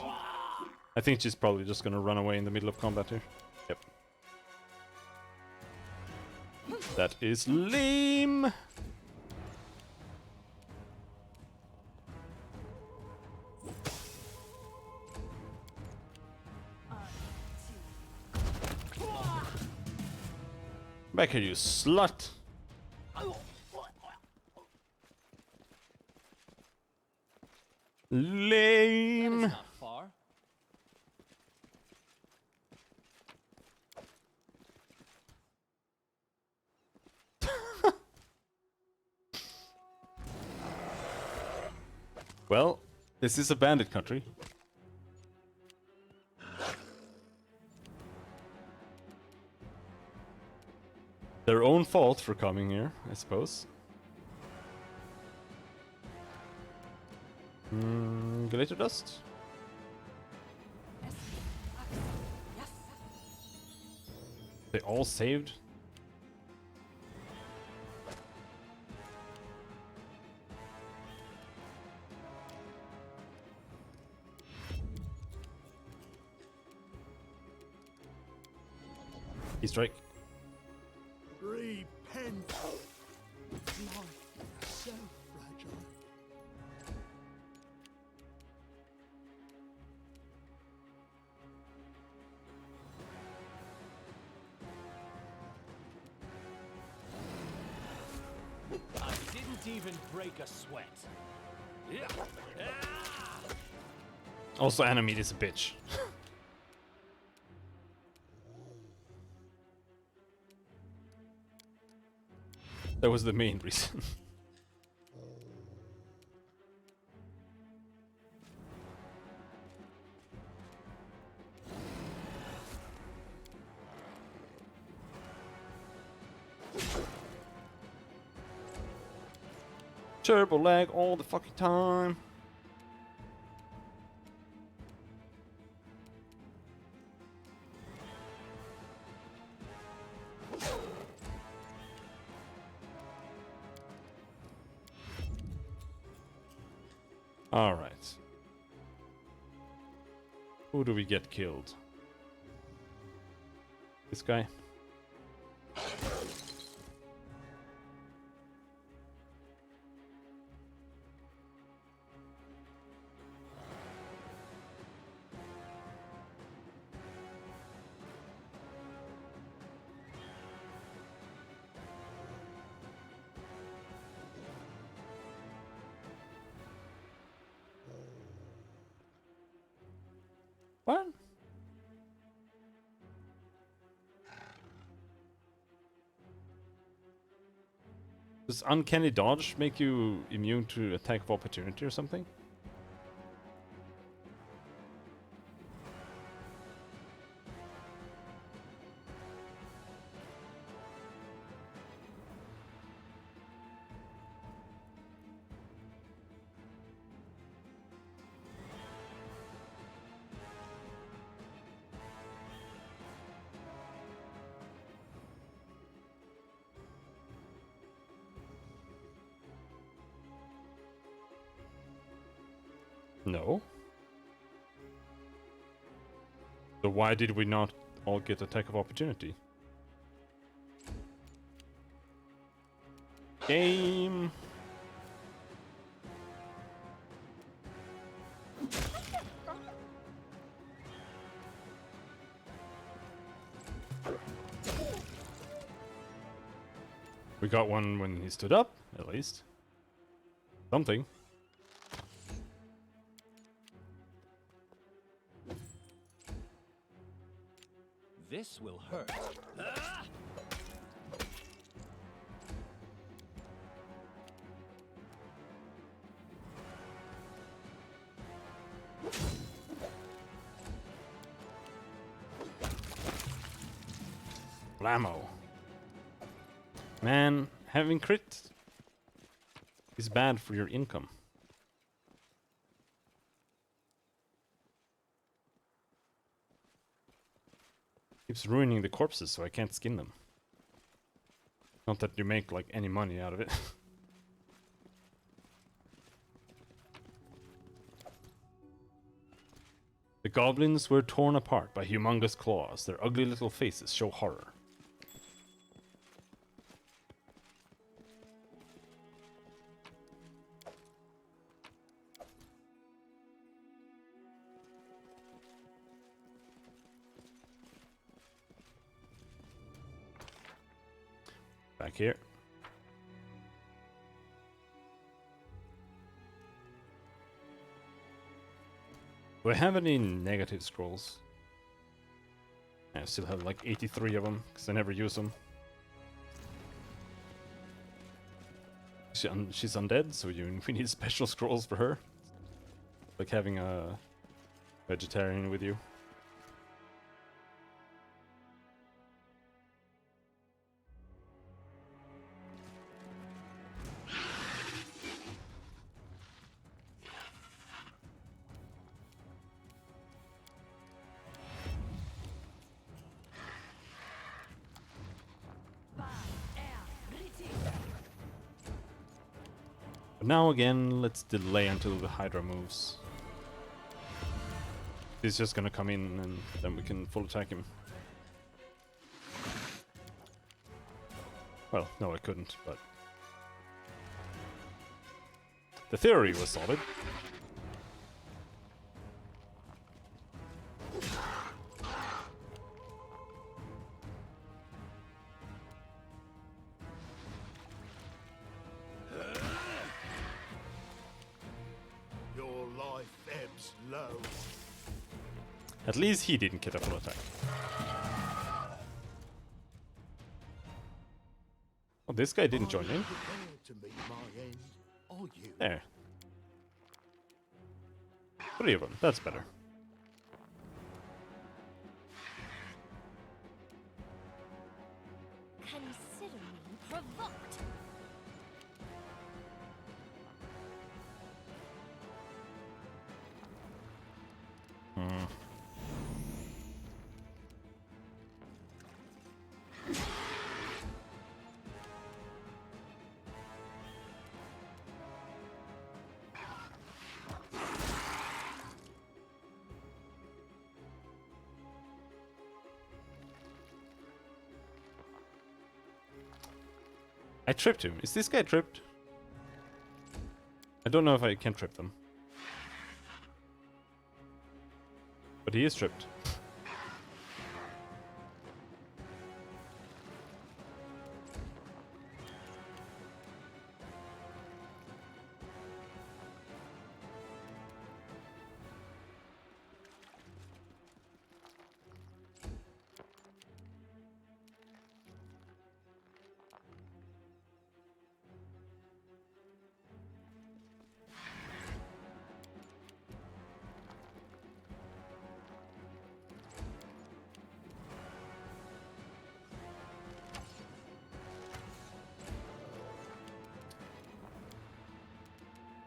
I think she's probably just gonna run away in the middle of combat here. Yep. That is lame! Back here, you slut! Lame! That is not far. Well, This is a bandit country. Their own fault for coming here, I suppose. Glitter dust? They all saved? Key strike. Repent. Life is so fragile. I didn't even break a sweat. Yeah. Ah! Also, Animate is a bitch. That was the main reason. Turbo lag all the fucking time. All right. Who do we get killed? This guy. What? Does Uncanny Dodge make you immune to attack of opportunity or something? No. So why did we not all get attack of opportunity? Game. We got one when he stood up, at least. Something. This will hurt. Ah! Blammo. Man, having crit is bad for your income. Keeps ruining the corpses so I can't skin them. Not that you make like any money out of it. The goblins were torn apart by humongous claws. Their ugly little faces show horror. Back here. Do I have any negative scrolls? I still have like 83 of them, because I never use them. She's undead, so we need special scrolls for her. Like having a vegetarian with you. But now again, let's delay until the Hydra moves. He's just gonna come in and then we can full attack him. Well, no, I couldn't, but the theory was solid. Your life ebbs low. At least he didn't get a full attack. Oh, this guy didn't join in. Prepared to meet my end, are you? There. 3 of them, that's better. Consider me provoked. Hmm. I tripped him. Is this guy tripped? I don't know if I can trip them. But he is tripped.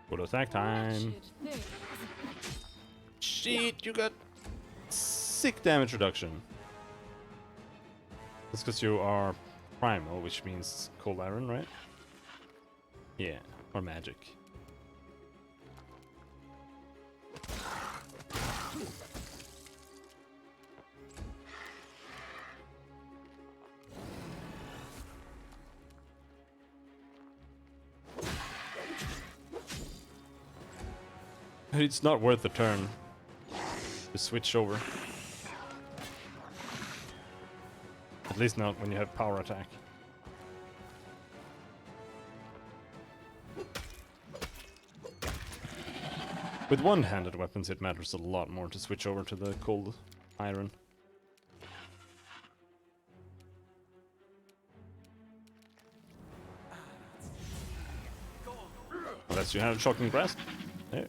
Full attack time. Wretched things. Shit, you got sick damage reduction. That's because you are primal, which means cold iron, right? Yeah, or magic. It's not worth the turn to switch over. At least not when you have power attack. With one-handed weapons it matters a lot more to switch over to the cold iron. Unless you have a shocking grasp. There.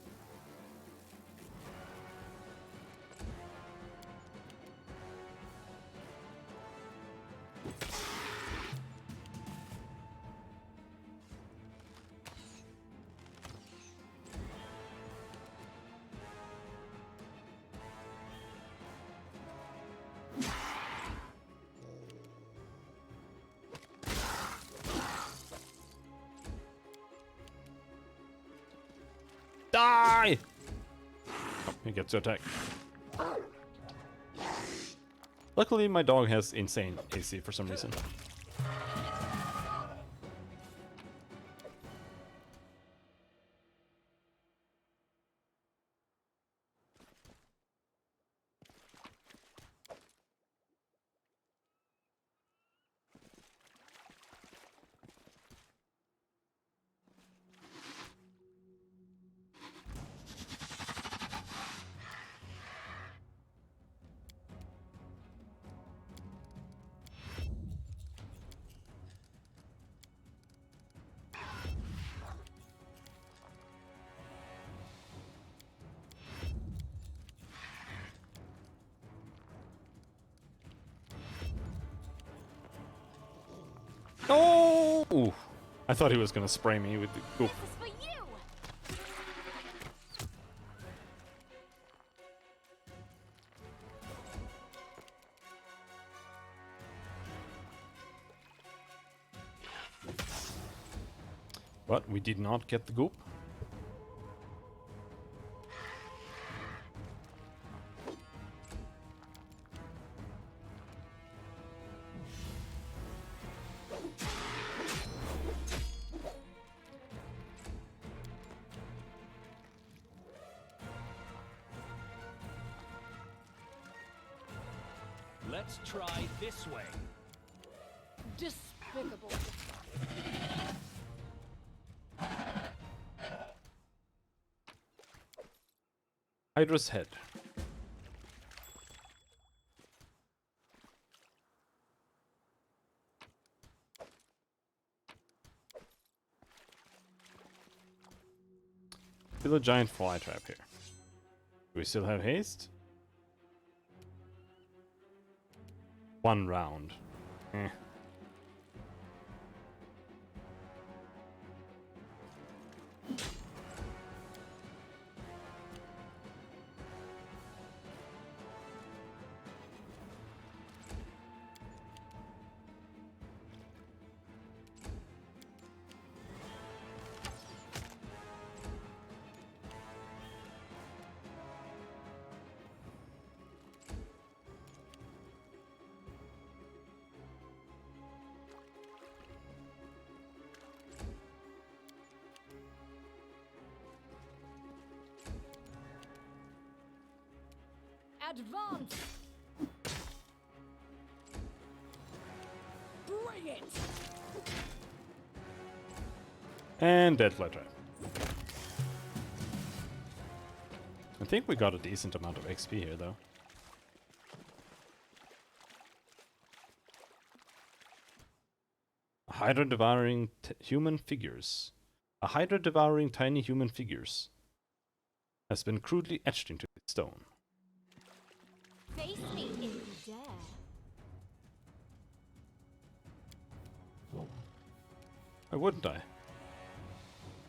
Die! Oh, he gets to attack. Luckily, my dog has insane AC for some reason. Oh! Ooh. I thought he was gonna spray me with the goop. This is for you! But we did not get the goop. Let's try this way. Despicable. Hydra's head. Still a giant fly trap here. Do we still have haste? 1 round. Eh. Advance! Bring it! And dead fly trap. I think we got a decent amount of XP here though. A Hydra devouring human figures. A Hydra devouring tiny human figures has been crudely etched into stone. Face me if you dare. Why wouldn't I?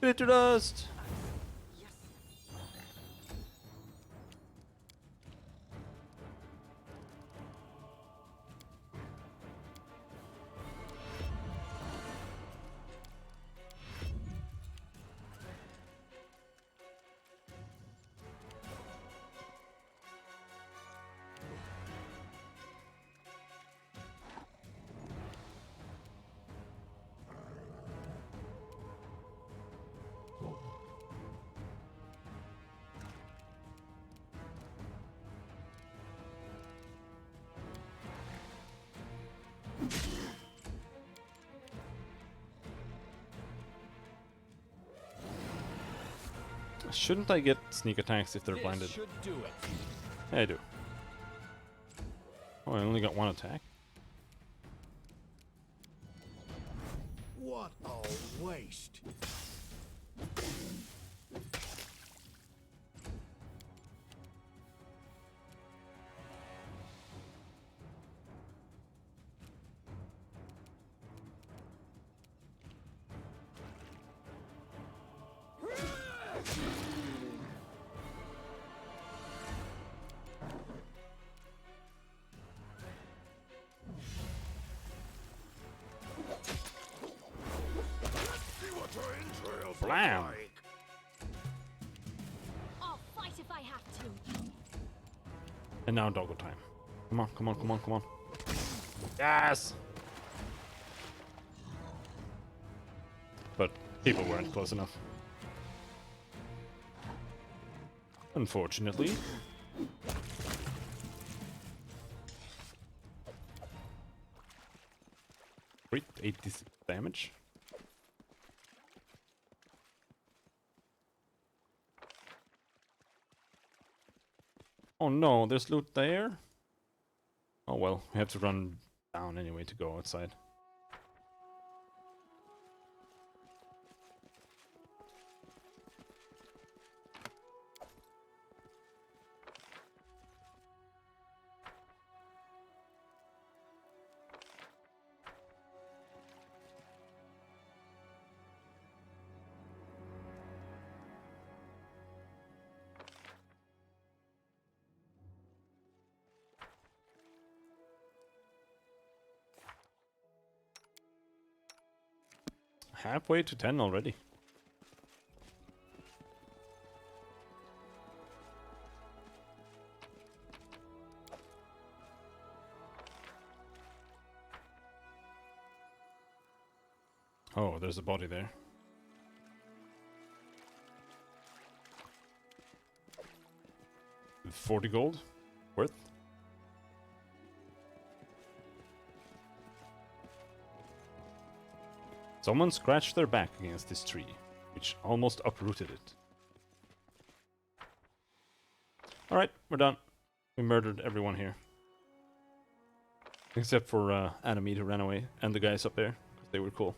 Bitter dust! Shouldn't I get sneak attacks if they're This blinded? should do it. Yeah, I do. Oh, I only got 1 attack. What a waste. Blam! I'll fight if I have to. And now doggo time. Come on, come on, come on, come on. Yes! But people weren't close enough. Unfortunately. Great, 86 damage. Oh no, there's loot there? Oh well, we have to run down anyway to go outside. halfway to 10 already. Oh, there's a body there. With 40 gold worth. Someone scratched their back against this tree, which almost uprooted it. Alright, we're done. We murdered everyone here. Except for Enemy who ran away, and the guys up there, 'cause they were cool.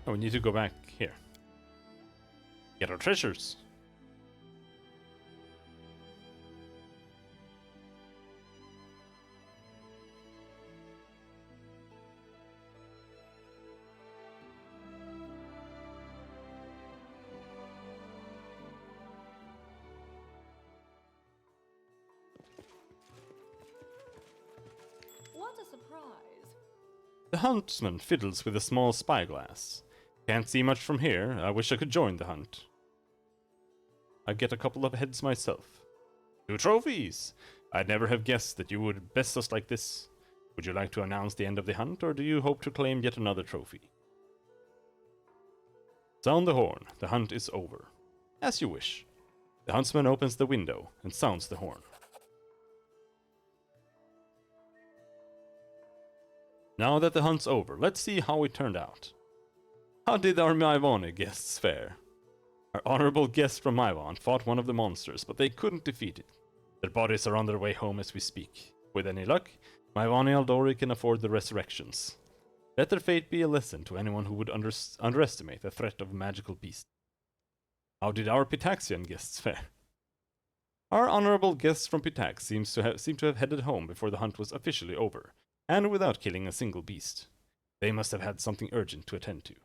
Oh, we need to go back here. Get our treasures! What a surprise. The huntsman fiddles with a small spyglass. Can't see much from here. I wish I could join the hunt. I get a couple of heads myself. 2 trophies! I'd never have guessed that you would best us like this. Would you like to announce the end of the hunt, or do you hope to claim yet another trophy? Sound the horn. The hunt is over. As you wish. The huntsman opens the window and sounds the horn. Now that the hunt's over, let's see how it turned out. How did our Maivane guests fare? Our honorable guests from Maivane fought one of the monsters, but they couldn't defeat it. Their bodies are on their way home as we speak. With any luck, Maivane Aldori can afford the resurrections. Let their fate be a lesson to anyone who would underestimate the threat of magical beasts. How did our Pitaxian guests fare? Our honorable guests from Pitax seem to have headed home before the hunt was officially over, and without killing a single beast. They must have had something urgent to attend to.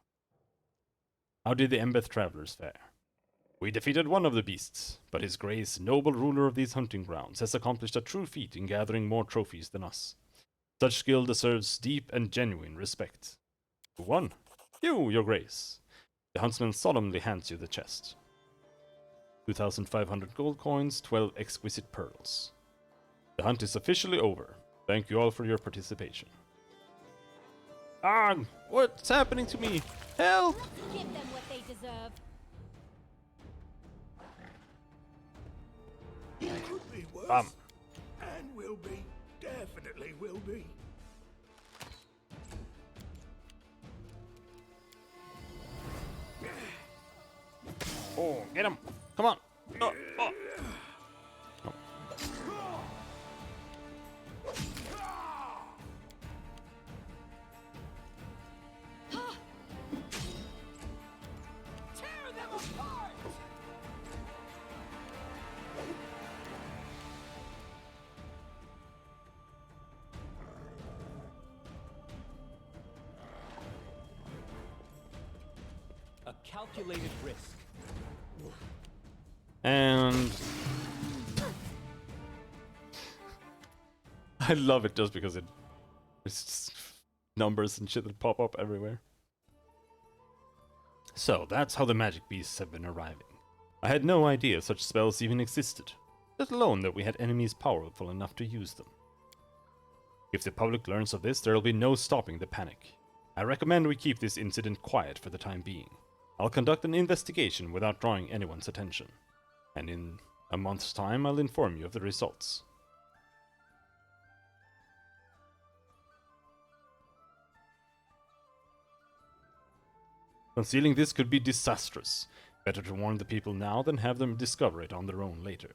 How did the Embeth travelers fare? We defeated one of the beasts, but His Grace, noble ruler of these hunting grounds, has accomplished a true feat in gathering more trophies than us. Such skill deserves deep and genuine respect. Who won? You, Your Grace. The huntsman solemnly hands you the chest. 2,500 gold coins, 12 exquisite pearls. The hunt is officially over. Thank you all for your participation. Ah! What's happening to me? Help! Give them what they deserve. Could be worse. And will be. Definitely will be. Oh, get him! Come on! Oh, oh. Oh. Tear them apart! A calculated risk. And I love it just because it's just numbers and shit that pop up everywhere. So that's how the magic beasts have been arriving. I had no idea such spells even existed, let alone that we had enemies powerful enough to use them. If the public learns of this, there will be no stopping the panic. I recommend we keep this incident quiet for the time being. I'll conduct an investigation without drawing anyone's attention. And in a month's time, I'll inform you of the results. Concealing this could be disastrous. Better to warn the people now than have them discover it on their own later.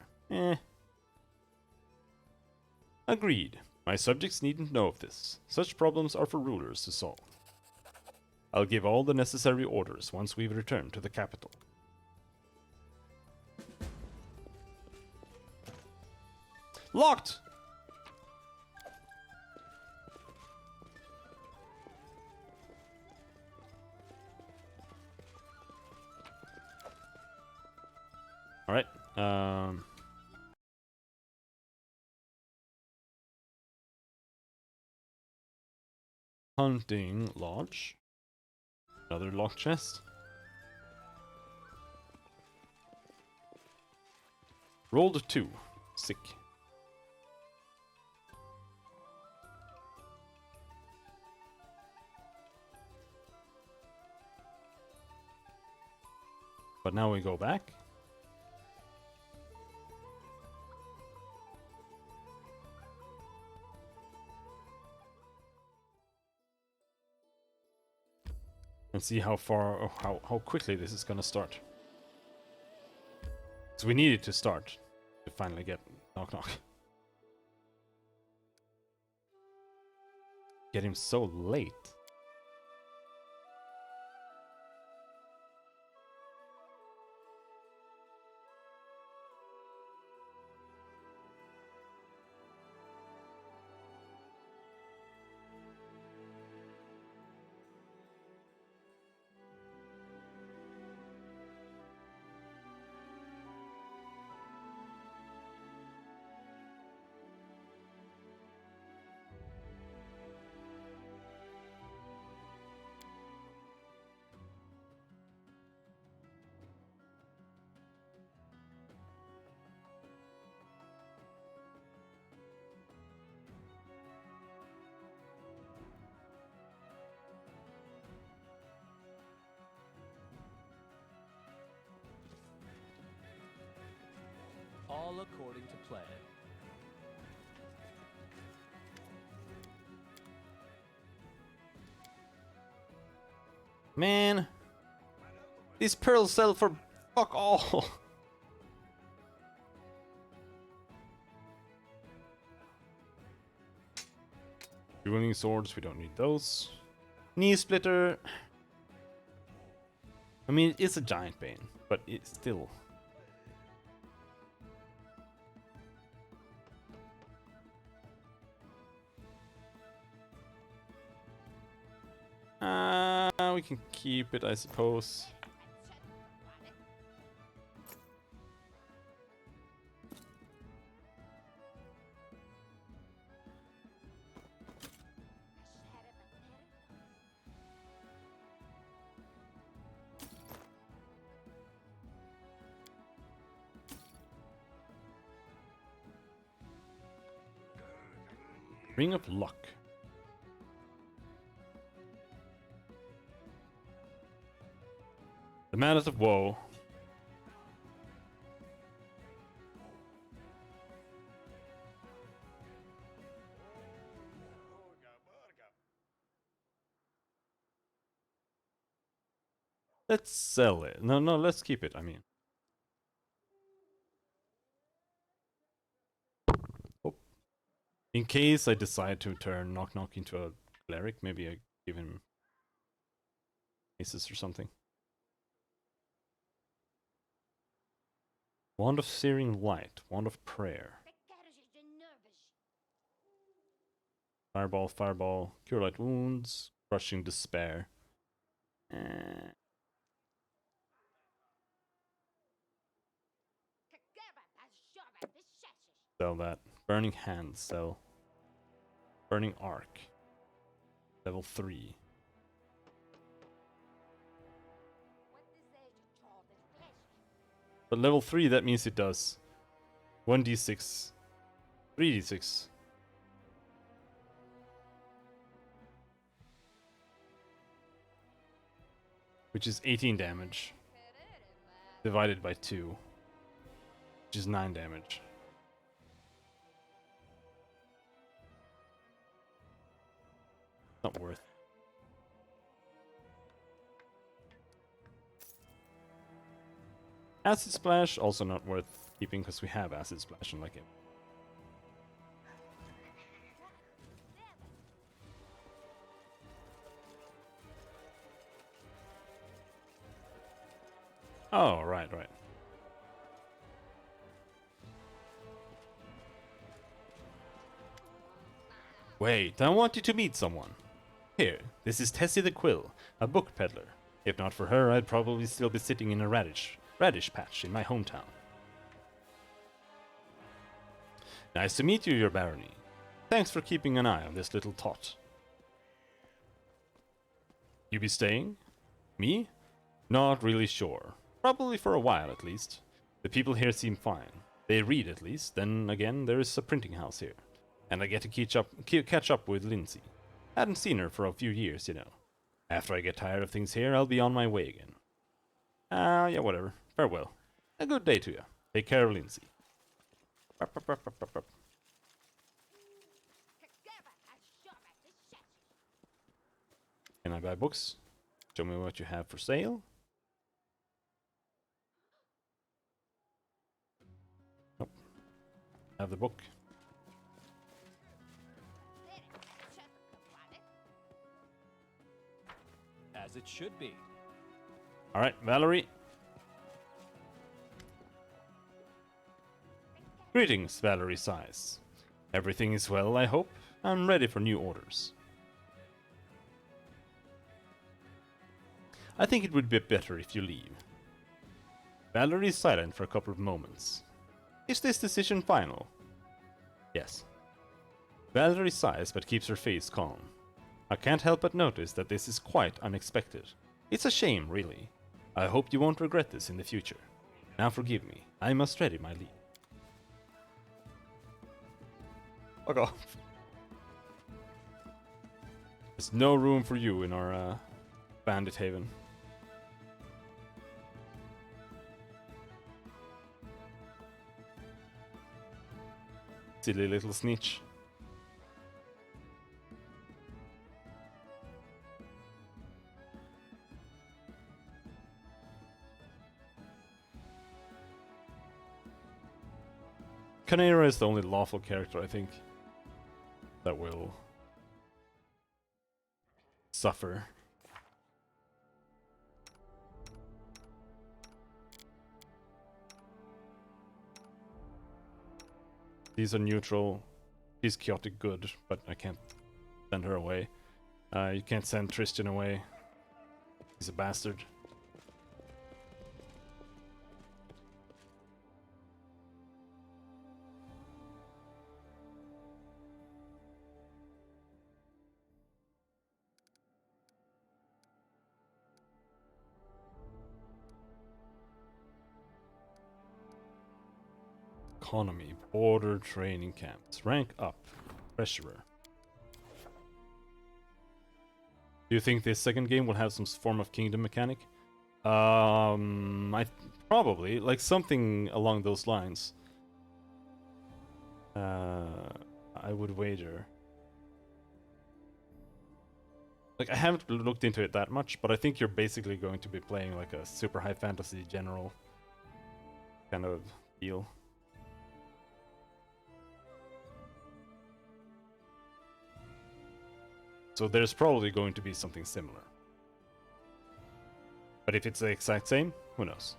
Agreed. My subjects needn't know of this. Such problems are for rulers to solve. I'll give all the necessary orders once we've returned to the capital. Locked! Alright, Hunting Lodge. Another lock chest. Rolled a 2. Sick. But now we go back. And see how far, or how quickly this is gonna start. So we need it to start to finally get knock knock. Get him so late. All according to plan. Man, these pearls sell for fuck all. Ruining swords, we don't need those. Knee splitter. I mean, it's a giant bane, but it's still. We can keep it, I suppose. Ring of Luck. The Mallet of Woe. Let's sell it. No, let's keep it, I mean. Oh. In case I decide to turn Knock Knock into a cleric, maybe I give him aces or something. Wand of Searing Light, Wand of Prayer. Fireball, Fireball, Cure Light Wounds, Crushing Despair. Sell that. Burning Hand, sell. Burning Arc. Level 3. But level 3, that means it does 1d6, 3d6. Which is 18 damage. Divided by 2. Which is 9 damage. Not worth. Acid Splash, also not worth keeping because we have Acid Splash unlike it. Oh, right. Wait, I want you to meet someone. Here, this is Tessie the Quill, a book peddler. If not for her, I'd probably still be sitting in a radish patch in my hometown. Nice to meet you, Your Barony. Thanks for keeping an eye on this little tot. You be staying? Me? Not really sure. Probably for a while at least. The people here seem fine. They read at least, then again there is a printing house here. And I get to catch up with Lindsay. Hadn't seen her for a few years, you know. After I get tired of things here, I'll be on my way again. Yeah, whatever. Farewell. A good day to you. Take care of Lindsay. Can I buy books? Show me what you have for sale. Nope. Have the book. As it should be. Alright, Valerie. Greetings, Valerie sighs. Everything is well, I hope. I'm ready for new orders. I think it would be better if you leave. Valerie is silent for a couple of moments. Is this decision final? Yes. Valerie sighs but keeps her face calm. I can't help but notice that this is quite unexpected. It's a shame, really. I hope you won't regret this in the future. Now forgive me, I must ready my leave. Fuck off. There's no room for you in our bandit haven. Silly little snitch. Canera is the only lawful character, I think, that will suffer. These are neutral. She's chaotic good, but I can't send her away. You can't send Tristan away. He's a bastard. Economy, border training camps, rank up, treasurer. Do you think this second game will have some form of kingdom mechanic? I probably like something along those lines. I would wager. Like I haven't looked into it that much, but I think you're basically going to be playing like a super high fantasy general kind of deal. So there's probably going to be something similar. But if it's the exact same, who knows?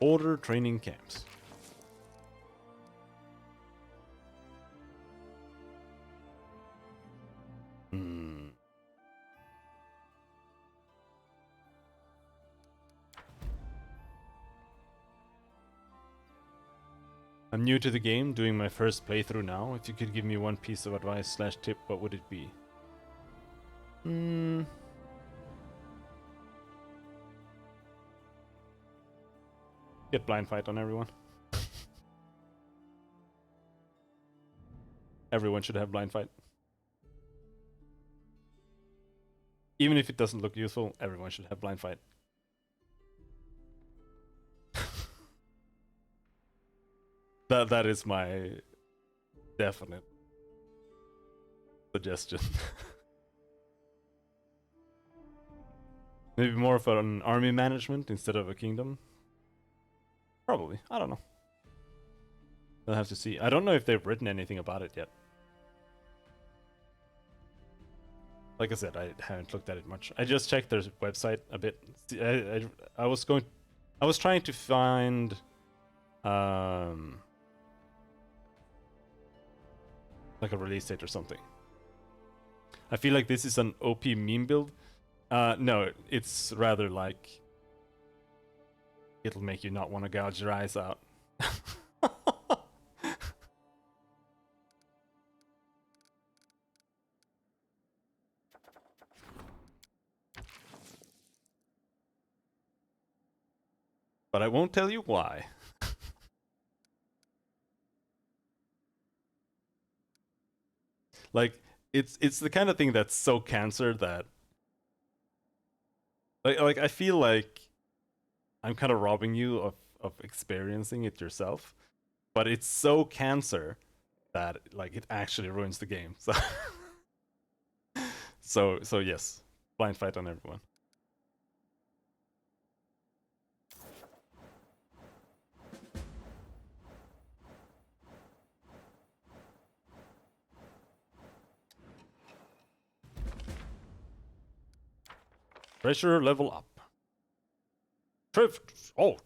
Border training camps. I'm new to the game, doing my first playthrough now. If you could give me one piece of advice / tip, what would it be? Get blind fight on everyone. Everyone should have blind fight. Even if it doesn't look useful, everyone should have blind fight. That is my definite suggestion. Maybe more of an army management instead of a kingdom. Probably. I don't know. We'll have to see. I don't know if they've written anything about it yet. Like I said, I haven't looked at it much. I just checked their website a bit. I was trying to find like a release date or something. I feel like this is an OP meme build. No, it's rather like it'll make you not want to gouge your eyes out. But I won't tell you why. Like, it's the kind of thing that's so cancer that like I feel like I'm kind of robbing you of experiencing it yourself, but it's so cancer that like it actually ruins the game. So yes, blind fight on everyone. Treasure level up.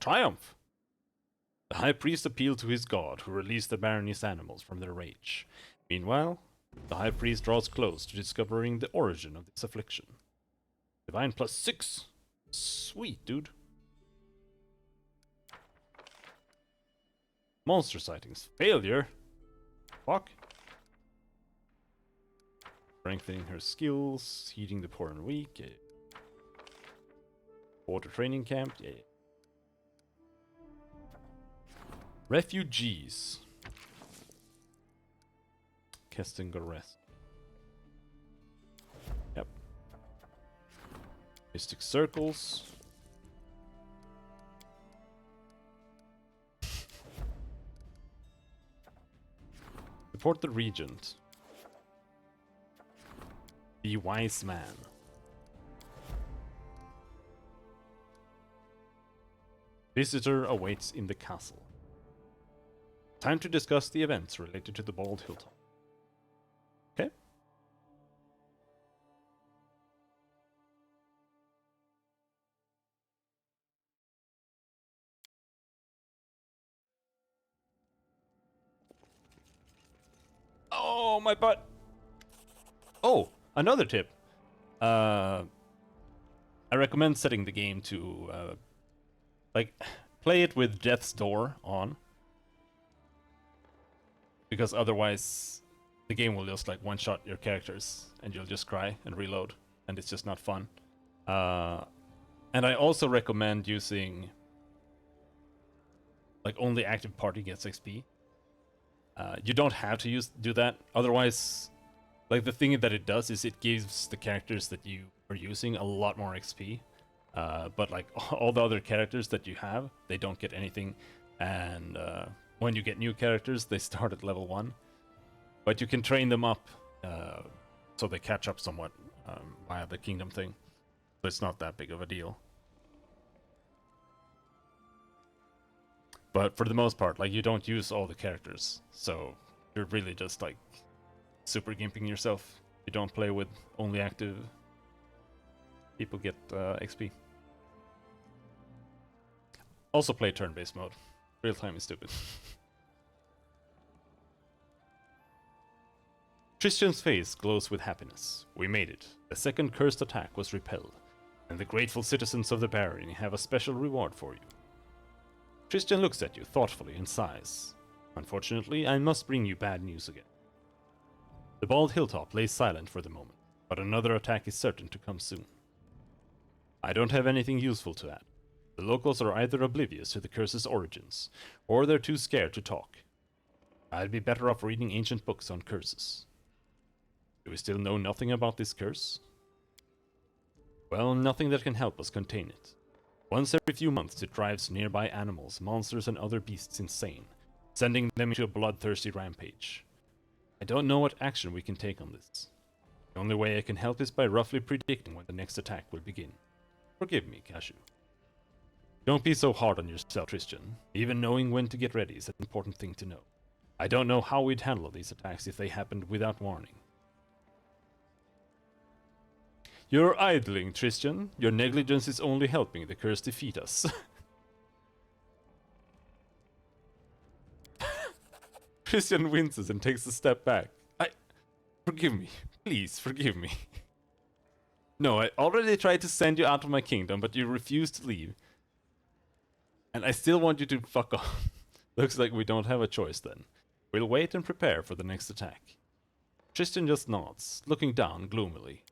Triumph! The High Priest appealed to his god, who released the Baroness animals from their rage. Meanwhile, the High Priest draws close to discovering the origin of this affliction. Divine +6. Sweet, dude. Monster sightings. Failure. Fuck. Strengthening her skills. Heating the poor and weak. Yeah. Water training camp. Yeah. Refugees. Kestengares. Yep. Mystic circles. Support the regent. The wise man. Visitor awaits in the castle. Time to discuss the events related to the Bald Hilltop. Okay. Oh, my butt. Oh, another tip. I recommend setting the game to like play it with Death's Door on, because otherwise the game will just like one-shot your characters and you'll just cry and reload, and it's just not fun. And I also recommend using like only active party gets XP. You don't have to do that. Otherwise, like the thing that it does is it gives the characters that you are using a lot more XP. But like all the other characters that you have, they don't get anything. And when you get new characters, they start at level 1. But you can train them up so they catch up somewhat via the kingdom thing. So it's not that big of a deal. But for the most part, like you don't use all the characters, so you're really just like super gimping yourself. You don't play with only active people get XP. Also play turn-based mode. Real time is stupid. Christian's face glows with happiness. We made it. The second cursed attack was repelled, and the grateful citizens of the barony have a special reward for you. Christian looks at you thoughtfully and sighs. Unfortunately, I must bring you bad news again. The Bald Hilltop lays silent for the moment, but another attack is certain to come soon. I don't have anything useful to add. The locals are either oblivious to the curse's origins, or they're too scared to talk. I'd be better off reading ancient books on curses. Do we still know nothing about this curse? Well, nothing that can help us contain it. Once every few months it drives nearby animals, monsters and other beasts insane, sending them into a bloodthirsty rampage. I don't know what action we can take on this. The only way I can help is by roughly predicting when the next attack will begin. Forgive me, Cashew. Don't be so hard on yourself, Christian. Even knowing when to get ready is an important thing to know. I don't know how we'd handle these attacks if they happened without warning. You're idling, Christian. Your negligence is only helping the curse defeat us. Christian winces and takes a step back. Forgive me. Please, forgive me. No, I already tried to send you out of my kingdom, but you refused to leave. And I still want you to fuck off. Looks like we don't have a choice then. We'll wait and prepare for the next attack. Tristan just nods, looking down gloomily.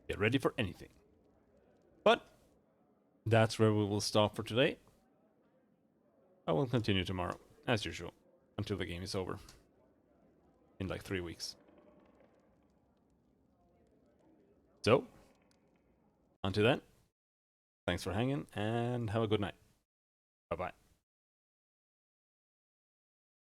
Get ready for anything. But that's where we will stop for today. I will continue tomorrow, as usual, until the game is over. In like 3 weeks. So, until then, thanks for hanging and have a good night. Bye bye.